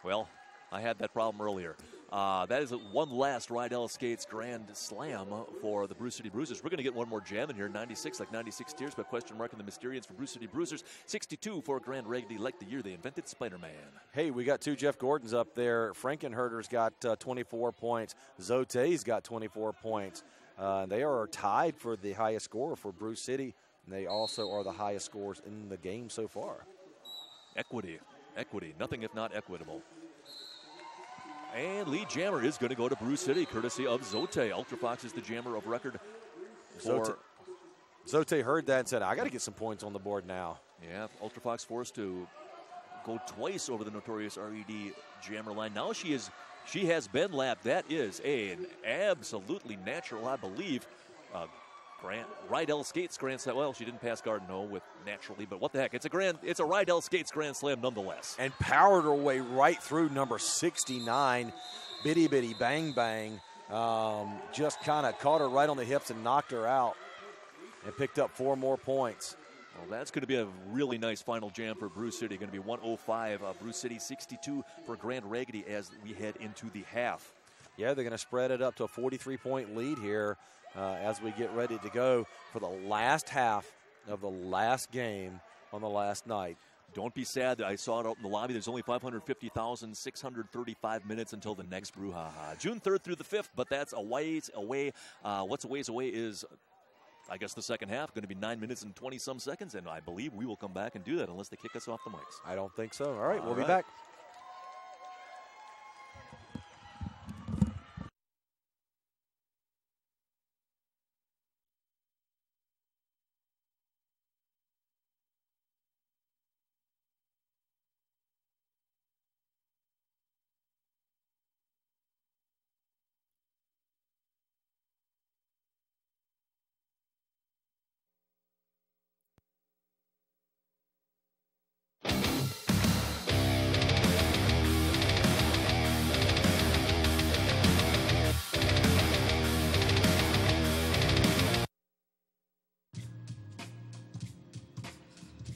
Well, I had that problem earlier. That is one last Rydell Skates Grand Slam for the Brewcity Bruisers. We're going to get one more jam in here. 96 like 96 tears, but question mark in the Mysterians for Brewcity Bruisers. 62 for Grand Raggidy, like the year they invented Spider-Man. Hey, we got two Jeff Gordons up there. Frankenherder's got 24 points. Zote's got 24 points. They are tied for the highest score for Brewcity, and they also are the highest scores in the game so far. Equity, nothing if not equitable. And lead jammer is going to go to Brewcity, courtesy of Zote. Ultrafox is the jammer of record. Zote heard that and said, I got to get some points on the board now. Yeah, Ultrafox forced to go twice over the notorious RED jammer line. Now she has been lapped. That is an absolutely natural, I believe, Rydell Skates Grand Slam. Well, she didn't pass Gardenhoe with naturally, but what the heck? It's a Rydell Skates Grand Slam nonetheless. And powered her way right through number 69, Bitty Bitty Bang Bang. Just kind of caught her right on the hips and knocked her out and picked up 4 more points. Well, that's going to be a really nice final jam for Brewcity. Going to be 105, Brewcity 62 for Grand Raggidy as we head into the half. Yeah, they're going to spread it up to a 43-point lead here as we get ready to go for the last half of the last game on the last night. Don't be sad that I saw it out in the lobby. There's only 550,635 minutes until the next brouhaha. June 3rd through the 5th, but that's a ways away. What's a ways away is, I guess, the second half, going to be 9 minutes and 20-some seconds, and I believe we will come back and do that unless they kick us off the mics. I don't think so. All right, we'll be back.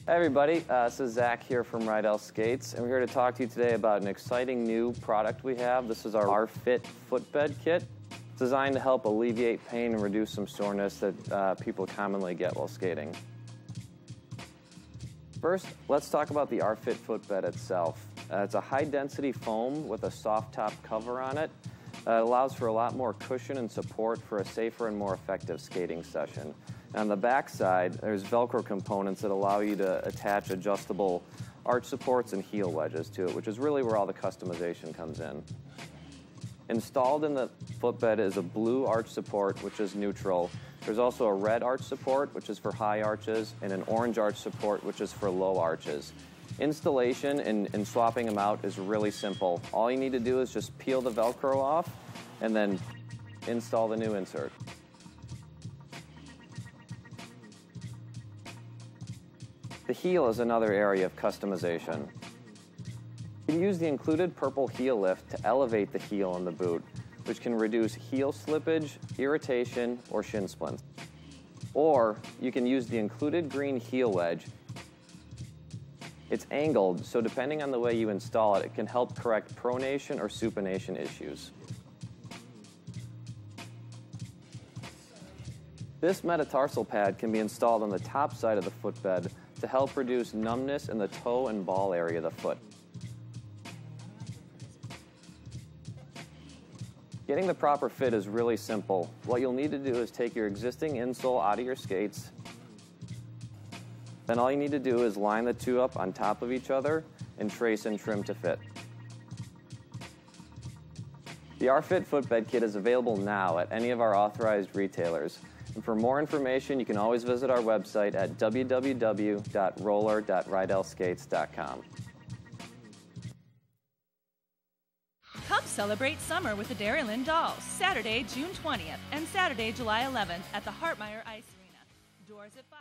Hi everybody, this is Zach here from Rydell Skates, and we're here to talk to you today about an exciting new product we have. This is our Fit footbed kit. It's designed to help alleviate pain and reduce some soreness that people commonly get while skating. First, let's talk about the RFit footbed itself. It's a high-density foam with a soft top cover on it. It allows for a lot more cushion and support for a safer and more effective skating session. On the back side, there's Velcro components that allow you to attach adjustable arch supports and heel wedges to it, which is really where all the customization comes in. Installed in the footbed is a blue arch support, which is neutral. There's also a red arch support, which is for high arches, and an orange arch support, which is for low arches. Installation and swapping them out is really simple. All you need to do is just peel the Velcro off and then install the new insert. The heel is another area of customization. You can use the included purple heel lift to elevate the heel in the boot, which can reduce heel slippage, irritation, or shin splints. Or you can use the included green heel wedge. It's angled, so depending on the way you install it, it can help correct pronation or supination issues. This metatarsal pad can be installed on the top side of the footbed to help reduce numbness in the toe and ball area of the foot. Getting the proper fit is really simple. What you'll need to do is take your existing insole out of your skates. Then all you need to do is line the two up on top of each other and trace and trim to fit. The R-Fit footbed kit is available now at any of our authorized retailers. And for more information, you can always visit our website at www.roller.rydellskates.com. Come celebrate summer with the Dairyland Dolls, Saturday, June 20th and Saturday, July 11th at the Hartmeyer Ice Arena. Doors at 5.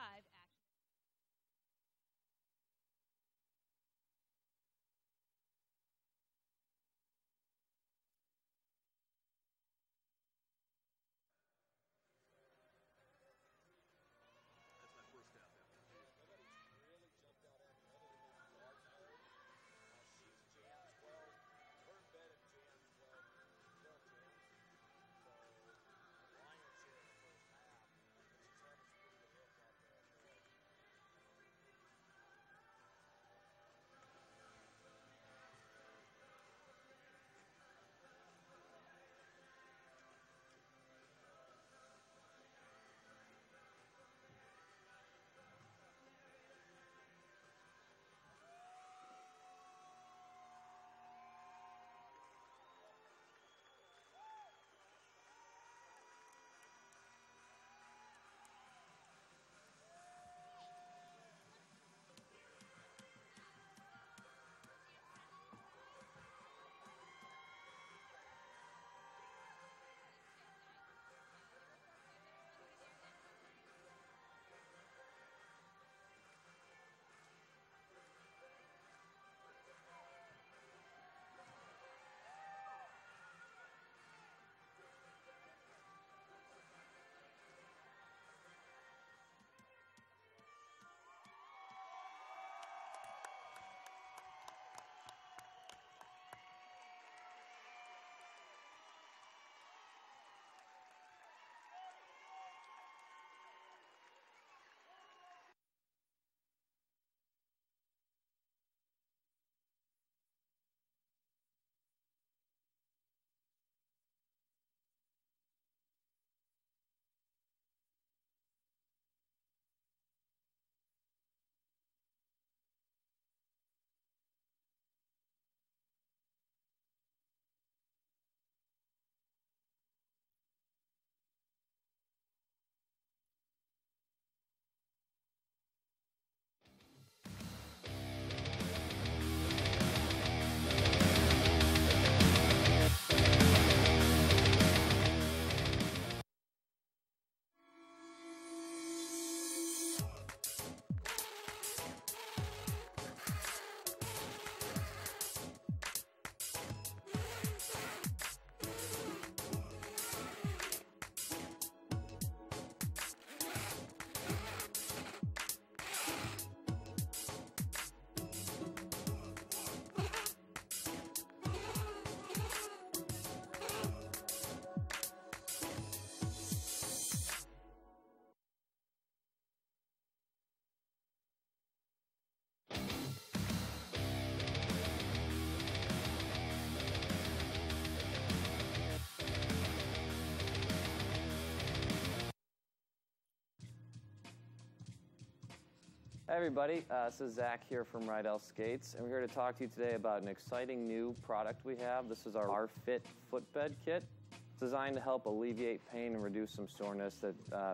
Hi everybody, this is Zach here from Rydell Skates, and we're here to talk to you today about an exciting new product we have. This is our R-Fit footbed kit. It's designed to help alleviate pain and reduce some soreness that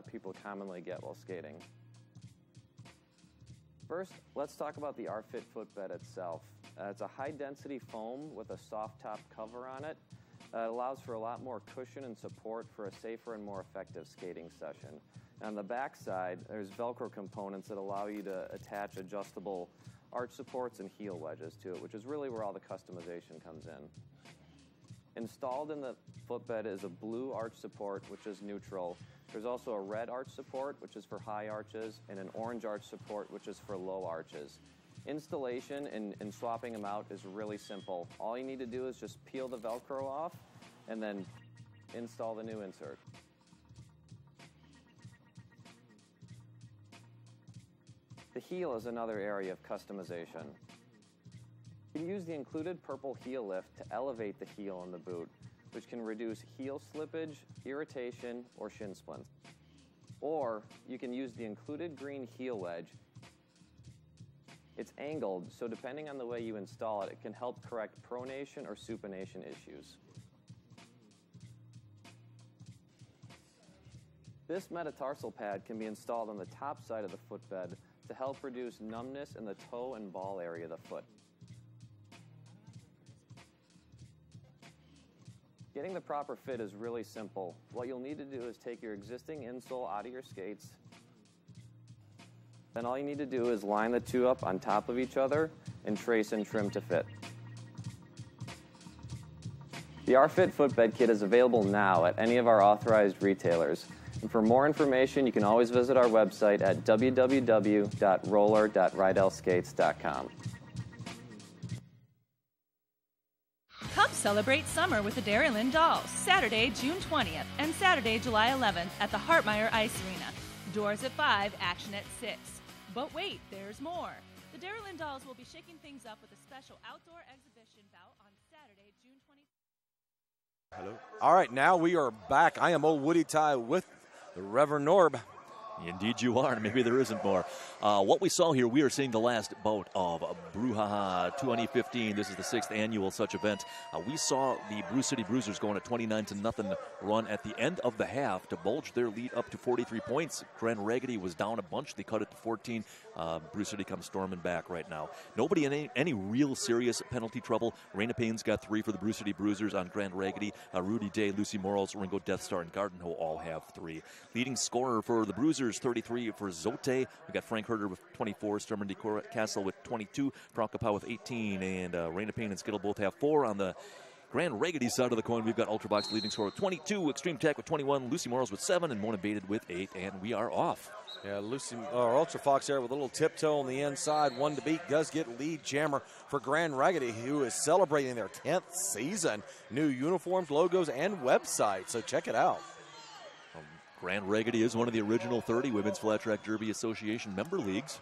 people commonly get while skating. First, let's talk about the R-Fit footbed itself. It's a high-density foam with a soft top cover on it. It allows for a lot more cushion and support for a safer and more effective skating session. On the back side, there's Velcro components that allow you to attach adjustable arch supports and heel wedges to it, which is really where all the customization comes in. Installed in the footbed is a blue arch support, which is neutral. There's also a red arch support, which is for high arches, and an orange arch support, which is for low arches. Installation and swapping them out is really simple. All you need to do is just peel the Velcro off and then install the new insert. The heel is another area of customization. You can use the included purple heel lift to elevate the heel in the boot, which can reduce heel slippage, irritation, or shin splints. Or you can use the included green heel wedge. It's angled, so depending on the way you install it, it can help correct pronation or supination issues. This metatarsal pad can be installed on the top side of the footbed to help reduce numbness in the toe and ball area of the foot. Getting the proper fit is really simple. What you'll need to do is take your existing insole out of your skates. Then all you need to do is line the two up on top of each other and trace and trim to fit. The R-Fit footbed kit is available now at any of our authorized retailers. And for more information, you can always visit our website at www.roller.rydellskates.com. Come celebrate summer with the Dairyland Dolls, Saturday, June 20th and Saturday, July 11th at the Hartmeyer Ice Arena. Doors at 5, action at 6. But wait, there's more. The Dairyland Dolls will be shaking things up with a special outdoor exhibition bout on Saturday, June 20th. Hello. All right, now we are back. I am Old Woody Ty with the Reverend Norb. Indeed you are, and maybe there isn't more. What we saw here, we are seeing the last bout of Brewhaha 2015. This is the 6th annual such event. We saw the Brewcity Bruisers going a 29-0 run at the end of the half to bulge their lead up to 43 points. Grand Raggidy was down a bunch. They cut it to 14. Brewcity comes storming back right now. Nobody in any real serious penalty trouble. Raina Payne's got 3 for the Brewcity Bruisers on Grand Raggidy. Rudy Day, Lucy Morals, Ringo Death Star, and Gardenho all have 3. Leading scorer for the Bruisers, 33 for Zote. We got Frank Herder with 24, Sturman de Castle with 22, Frank Kapow with 18, and Raina Payne and Skittle both have 4. On the Grand Raggidy side of the coin, we've got Ultravox leading scorer with 22, Extreme Tech with 21, Lucy Morals with 7, and Mona Baited with 8, and we are off. Yeah, Ultra Fox there with a little tiptoe on the inside. One to beat does get lead jammer for Grand Raggidy, who is celebrating their 10th season. New uniforms, logos, and website, so check it out. Grand Raggidy is one of the original 30 Women's Flat Track Derby Association member leagues.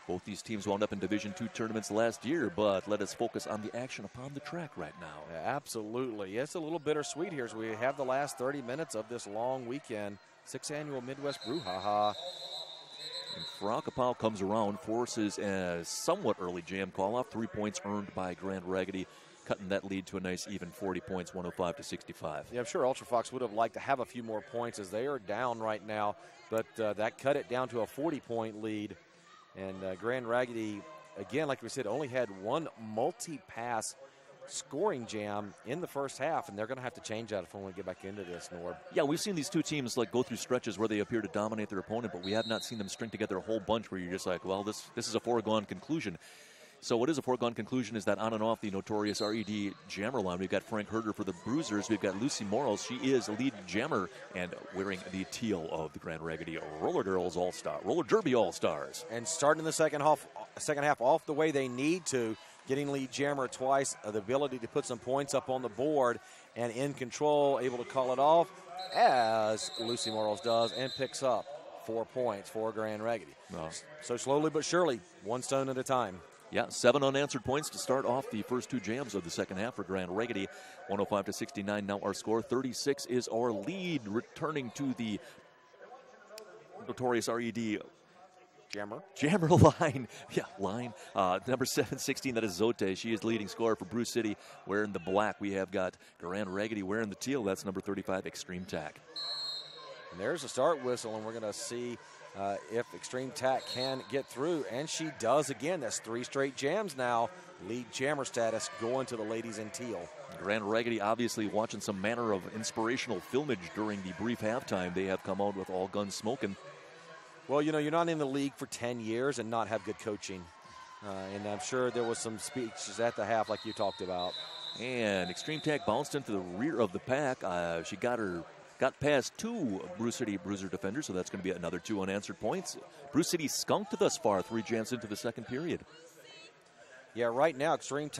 Both these teams wound up in Division II tournaments last year, but let us focus on the action upon the track right now. Yeah, absolutely. It's a little bittersweet here as we have the last 30 minutes of this long weekend. 6th annual Midwest Brewhaha. Frank Kapow comes around, forces a somewhat early jam call-off. 3 points earned by Grand Raggidy, cutting that lead to a nice even 40 points, 105-65. Yeah, I'm sure Ultra Fox would have liked to have a few more points as they are down right now, but that cut it down to a 40-point lead. And Grand Raggidy, again, like we said, only had one multi-pass scoring jam in the first half, and they're going to have to change that if we want to get back into this, Norb. Yeah, we've seen these two teams go through stretches where they appear to dominate their opponent, but we have not seen them string together a whole bunch where you're just like, well, this is a foregone conclusion. So what is a foregone conclusion is that on and off the notorious RED jammer line, we've got Frank Herder for the Bruisers. We've got Lucy Morals. She is a lead jammer and wearing the teal of the Grand Raggidy Roller Girls All-Star, Roller Derby All-Stars. And starting the second half off the way they need to, getting lead jammer twice, the ability to put some points up on the board, and in control, able to call it off, as Lucy Morals does, and picks up 4 points for Grand Raggidy. Oh. So slowly but surely, one stone at a time. Yeah, 7 unanswered points to start off the first 2 jams of the second half for Grand Raggidy. 105-69 now our score. 36 is our lead, returning to the notorious RED Jammer line. Yeah, line. Number 716, that is Zote. She is leading scorer for Brew City wearing the black. We have got Grand Raggidy wearing the teal. That's number 35, Extreme Tack. And there's a start whistle, and we're going to see if Extreme Tack can get through. And she does again. That's 3 straight jams now. Lead jammer status going to the ladies in teal. Grand Raggidy obviously watching some manner of inspirational filmage during the brief halftime. They have come out with all guns smoking. Well, you know, you're not in the league for 10 years and not have good coaching. And I'm sure there was some speeches at the half like you talked about. And Extreme Tack bounced into the rear of the pack. She got past 2 Brew City Bruiser defenders, so that's going to be another 2 unanswered points. Brew City skunked thus far, 3 jams into the second period. Yeah, right now, Grand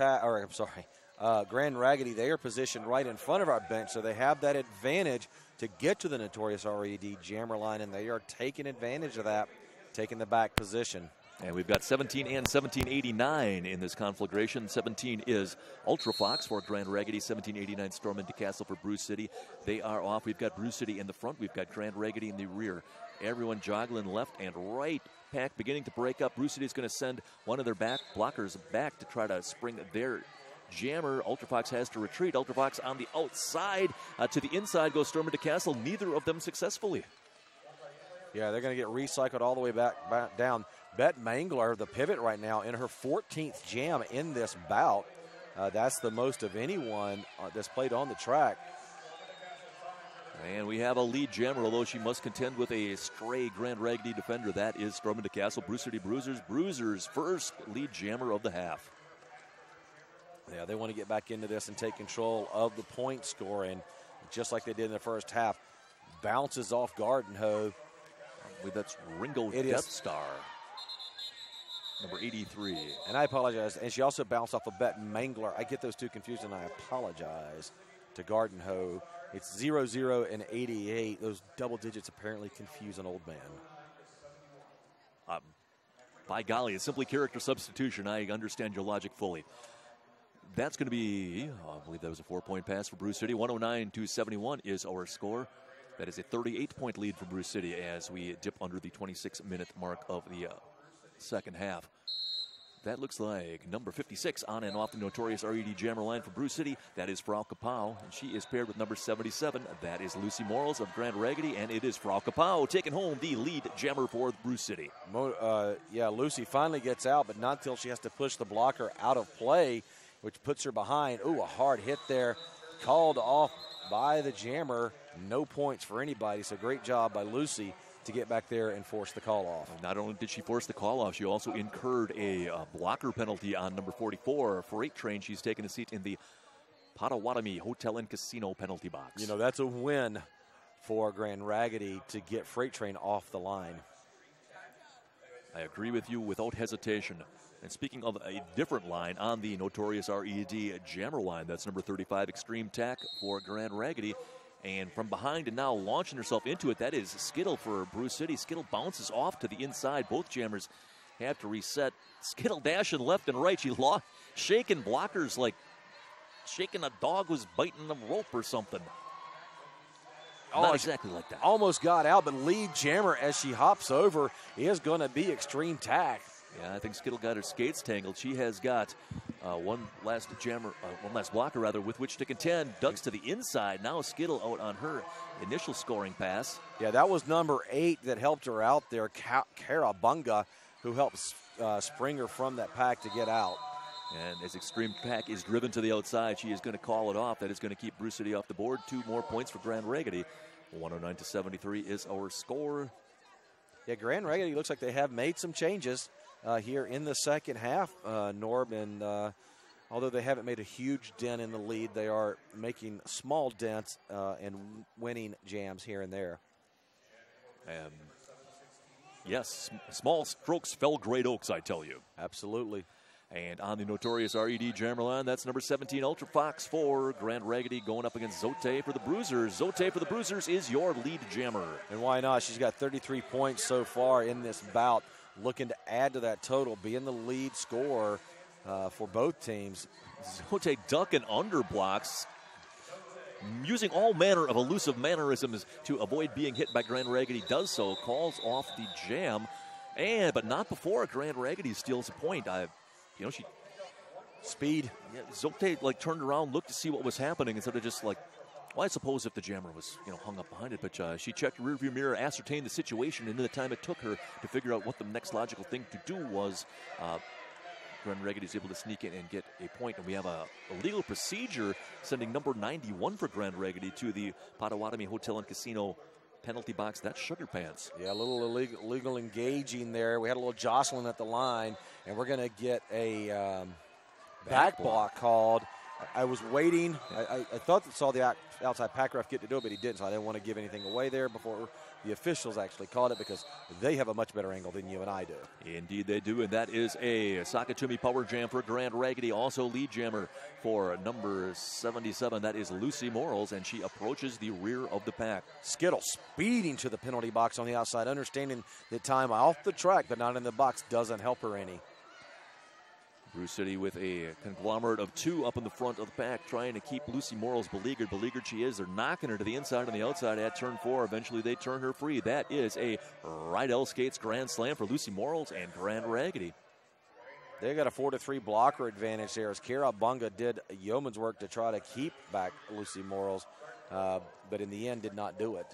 Raggidy, they are positioned right in front of our bench, so they have that advantage to get to the notorious RED jammer line, and they are taking advantage of that, taking the back position. And we've got 17 and 1789 in this conflagration. 17 is Ultra Fox for Grand Raggidy. 1789 Storm into Castle for Brew City. They are off. We've got Brew City in the front. We've got Grand Raggidy in the rear. Everyone joggling left and right. Pack beginning to break up. Brew City is going to send one of their back blockers back to try to spring their jammer. Ultra Fox has to retreat. Ultra Fox on the outside. To the inside goes Storm into Castle. Neither of them successfully. Yeah, they're going to get recycled all the way back down. Bet Mangler, the pivot right now, in her 14th jam in this bout. That's the most of anyone that's played on the track. And we have a lead jammer, although she must contend with a stray Grand Raggidy defender. That is Storm into Castle, Brew City Bruisers. Bruisers' first lead jammer of the half. Yeah, they want to get back into this and take control of the point scoring, just like they did in the first half. Bounces off Garden Hoe. I believe that's Ringo Death Star, number 83. And I apologize. And she also bounced off of Bet Mangler. I get those two confused, and I apologize to Garden Hoe. It's 00 and 88. Those double digits apparently confuse an old man. By golly, it's simply character substitution. I understand your logic fully. That's going to be, I believe that was a 4-point pass for Brew City. 109-71 is our score. That is a 38-point lead for Brew City as we dip under the 26-minute mark of the second half. That looks like number 56 on and off the notorious RED jammer line for Brew City. That is Frau Kapow, and she is paired with number 77. That is Lucy Morals of Grand Raggidy, and it is Frau Kapow taking home the lead jammer for Brew City. Yeah, Lucy finally gets out, but not until she has to push the blocker out of play, which puts her behind. Ooh, a hard hit there. Called off by the jammer. No points for anybody, so great job by Lucy to get back there and force the call off. Not only did she force the call off, she also incurred a blocker penalty on number 44, Freight Train. She's taken a seat in the Potawatomi Hotel and Casino penalty box. You know, that's a win for Grand Raggidy to get Freight Train off the line. I agree with you without hesitation. And speaking of a different line on the notorious RED jammer line, that's number 35, Extreme Tack for Grand Raggidy. And from behind and now launching herself into it, that is Skittle for Brew City. Skittle bounces off to the inside. Both jammers have to reset. Skittle dashing left and right. She shaking blockers like shaking a dog was biting a rope or something. Not exactly like that. Almost got out, but lead jammer as she hops over is going to be Extreme Tack. Yeah, I think Skittle got her skates tangled. She has got one last blocker with which to contend. Ducks to the inside. Now Skittle out on her initial scoring pass. Yeah, that was number 8 that helped her out there, Kara Bunga, who helped spring her from that pack to get out. And as Extreme Tack is driven to the outside, she is going to call it off. That is going to keep Brew City off the board. 2 more points for Grand Raggidy. 109-73 is our score. Yeah, Grand Raggidy looks like they have made some changes here in the second half, Norb, and although they haven't made a huge dent in the lead, they are making small dents and winning jams here and there. And yes, small strokes fell great oaks, I tell you. Absolutely. And on the notorious RED jammer line, that's number 17, Ultra Fox for Grand Raggidy going up against Zote for the Bruisers. Zote for the Bruisers is your lead jammer. And why not? She's got 33 points so far in this bout, looking to add to that total, being the lead scorer for both teams. Zote ducking under blocks, using all manner of elusive mannerisms to avoid being hit by Grand Raggidy, does so, calls off the jam. But not before Grand Raggidy steals a point. She speed. Yeah, Zote turned around, looked to see what was happening instead of just well, I suppose if the jammer was hung up behind it, but she checked the rearview mirror, ascertained the situation, and in the time it took her to figure out what the next logical thing to do was, Grand Raggidy is able to sneak in and get a point, and we have a legal procedure sending number 91 for Grand Raggidy to the Potawatomi Hotel and Casino penalty box. That's Sugar Pants. Yeah, a little illegal engaging there. We had a little jostling at the line, and we're going to get a back block called. I was waiting. I thought that saw the outside pack ref get to do it, but he didn't, so I didn't want to give anything away there before the officials actually called it, because they have a much better angle than you and I do. Indeed they do, and that is a Sakatumi power jam for Grand Raggidy. Also lead jammer for number 77. That is Lucy Morals, and she approaches the rear of the pack. Skittle speeding to the penalty box on the outside, understanding that time off the track but not in the box doesn't help her any. Brewcity with a conglomerate of 2 up in the front of the pack, trying to keep Lucy Morals beleaguered. Beleaguered she is. They're knocking her to the inside and the outside at turn 4. Eventually they turn her free. That is a Rydell Skates Grand Slam for Lucy Morals and Grand Raggidy. They got a 4-3 blocker advantage there as Kara Bunga did yeoman's work to try to keep back Lucy Morals, but in the end did not do it.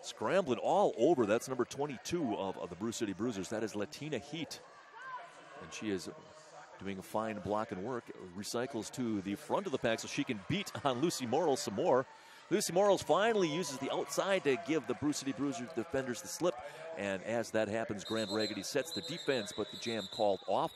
Scrambling all over. That's number 22 of the Brewcity Bruisers. That is Latina Heat. And she is doing a fine block and work. Recycles to the front of the pack so she can beat on Lucy Morals some more. Lucy Morals finally uses the outside to give the Brewcity Bruisers defenders the slip. And as that happens, Grand Raggidy sets the defense, but the jam called off.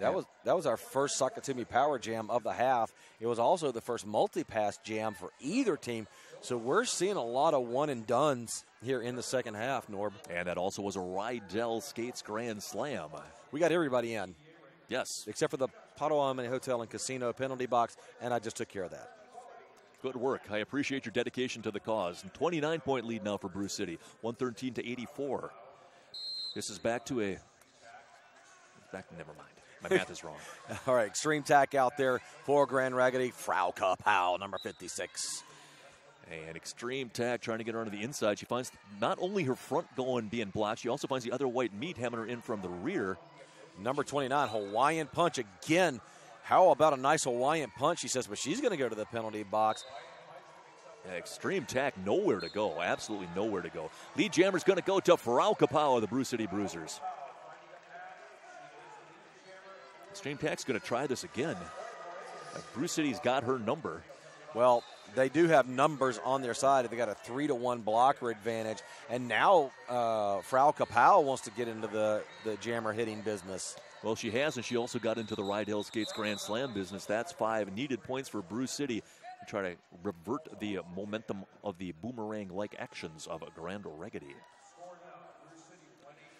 That was our first Sakatumi power jam of the half. It was also the first multi-pass jam for either team. So we're seeing a lot of one and dones here in the second half, Norb. And that also was a Rydell Skates Grand Slam. We got everybody in. Yes. Except for the Potawatomi Hotel and Casino penalty box, and I just took care of that. Good work. I appreciate your dedication to the cause. And 29-point lead now for Brewcity, 113-84. This is back to never mind. My math is wrong. All right, extreme tack out there for Grand Raggidy. Frau Kapow, number 56. And extreme tack trying to get her onto the inside. She finds not only her front going being blocked, she also finds the other white meat having her in from the rear. Number 29, Hawaiian punch again. How about a nice Hawaiian punch, she says, but she's going to go to the penalty box. Yeah, extreme tack, nowhere to go. Absolutely nowhere to go. Lead jammer's going to go to Frau Kapow of the Brewcity Bruisers. Extreme tack's going to try this again. Brewcity's got her number. Well, they do have numbers on their side. They got a 3-1 blocker advantage. And now Frau Kapow wants to get into the jammer hitting business. Well, she has, and she also got into the Rydell Skates Grand Slam business. That's 5 needed points for Brewcity to try to revert the momentum of the boomerang-like actions of Grand Raggidy.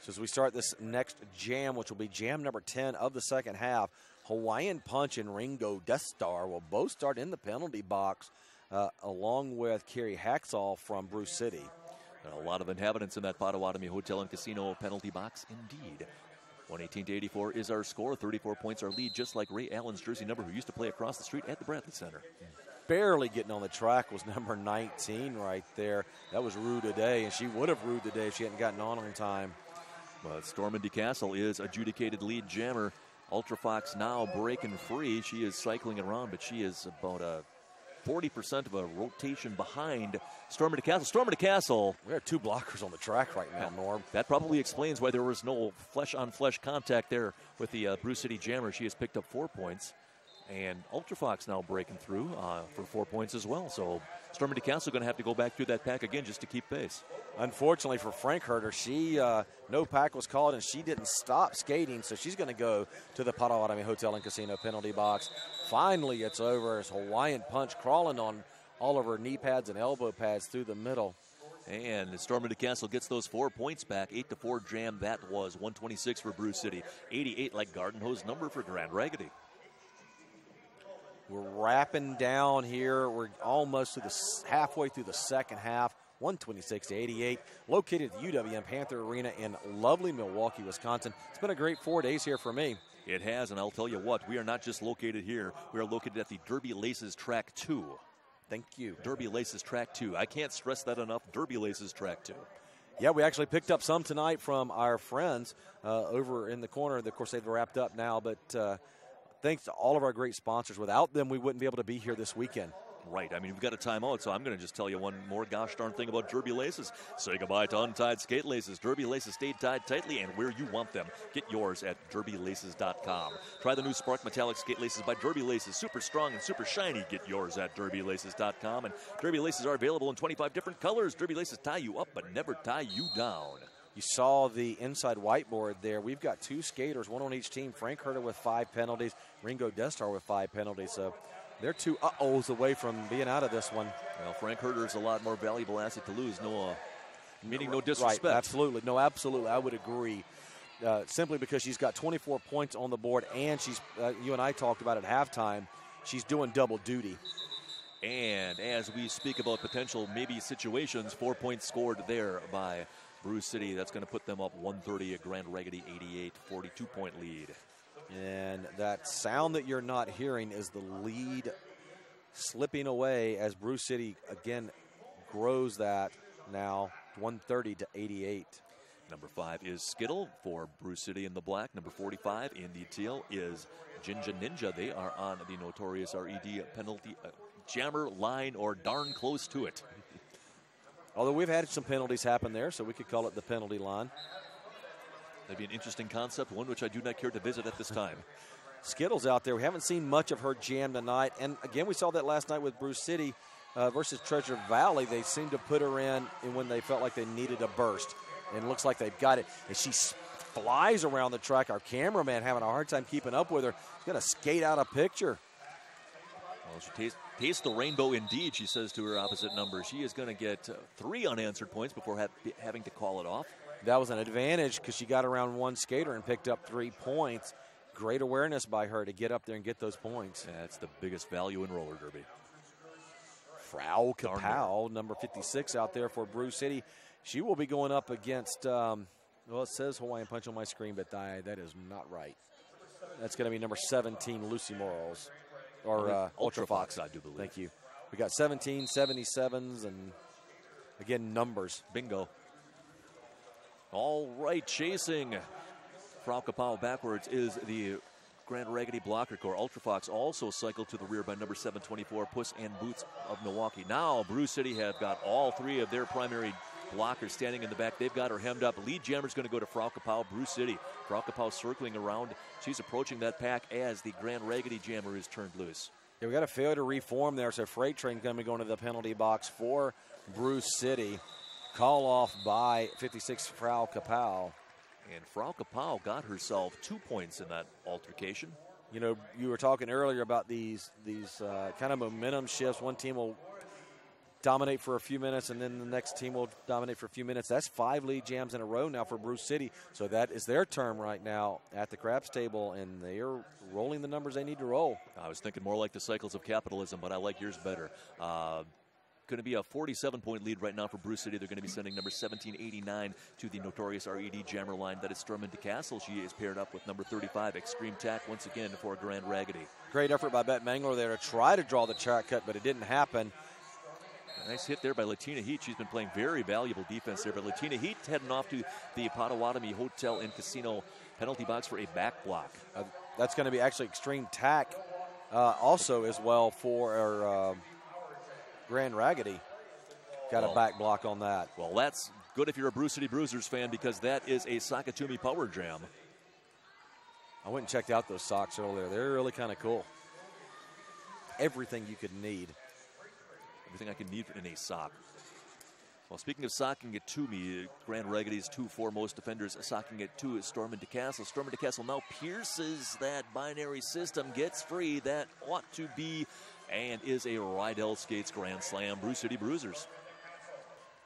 So as we start this next jam, which will be jam number 10 of the second half, Hawaiian Punch and Ringo Death Star will both start in the penalty box along with Carrie Haxall from Brewcity. A lot of inhabitants in that Potawatomi Hotel and Casino penalty box indeed. 118-84 is our score. 34 points our lead, just like Ray Allen's jersey number, who used to play across the street at the Bradley Center. Barely getting on the track was number 19 right there. That was Rue today, and she would have Rue today if she hadn't gotten on time. But Stormin DeCastle is adjudicated lead jammer. Ultra Fox now breaking free. She is cycling around, but she is about 40% of a rotation behind Stormin DeCastle. Stormin DeCastle. We have 2 blockers on the track right now, Norm. That probably explains why there was no flesh-on-flesh contact there with the Brewcity jammer. She has picked up 4 points. And Ultra Fox now breaking through for 4 points as well. So Stormin DeCastle going to have to go back through that pack again just to keep pace. Unfortunately for Frank Herter, she no pack was called and she didn't stop skating, so she's going to go to the Potawatomi Hotel and Casino penalty box. Finally, it's over as Hawaiian Punch crawling on all of her knee pads and elbow pads through the middle. And Stormin DeCastle gets those 4 points back. 8-4 jam. That was 126 for Brewcity. 88 like Garden Hose number for Grand Raggidy. We're wrapping down here. We're almost to halfway through the second half. 126-88, located at the UWM Panther Arena in lovely Milwaukee, Wisconsin. It's been a great 4 days here for me. It has, and I'll tell you what, we are not just located here. We are located at the Derby Laces Track 2. Thank you. Derby Laces Track 2. I can't stress that enough. Derby Laces Track 2. Yeah, we actually picked up some tonight from our friends over in the corner. Of course, they've wrapped up now, but thanks to all of our great sponsors. Without them, we wouldn't be able to be here this weekend. Right. I mean, we've got a timeout, so I'm going to just tell you one more gosh darn thing about Derby laces. Say goodbye to untied skate laces. Derby laces stay tied tightly and where you want them. Get yours at derbylaces.com. Try the new Spark Metallic skate laces by Derby Laces. Super strong and super shiny. Get yours at derbylaces.com. And Derby laces are available in 25 different colors. Derby laces tie you up but never tie you down. You saw the inside whiteboard there. We've got 2 skaters, 1 on each team. Frank Herter with 5 penalties. Ringo Destar with 5 penalties. So they're 2 uh-ohs away from being out of this one. Well, Frank Herter is a lot more valuable asset to lose. Meaning no disrespect. Right, absolutely. No, absolutely. I would agree. Simply because she's got 24 points on the board, and she's, you and I talked about at halftime, she's doing double duty. And as we speak about potential maybe situations, 4 points scored there by Brewcity. That's going to put them up 130 at Grand Raggidy 88, 42-point lead. And that sound that you're not hearing is the lead slipping away as Brewcity again grows that now 130 to 88. Number 5 is Skittle for Brewcity in the black. Number 45 in the teal is Jinja Ninja. They are on the notorious RED penalty jammer line or darn close to it. Although we've had some penalties happen there, so we could call it the penalty line. That'd be an interesting concept, one which I do not care to visit at this time. Skittles out there. We haven't seen much of her jam tonight. And again, we saw that last night with Brewcity versus Treasure Valley. They seemed to put her in when they felt like they needed a burst. And it looks like they've got it. And she flies around the track. Our cameraman having a hard time keeping up with her. She's going to skate out a picture. Well, she tastes the rainbow indeed, she says to her opposite number. She is going to get 3 unanswered points before having to call it off. That was an advantage because she got around one skater and picked up 3 points. Great awareness by her to get up there and get those points. That's the biggest value in roller derby. Frau Kapow, number 56 out there for Brewcity. She will be going up against, well, it says Hawaiian Punch on my screen, but that is not right. That's going to be number 17, Lucy Morals. Or Ultra Fox, I do believe. Thank you. We got 17, 77s, and again, numbers. Bingo. All right, chasing Frau Kapow backwards is the Grand Raggidy blocker core. Ultra Fox also cycled to the rear by number 724, Puss and Boots of Milwaukee. Now, Brewcity have got all 3 of their primary blockers standing in the back. They've got her hemmed up. Lead jammer's going to go to Frau Kapow, Brewcity. Frau Kapow circling around. She's approaching that pack as the Grand Raggidy jammer is turned loose. Yeah, we got a failure to reform there, so Freight Train going to be going to the penalty box for Brewcity. Call off by 56 Frau Kapow. And Frau Kapow got herself 2 points in that altercation. You know, you were talking earlier about these kind of momentum shifts. One team will dominate for a few minutes, and then the next team will dominate for a few minutes. That's 5 lead jams in a row now for Brewcity. So that is their term right now at the craps table, and they are rolling the numbers they need to roll. I was thinking more like the cycles of capitalism, but I like yours better. Going to be a 47-point lead right now for Brewcity. They're going to be sending number 1789 to the notorious RED jammer line. That is Stormin DeCastle. She is paired up with number 35, Extreme Tack, once again for Grand Raggidy. Great effort by Bette Mangler there to try to draw the track cut, but it didn't happen. A nice hit there by Latina Heat. She's been playing very valuable defense there. But Latina Heat heading off to the Potawatomi Hotel and Casino penalty box for a back block. That's going to be actually Extreme Tack also as well for Grand Raggidy. Got a back block on that. Well, that's good if you're a Brewcity Bruisers fan because that is a Sakatumi Power Jam. I went and checked out those socks earlier. They're really kind of cool. Everything you could need. Everything I can need in a sock. Well, speaking of socking it to me, Grand Raggidy's 2 foremost defenders socking it to is Stormin DeCastle. Stormin DeCastle now pierces that binary system, gets free. That ought to be and is a Rydell Skates Grand Slam. Brewcity Bruisers.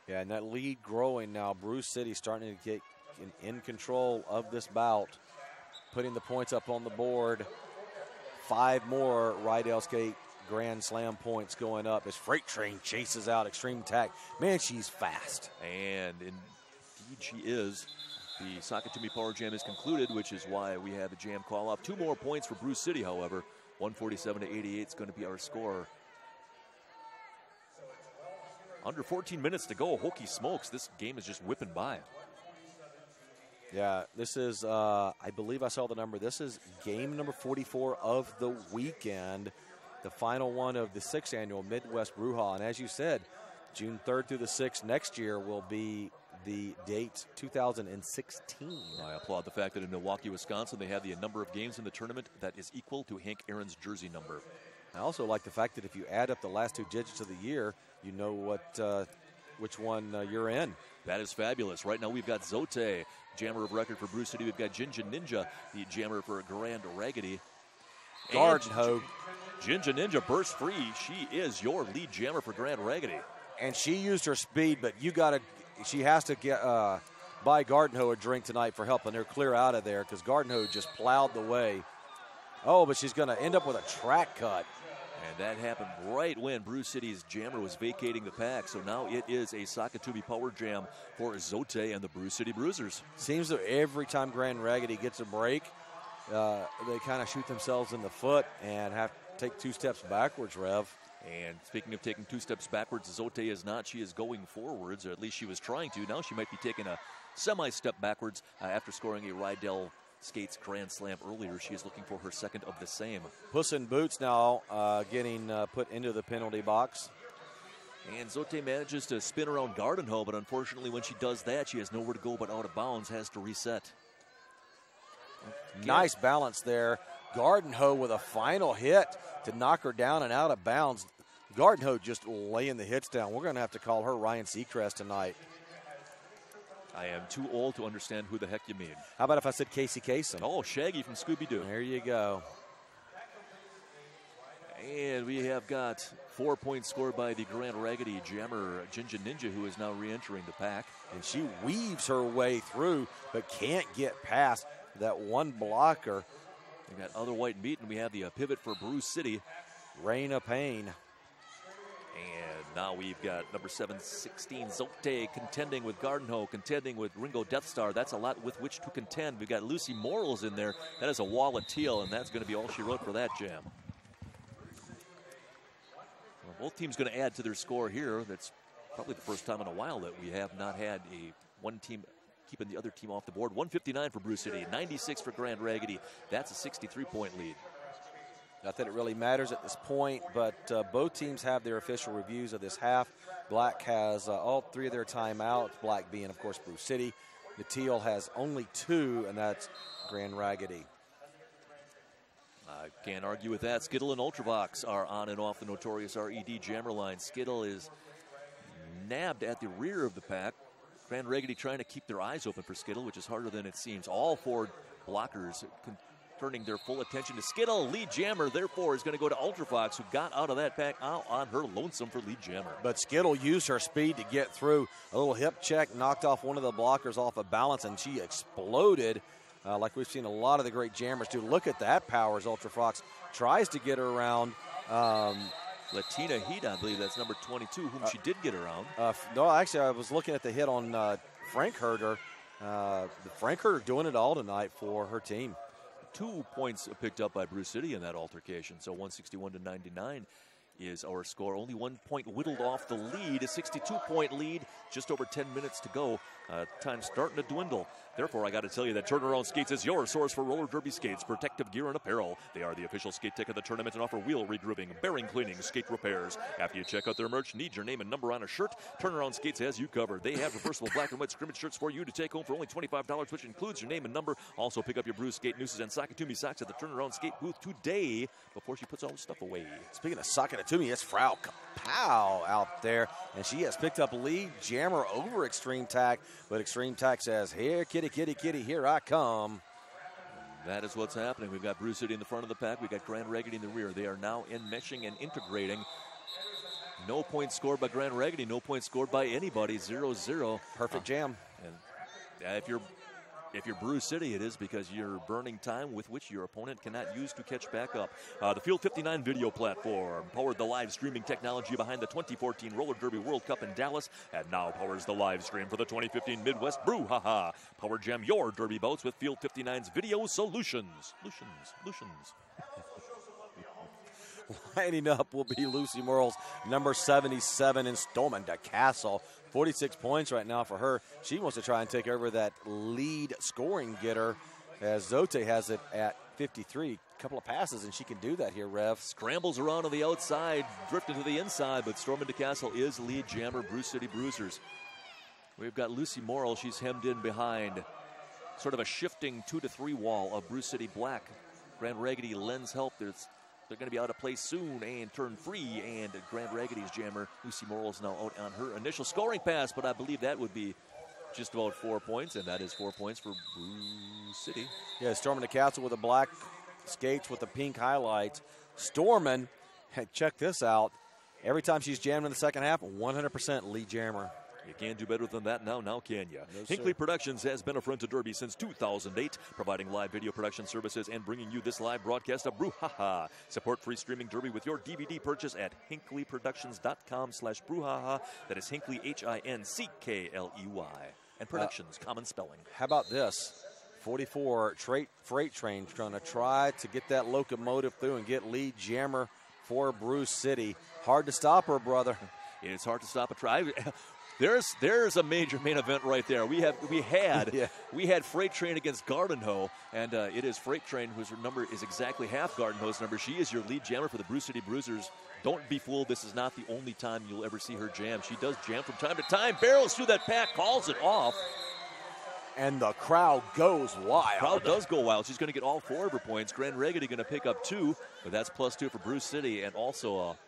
Yeah, and that lead growing now. Brewcity starting to get in control of this bout, putting the points up on the board. 5 more Rydell Skate Grand Slam points going up as Freight Train chases out Extreme Tack. Man, she's fast. And indeed she is. The Sakatumi Power Jam is concluded, which is why we have a jam call off. 2 more points for Brewcity, however. 147 to 88 is going to be our score. Under 14 minutes to go. Hokie smokes. This game is just whipping by. Yeah, this is, I believe I saw the number. This is game number 44 of the weekend, the final one of the 6th annual Midwest Brewhaha. And as you said, June 3rd through the 6th next year will be the date 2016. I applaud the fact that in Milwaukee, Wisconsin, they have the number of games in the tournament that is equal to Hank Aaron's jersey number. I also like the fact that if you add up the last 2 digits of the year, you know which one you're in. That is fabulous. Right now we've got Zote, jammer of record for Brewcity. We've got Jinja Ninja, the jammer for Grand Raggidy. Garden Hoe. Jinja Ninja bursts free. She is your lead jammer for Grand Raggidy. And she used her speed, but she has to get buy Garden Hoe a drink tonight for helping her clear out of there, because Garden Hoe just plowed the way. Oh, but she's going to end up with a track cut. And that happened right when Brewcity's jammer was vacating the pack. So now it is a Sakatumi power jam for Zote and the Brewcity Bruisers. Seems that every time Grand Raggidy gets a break, they kind of shoot themselves in the foot and have to take 2 steps backwards, Rev. And speaking of taking 2 steps backwards, Zote is not. She is going forwards, or at least she was trying to. Now she might be taking a semi-step backwards after scoring a Rydell Skates Grand Slam earlier. She is looking for her second of the same. Puss in Boots now getting put into the penalty box. And Zote manages to spin around Garden Hoe, but unfortunately when she does that, she has nowhere to go but out of bounds, has to reset. Nice balance there. Garden Hoe with a final hit to knock her down and out of bounds. Garden Hoe just laying the hits down. We're going to have to call her Ryan Seacrest tonight. I am too old to understand who the heck you mean. How about if I said Casey Kasem? Oh, Shaggy from Scooby-Doo. There you go. And we have got 4 points scored by the Grand Raggidy jammer, Jinja Ninja, who is now re-entering the pack. And she weaves her way through, but can't get past that one blocker. We got other white meat, and we have the pivot for Brewcity. Raina Payne. And now we've got number 716, Zote, contending with Garden Hoe, contending with Ringo Death Star. That's a lot with which to contend. We've got Lucy Morals in there. That is a wall of teal, and that's going to be all she wrote for that jam. Well, both teams going to add to their score here. That's probably the first time in a while that we have not had one team keeping the other team off the board. 159 for Brewcity, 96 for Grand Raggidy. That's a 63-point lead. Not that it really matters at this point, but both teams have their official reviews of this half. Black has all 3 of their timeouts, Black being, of course, Brewcity. The Teal has only 2, and that's Grand Raggidy. I can't argue with that. Skittle and Ultravox are on and off the notorious RED jammer line. Skittle is nabbed at the rear of the pack. Grand Raggidy trying to keep their eyes open for Skittle, which is harder than it seems. All 4 blockers turning their full attention to Skittle. Lead jammer, therefore, is going to go to Ultrafox, who got out of that pack out on her lonesome for lead jammer. But Skittle used her speed to get through. A little hip check, knocked off one of the blockers off of balance, and she exploded like we've seen a lot of the great jammers do. Look at that power as Ultrafox tries to get her around. Latina Heat, I believe that's number 22, whom she did get around. No, actually, I was looking at the hit on Frank Herder. Frank Herder doing it all tonight for her team. 2 points picked up by Brewcity in that altercation, so 161-99 is our score. Only 1 point whittled off the lead, a 62-point lead, just over 10 minutes to go. Time starting to dwindle. Therefore, I got to tell you that Turnaround Skates is your source for roller derby skates, protective gear, and apparel. They are the official skate tech of the tournament and offer wheel regrooving, bearing cleaning, skate repairs. After you check out their merch, need your name and number on a shirt, Turnaround Skates has you covered. They have reversible black and white scrimmage shirts for you to take home for only $25, which includes your name and number. Also, pick up your Bruce Skate nooses and Sakatumi socks at the Turnaround Skate booth today before she puts all the stuff away. Speaking of Sakatumi, it's Frau Kapow out there, and she has picked up lead jammer over Extreme Tack, but Extreme Tack says, here, kitty, kitty, kitty, here I come. That is what's happening. We've got Brewcity in the front of the pack. We've got Grand Raggidy in the rear. They are now enmeshing and integrating. No points scored by Grand Raggidy. No points scored by anybody. 0-0. Perfect jam. And if you're Brewcity, it is because you're burning time with which your opponent cannot use to catch back up. The Field 59 video platform powered the live streaming technology behind the 2014 Roller Derby World Cup in Dallas, and now powers the live stream for the 2015 Midwest Brewhaha. Power jam your derby boats with Field 59's video solutions. Solutions. Lining up will be Lucy Morrill's number 77 in Stormin DeCastle. 46 points right now for her. She wants to try and take over that lead scoring getter, as Zote has it at 53. Couple of passes, and she can do that here, Rev. Scrambles around on the outside, drifting to the inside, but Stormin DeCastle is lead jammer, Brewcity Bruisers. We've got Lucy Morrill. She's hemmed in behind sort of a shifting 2-to-3 wall of Brewcity Black. Grand Raggidy lends help. They're going to be out of play soon and turn free, and Grand Raggidy's jammer, Lucy Morrill, is now out on her initial scoring pass, but I believe that would be just about 4 points, and that is 4 points for Brewcity. Yeah, Stormin DeCastle with the black skates with the pink highlights. Stormin, check this out. Every time she's jammed in the second half, 100% lead jammer. You can't do better than that now can you? No, Hinckley Productions has been a friend to Derby since 2008, providing live video production services and bringing you this live broadcast of Brouhaha. Support free streaming Derby with your DVD purchase at hinkleyproductions.com/Brouhaha. That is Hinckley, Hinkley. And Productions, common spelling. How about this? 44 freight train trying to try to get that locomotive through and get lead jammer for Brewcity. Hard to stop her, brother. It's hard to stop a try. There's a major main event right there. We had Freight Train against Gardenhoe, and it is Freight Train whose number is exactly half Gardenhoe's number. She is your lead jammer for the Brewcity Bruisers. Don't be fooled. This is not the only time you'll ever see her jam. She does jam from time to time. Barrels through that pack, calls it off. And the crowd goes wild. Crowd does go wild. She's going to get all 4 of her points. Grand Raggidy going to pick up 2, but that's +2 for Brewcity, and also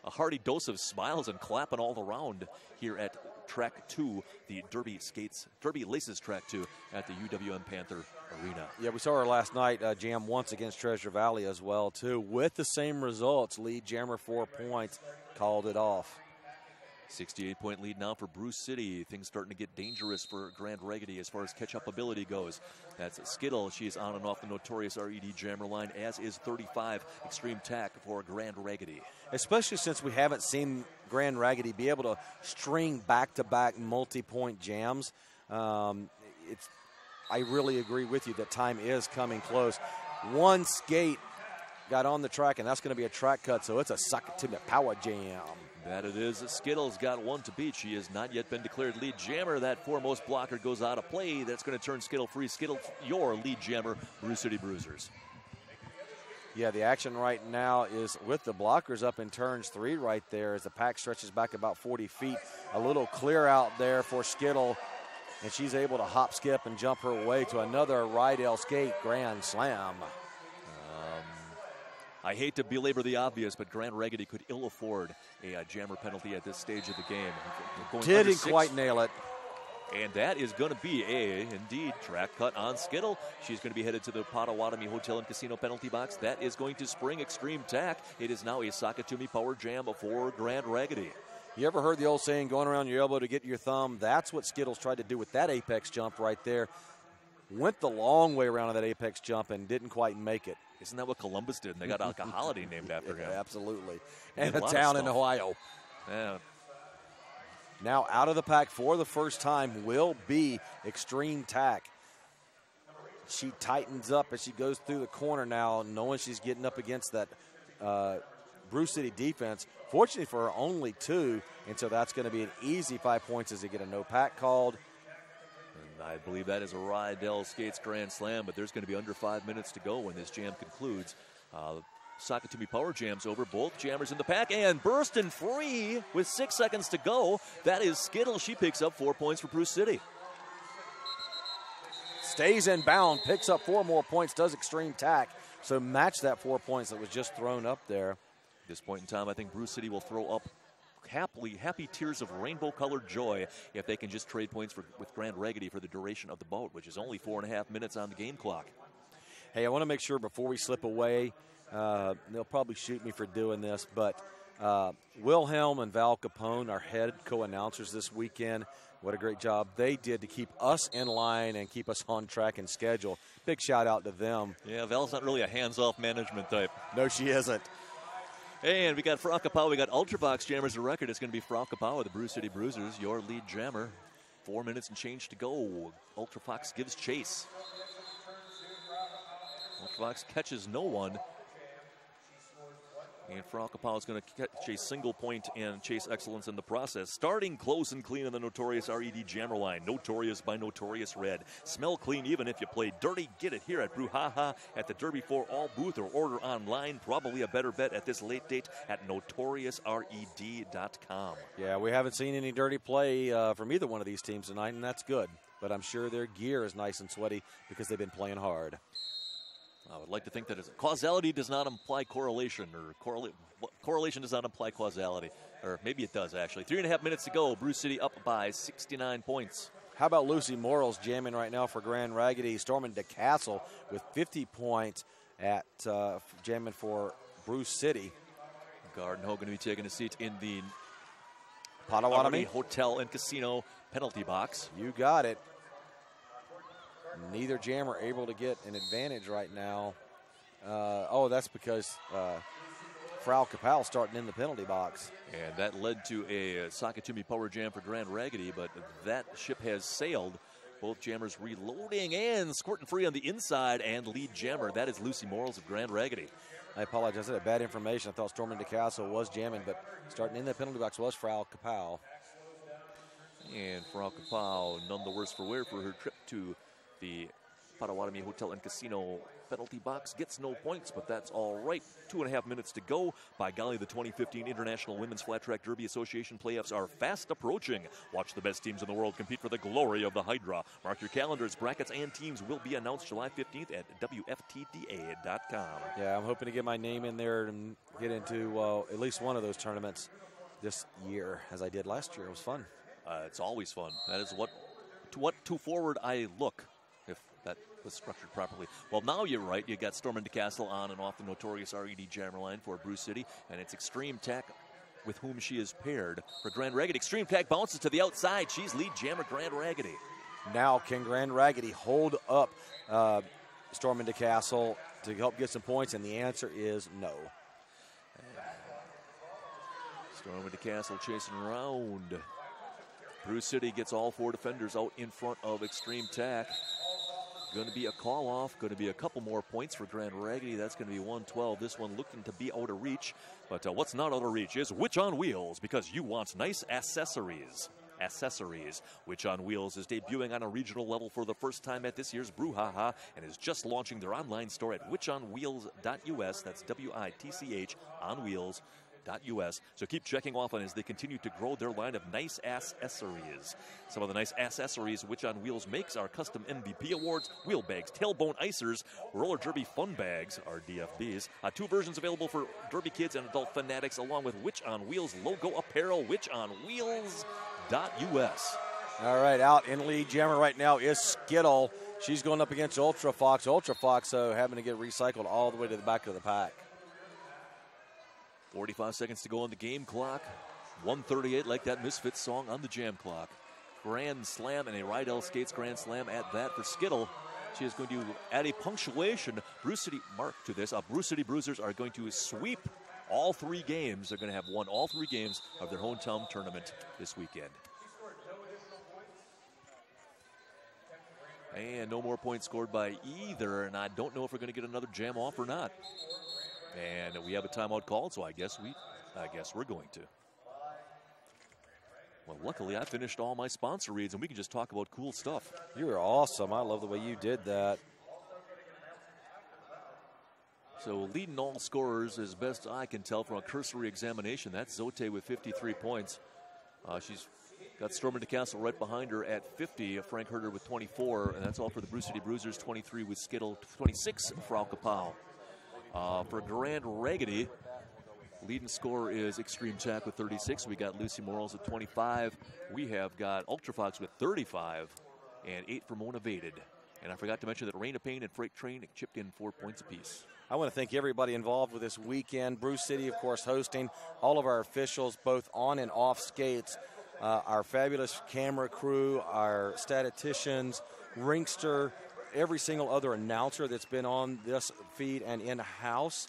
a hearty dose of smiles and clapping all around here at Track 2, the Derby Laces Track 2 at the UWM Panther Arena. Yeah, we saw her last night jam once against Treasure Valley as well, too. With the same results, lead jammer 4 points, called it off. 68-point lead now for Brewcity. Things starting to get dangerous for Grand Raggidy as far as catch-up ability goes. That's Skittle. She is on and off the notorious RED jammer line, as is 35 Extreme Tack for Grand Raggidy. Especially since we haven't seen Grand Raggidy be able to string back-to-back multi-point jams. I really agree with you that time is coming close. One skate got on the track, and that's going to be a track cut, so it's a suck-it-to-me power jam. That it is. Skittle's got one to beat. She has not yet been declared lead jammer. That foremost blocker goes out of play. That's going to turn Skittle free. Skittle, your lead jammer, Brewcity Bruisers. Yeah, the action right now is with the blockers up in turns 3 right there as the pack stretches back about 40 feet. A little clear out there for Skittle, and she's able to hop, skip, and jump her way to another Rydell skate grand slam. I hate to belabor the obvious, but Grand Raggidy could ill afford a jammer penalty at this stage of the game. Didn't quite nail it. And that is going to be indeed, track cut on Skittle. She's going to be headed to the Potawatomi Hotel and Casino penalty box. That is going to spring Extreme Tack. It is now a Sakatumi power jam for Grand Raggidy. You ever heard the old saying, going around your elbow to get your thumb? That's what Skittles tried to do with that apex jump right there. Went the long way around on that apex jump and didn't quite make it. Isn't that what Columbus did? And they got like a holiday named after him. Absolutely. And a town in Ohio. Yeah. Now out of the pack for the first time will be Extreme Tack. She tightens up as she goes through the corner now, knowing she's getting up against that Brewcity defense. Fortunately for her, only 2, and so that's going to be an easy 5 points as they get a no pack called. And I believe that is a Rydell Skates Grand Slam, but there's going to be under 5 minutes to go when this jam concludes. Sakatumi power jams over, both jammers in the pack, and bursting free with 6 seconds to go. That is Skittle. She picks up 4 points for Brewcity. Stays in bound, picks up 4 more points, does Extreme Tack. So match that 4 points that was just thrown up there. At this point in time, I think Brewcity will throw up happy tears of rainbow-colored joy if they can just trade points with Grand Raggidy for the duration of the bout, which is only 4.5 minutes on the game clock. Hey, I want to make sure before we slip away, they'll probably shoot me for doing this, but Wilhelm and Val Capone, our head co-announcers this weekend, what a great job they did to keep us in line and keep us on track and schedule. Big shout out to them. Yeah, Val's not really a hands-off management type. No, she isn't. And we got Fraukapawa, we got Ultravox jammers a record. It's going to be Fraukapawa, the Brewcity Bruisers, your lead jammer. 4 minutes and change to go. Ultravox gives chase. Ultravox catches no one. And Frau Kapow is going to catch a single point and chase excellence in the process. Starting close and clean on the Notorious RED Jammer line. Notorious by Notorious Red. Smell clean even if you play dirty. Get it here at Brouhaha at the Derby 4 All booth or order online. Probably a better bet at this late date at notoriousred.com. Yeah, we haven't seen any dirty play from either one of these teams tonight, and that's good. But I'm sure their gear is nice and sweaty because they've been playing hard. I would like to think that causality does not imply correlation, or correlation does not imply causality. Or maybe it does, actually. 3.5 minutes to go. Brewcity up by 69 points. How about Lucy Morrill's jamming right now for Grand Raggidy, storming to Castle with 50 points at jamming for Brewcity. Gardenhoe going to be taking a seat in the Potawatomi Hotel and Casino penalty box. You got it. Neither jammer able to get an advantage right now. That's because Frau Kapow starting in the penalty box. And that led to a Sakatumi power jam for Grand Raggidy, but that ship has sailed. Both jammers reloading and squirting free on the inside, and lead jammer. That is Lucy Morrells of Grand Raggidy. I apologize. I had bad information. I thought Storming to Castle was jamming, but starting in the penalty box was Frau Kapow. And Frau Kapow none the worse for wear for her trip to the Potawatomi Hotel and Casino penalty box. Gets no points, but that's all right. 2.5 minutes to go. By golly, the 2015 International Women's Flat Track Derby Association playoffs are fast approaching. Watch the best teams in the world compete for the glory of the Hydra. Mark your calendars. Brackets and teams will be announced July 15th at WFTDA.com. Yeah, I'm hoping to get my name in there and get into at least one of those tournaments this year, as I did last year. It was fun. It's always fun. That is what forward I look, if that was structured properly. Well, now you're right. You got Stormin' de Castle on and off the Notorious RED Jammer line for Brewcity, and it's Extreme Tack with whom she is paired for Grand Raggidy. Extreme Tack bounces to the outside. She's lead jammer Grand Raggidy. Now can Grand Raggidy hold up Stormin' de Castle to help get some points? And the answer is no. Stormin' de Castle chasing around. Brewcity gets all 4 defenders out in front of Extreme Tack. Going to be a call-off, going to be a couple more points for Grand Raggidy. That's going to be 112. This one looking to be out of reach. But what's not out of reach is Witch on Wheels, because you want nice accessories. Witch on Wheels is debuting on a regional level for the first time at this year's Brouhaha and is just launching their online store at witchonwheels.us. That's WITCH on Wheels. .us. So keep checking off on as they continue to grow their line of nice accessories. Some of the nice accessories Witch on Wheels makes are custom MVP awards, wheel bags, tailbone icers, roller derby fun bags, or DFBs. 2 versions available for derby kids and adult fanatics, along with Witch on Wheels logo apparel, witchonwheels.us. All right, out in lead jammer right now is Skittle. She's going up against Ultra Fox. Ultra Fox, having to get recycled all the way to the back of the pack. 45 seconds to go on the game clock. 1:38, like that Misfits song on the jam clock. Grand Slam and a Rydell Skates Grand Slam at that for Skittle. She is going to add a punctuation Brewcity mark to this. Brewcity Bruisers are going to sweep all 3 games. They're going to have won all 3 games of their hometown tournament this weekend. And no more points scored by either, and I don't know if we're going to get another jam off or not. And we have a timeout called, so I guess we're going to. Well, luckily I finished all my sponsor reads, and we can just talk about cool stuff. You are awesome. I love the way you did that. So leading all scorers, as best I can tell from a cursory examination, that's Zote with 53 points. She's got Stormin' de Castle right behind her at 50, Frank Herder with 24, and that's all for the Brewcity Bruisers, 23 with Skittle, 26 Frau Kapow. For Grand Raggidy, leading scorer is Extreme Tack with 36. We got Lucy Morrells at 25. We have got Ultra Fox with 35 and 8 for Mona Vaded. And I forgot to mention that Raina Payne and Freight Train chipped in 4 points apiece. I want to thank everybody involved with this weekend. Brewcity, of course, hosting, all of our officials, both on and off skates, our fabulous camera crew, our statisticians, Ringster, every single other announcer that's been on this feed and in-house.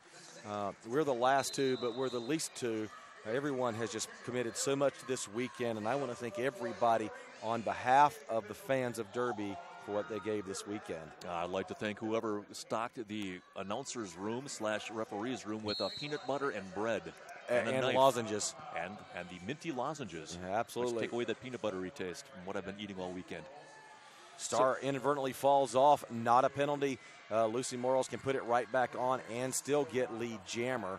We're the last 2, but we're the least 2. Everyone has just committed so much to this weekend, and I want to thank everybody on behalf of the fans of Derby for what they gave this weekend. I'd like to thank whoever stocked the announcer's room / referee's room with peanut butter and bread. And lozenges. And the minty lozenges. Yeah, absolutely. Which take away that peanut buttery taste from what I've been eating all weekend. Star inadvertently falls off. Not a penalty. Lucy Morals can put it right back on and still get lead jammer.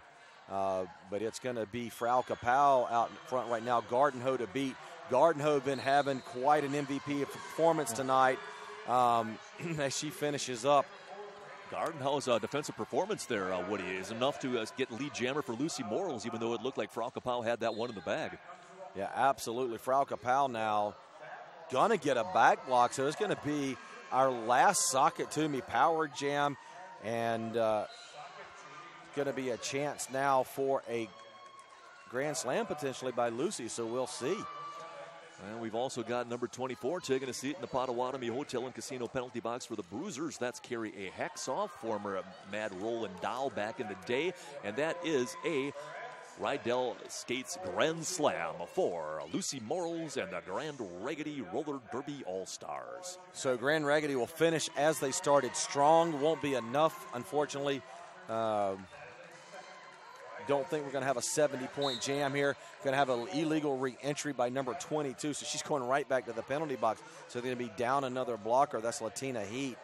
But it's going to be Frau Kapow out in front right now. Gardenhoe to beat. Gardenhoe been having quite an MVP performance tonight as she finishes up. Gardenhoe's defensive performance there, Woody, is enough to get lead jammer for Lucy Morals, even though it looked like Frau Kapow had that one in the bag. Yeah, absolutely. Frau Kapow now going to get a back block, so it's going to be our last socket to me power jam, and going to be a chance now for a grand slam potentially by Lucy, so we'll see. And we've also got number 24 taking a seat in the Potawatomi Hotel and Casino penalty box for the Bruisers. That's Carrie A. Hexoff, former Mad Roland Dow back in the day, and that is a Rydell Skates Grand Slam for Lucy Morals and the Grand Raggidy Roller Derby All-Stars. So Grand Raggidy will finish as they started strong. Won't be enough, unfortunately. Don't think we're going to have a 70-point jam here. Going to have an illegal re-entry by number 22, so she's going right back to the penalty box. So they're going to be down another blocker. That's Latina Heat.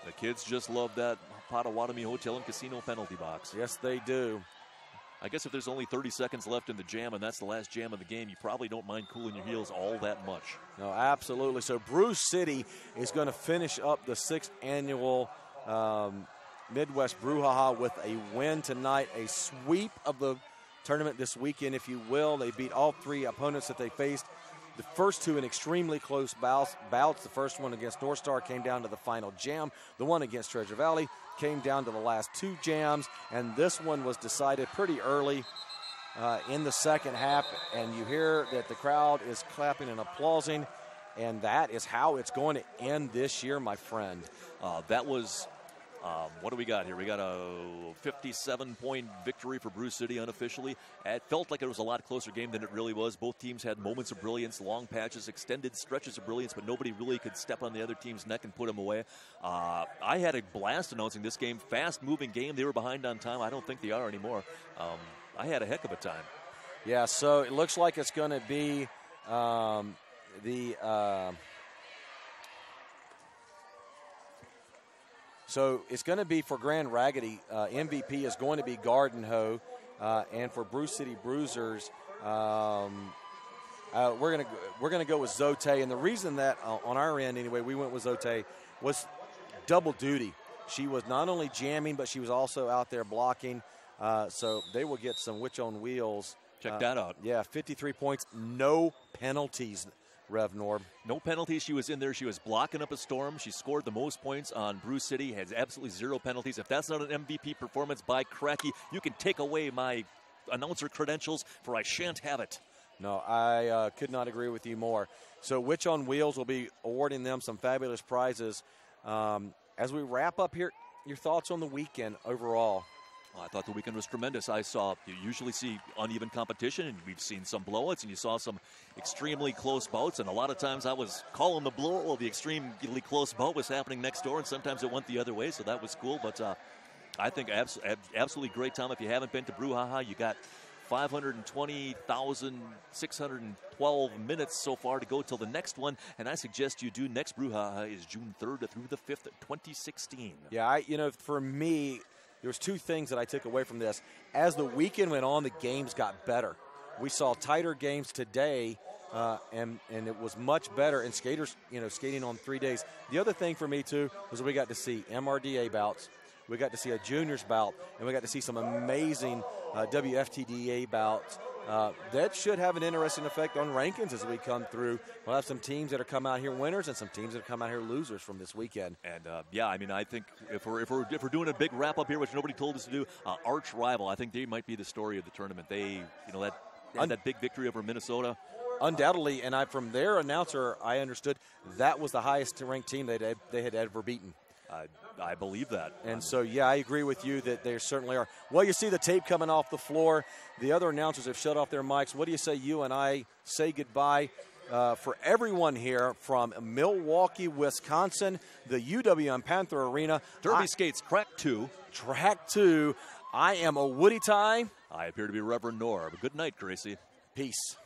The kids just love that Potawatomi Hotel and Casino penalty box. Yes, they do. I guess if there's only 30 seconds left in the jam and that's the last jam of the game, you probably don't mind cooling your heels all that much. No, absolutely. So Brewcity is going to finish up the 6th annual Midwest Brouhaha with a win tonight, a sweep of the tournament this weekend, if you will. They beat all 3 opponents that they faced. The first 2 in extremely close bouts. The first one against North Star came down to the final jam. The one against Treasure Valley came down to the last 2 jams, and this one was decided pretty early in the second half, and you hear that the crowd is clapping and applauding, and that is how it's going to end this year, my friend. That was... what do we got here? We got a 57-point victory for Brewcity unofficially. It felt like it was a lot closer game than it really was. Both teams had moments of brilliance, long patches, extended stretches of brilliance, but nobody really could step on the other team's neck and put them away. I had a blast announcing this game. Fast-moving game. They were behind on time. I don't think they are anymore. I had a heck of a time. Yeah, so it looks like it's going to be So it's going to be for Grand Raggidy. MVP is going to be Gardenhoe, and for Brewcity Bruisers, we're going to go with Zote. And the reason that on our end anyway we went with Zote was double duty. She was not only jamming, but she was also out there blocking. So they will get some witch on wheels. Check that out. Yeah, 53 points, no penalties. Rev Norb. No penalties. She was in there. She was blocking up a storm. She scored the most points on Brewcity. Has absolutely 0 penalties. If that's not an MVP performance by Cracky, you can take away my announcer credentials, for I shan't have it. No, I could not agree with you more. So Witch on Wheels will be awarding them some fabulous prizes. As we wrap up here, your thoughts on the weekend overall? Well, I thought the weekend was tremendous. You usually see uneven competition, and we've seen some blowouts, and you saw some extremely close bouts, and a lot of times I was calling the blow while the extremely close bout was happening next door, and sometimes it went the other way, so that was cool. But I think absolutely great time. If you haven't been to Brouhaha, you got 520,612 minutes so far to go till the next one, and I suggest you do. Next Brouhaha is June 3rd through the 5th, 2016. Yeah, for me, there's 2 things that I took away from this. As the weekend went on, the games got better. We saw tighter games today, and it was much better. And skaters, skating on 3 days. The other thing for me, too, was we got to see MRDA bouts. We got to see a juniors bout, and we got to see some amazing WFTDA bouts. That should have an interesting effect on rankings as we come through. We'll have some teams that are come out here winners and some teams that are come out here losers from this weekend. And I think if we're doing a big wrap up here, which nobody told us to do, arch rival, I think they might be the story of the tournament. They, that big victory over Minnesota. Undoubtedly, and from their announcer, I understood that was the highest ranked team they had ever beaten. I believe that. And so, yeah, I agree with you that they certainly are. Well, you see the tape coming off the floor. The other announcers have shut off their mics. What do you say you and I say goodbye? for everyone here from Milwaukee, Wisconsin, the UWM Panther Arena. Derby Skates Track 2. Track 2. I am a Woody Ty. I appear to be Reverend Norb. Good night, Gracie. Peace.